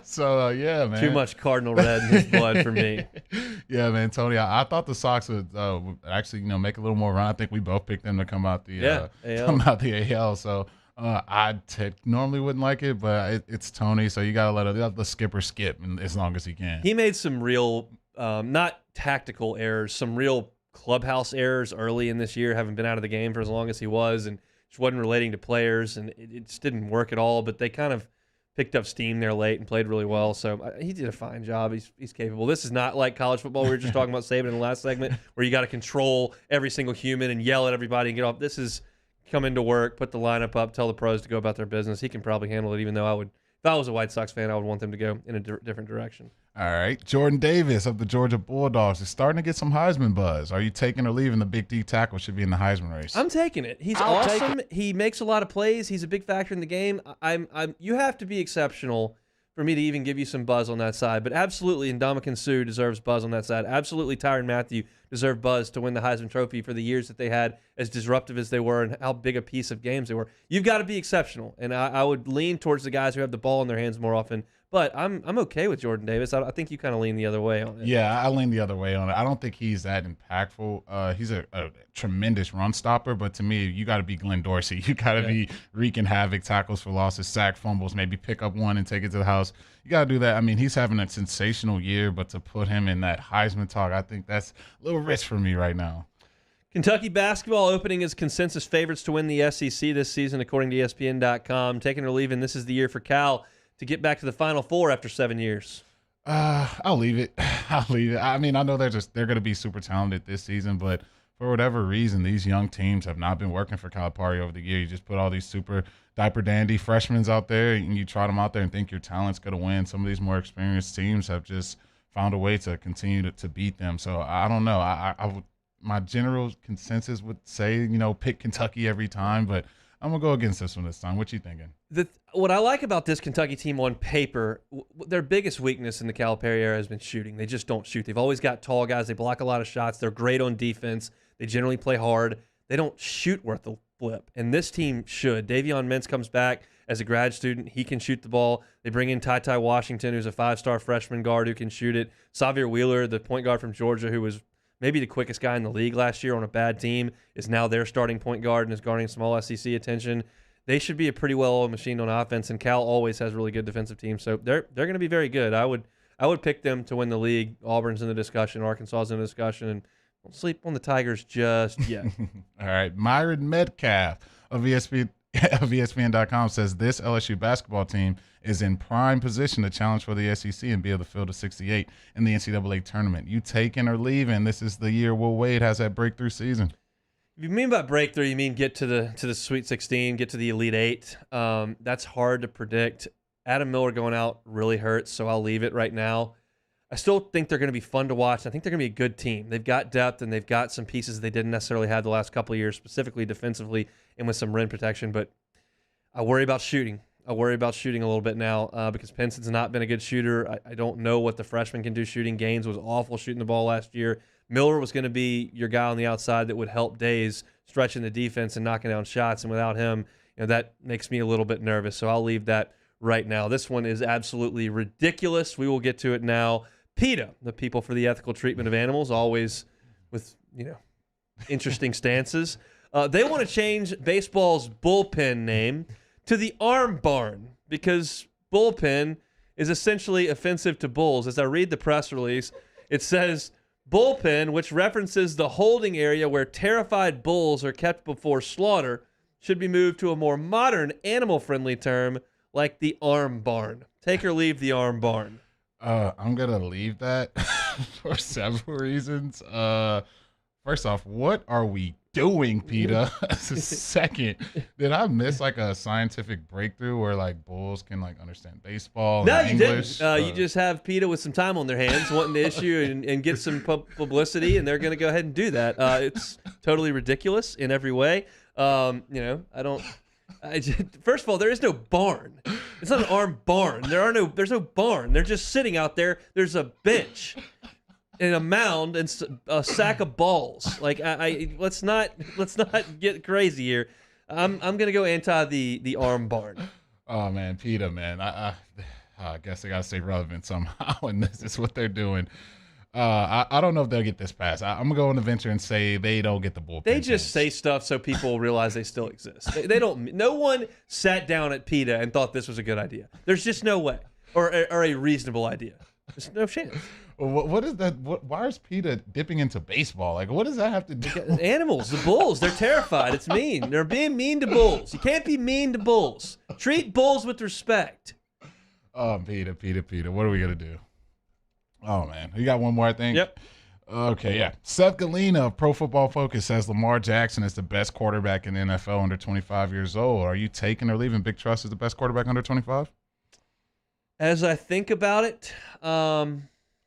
So, yeah, man. Too much Cardinal red in his blood for me. Yeah, man, Tony, I thought the Sox would actually make a little more run. I think we both picked them to come out the AL. So I normally wouldn't like it, but it's Tony, so you got to let the skipper skip as long as he can. He made some real, not tactical errors, some real clubhouse errors early in this year, having been out of the game for as long as he was, and just wasn't relating to players, and it just didn't work at all. But they kind of picked up steam there late and played really well. So he did a fine job. He's capable. This is not like college football. We were just talking about Saban in the last segment, where you got to control every single human and yell at everybody and get off. This is come into work, put the lineup up, tell the pros to go about their business. He can probably handle it, even though if I was a White Sox fan, I would want them to go in a different direction. All right. Jordan Davis of the Georgia Bulldogs is starting to get some Heisman buzz. Are you taking or leaving the big D tackle should be in the Heisman race? I'm taking it. He's awesome. He makes a lot of plays. He's a big factor in the game. You have to be exceptional for me to even give you some buzz on that side. But absolutely, Ndamukong Suh deserves buzz on that side. Absolutely, Tyrann Mathieu deserved buzz to win the Heisman Trophy for the years that they had, as disruptive as they were and how big a piece of games they were. You've got to be exceptional. And I would lean towards the guys who have the ball in their hands more often. But I'm okay with Jordan Davis. I think you kind of lean the other way on it. Yeah, I lean the other way on it. I don't think he's that impactful. He's a tremendous run stopper, but to me, you got to be Glenn Dorsey. You got to be wreaking havoc, tackles for losses, sack fumbles, maybe pick up one and take it to the house. You got to do that. I mean, he's having a sensational year, but to put him in that Heisman talk, I think that's a little rich for me right now. Kentucky basketball opening as consensus favorites to win the SEC this season, according to ESPN.com. Taking or leaving, this is the year for Cal to get back to the Final Four after 7 years. I'll leave it. I'll leave it. I mean, I know they're going to be super talented this season, but for whatever reason, these young teams have not been working for Calipari over the year. You just put all these super diaper dandy freshmen out there, and you trot them out there and think your talent's going to win. Some of these more experienced teams have just found a way to continue to beat them. So I don't know. I would, my general consensus would say, pick Kentucky every time, but I'm going to go against this one this time. What you thinking? What I like about this Kentucky team on paper, their biggest weakness in the Calipari era has been shooting. They just don't shoot. They've always got tall guys. They block a lot of shots. They're great on defense. They generally play hard. They don't shoot worth a flip, and this team should. Davion Mintz comes back as a grad student. He can shoot the ball. They bring in Ty Washington, who's a 5-star freshman guard who can shoot it. Xavier Wheeler, the point guard from Georgia, who was maybe the quickest guy in the league last year on a bad team, is now their starting point guard and is garnering some all-SEC attention. They should be a pretty well-oiled machine on offense, and Cal always has really good defensive teams, so they're going to be very good. I would pick them to win the league. Auburn's in the discussion. Arkansas is in the discussion, and don't sleep on the Tigers just yet. All right, Myron Metcalf of ESPN.com says this LSU basketball team is in prime position to challenge for the SEC and be able to field a 68 in the NCAA tournament. You taking or leaving? This is the year Will Wade has that breakthrough season. If you mean by breakthrough, you mean get to the Sweet 16, get to the Elite Eight. That's hard to predict. Adam Miller going out really hurts, so I'll leave it right now. I still think they're going to be fun to watch. I think they're going to be a good team. They've got depth, and they've got some pieces they didn't necessarily have the last couple of years, specifically defensively and with some rim protection. But I worry about shooting. I worry about shooting a little bit now because Penson's not been a good shooter. I don't know what the freshman can do shooting. Gaines was awful shooting the ball last year. Miller was going to be your guy on the outside that would help Days stretching the defense and knocking down shots. And without him, that makes me a little bit nervous. So I'll leave that right now. This one is absolutely ridiculous. We will get to it now. PETA, the People for the Ethical Treatment of Animals, always with, interesting stances. They want to change baseball's bullpen name to the Arm Barn because bullpen is essentially offensive to bulls. As I read the press release, it says bullpen, which references the holding area where terrified bulls are kept before slaughter, should be moved to a more modern, animal-friendly term like the Arm Barn. Take or leave the Arm Barn. I'm going to leave that for several reasons. First off, what are we doing, PETA? Second, did I miss a scientific breakthrough where bulls can understand baseball? No, and you English? didn't. You just have PETA with some time on their hands wanting to issue and get some publicity, and they're going to go ahead and do that. It's totally ridiculous in every way. First of all, there is no barn. It's not an arm barn. There's no barn. They're just sitting out there. There's a bench and a mound and a sack of balls. Let's not get crazy here. I'm gonna go anti the arm barn. Oh man, PETA, man. I guess I gotta stay relevant somehow, and this is what they're doing. I don't know if they'll get this pass. I'm gonna go on the venture and say they don't get the bullpen. They just say stuff so people realize they still exist. They don't. No one sat down at PETA and thought this was a good idea. There's just no way, or a reasonable idea. There's no chance. What is that? Why is PETA dipping into baseball? Like, what does that have to do? Animals, the bulls, they're terrified. It's mean. They're being mean to bulls. You can't be mean to bulls. Treat bulls with respect. Oh, PETA. What are we gonna do? Oh man, you got one more, I think. Yep. Okay, yeah. Seth Galina of Pro Football Focus says Lamar Jackson is the best quarterback in the NFL under 25 years old. Are you taking or leaving Big Trust as the best quarterback under 25? As I think about it, you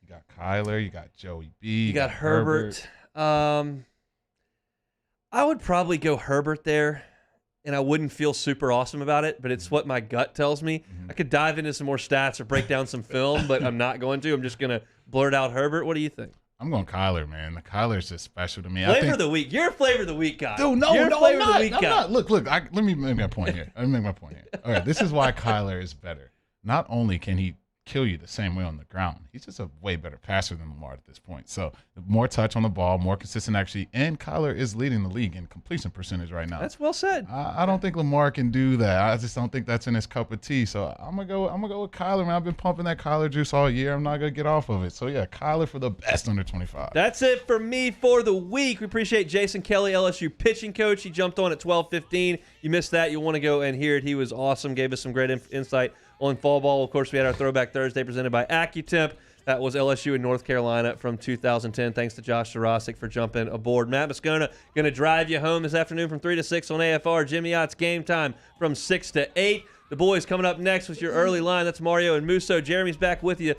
got Kyler, you got Joey B, you got Herbert. I would probably go Herbert there, and I wouldn't feel super awesome about it, but it's what my gut tells me. I could dive into some more stats or break down some film, but I'm not going to. I'm just going to blurt out Herbert. What do you think? I'm going Kyler, man. The Kyler's just special to me. Flavor of the week. You're a flavor of the week guy. Dude, no, I'm not. Look. Let me make my point here. All right, this is why Kyler is better. Not only can he kill you the same way on the ground, he's just a way better passer than Lamar at this point. So more touch on the ball, more consistent actually, and Kyler is leading the league in completion percentage right now. That's well said. I don't think Lamar can do that. I just don't think that's in his cup of tea. So I'm gonna go with Kyler, man. I've been pumping that Kyler juice all year. I'm not gonna get off of it. So yeah, Kyler for the best under 25. That's it for me for the week. We appreciate Jason Kelly, LSU pitching coach. He jumped on at 12:15. You missed that. You want to go and hear it. He was awesome. Gave us some great insight on fall ball. Of course, we had our Throwback Thursday presented by AccuTemp. That was LSU in North Carolina from 2010. Thanks to Josh Durasic for jumping aboard. Matt Moscona going to drive you home this afternoon from 3 to 6 on AFR. Jimmy Ott's Game Time from 6 to 8. The boys coming up next with your early line. That's Mario and Musso. Jeremy's back with you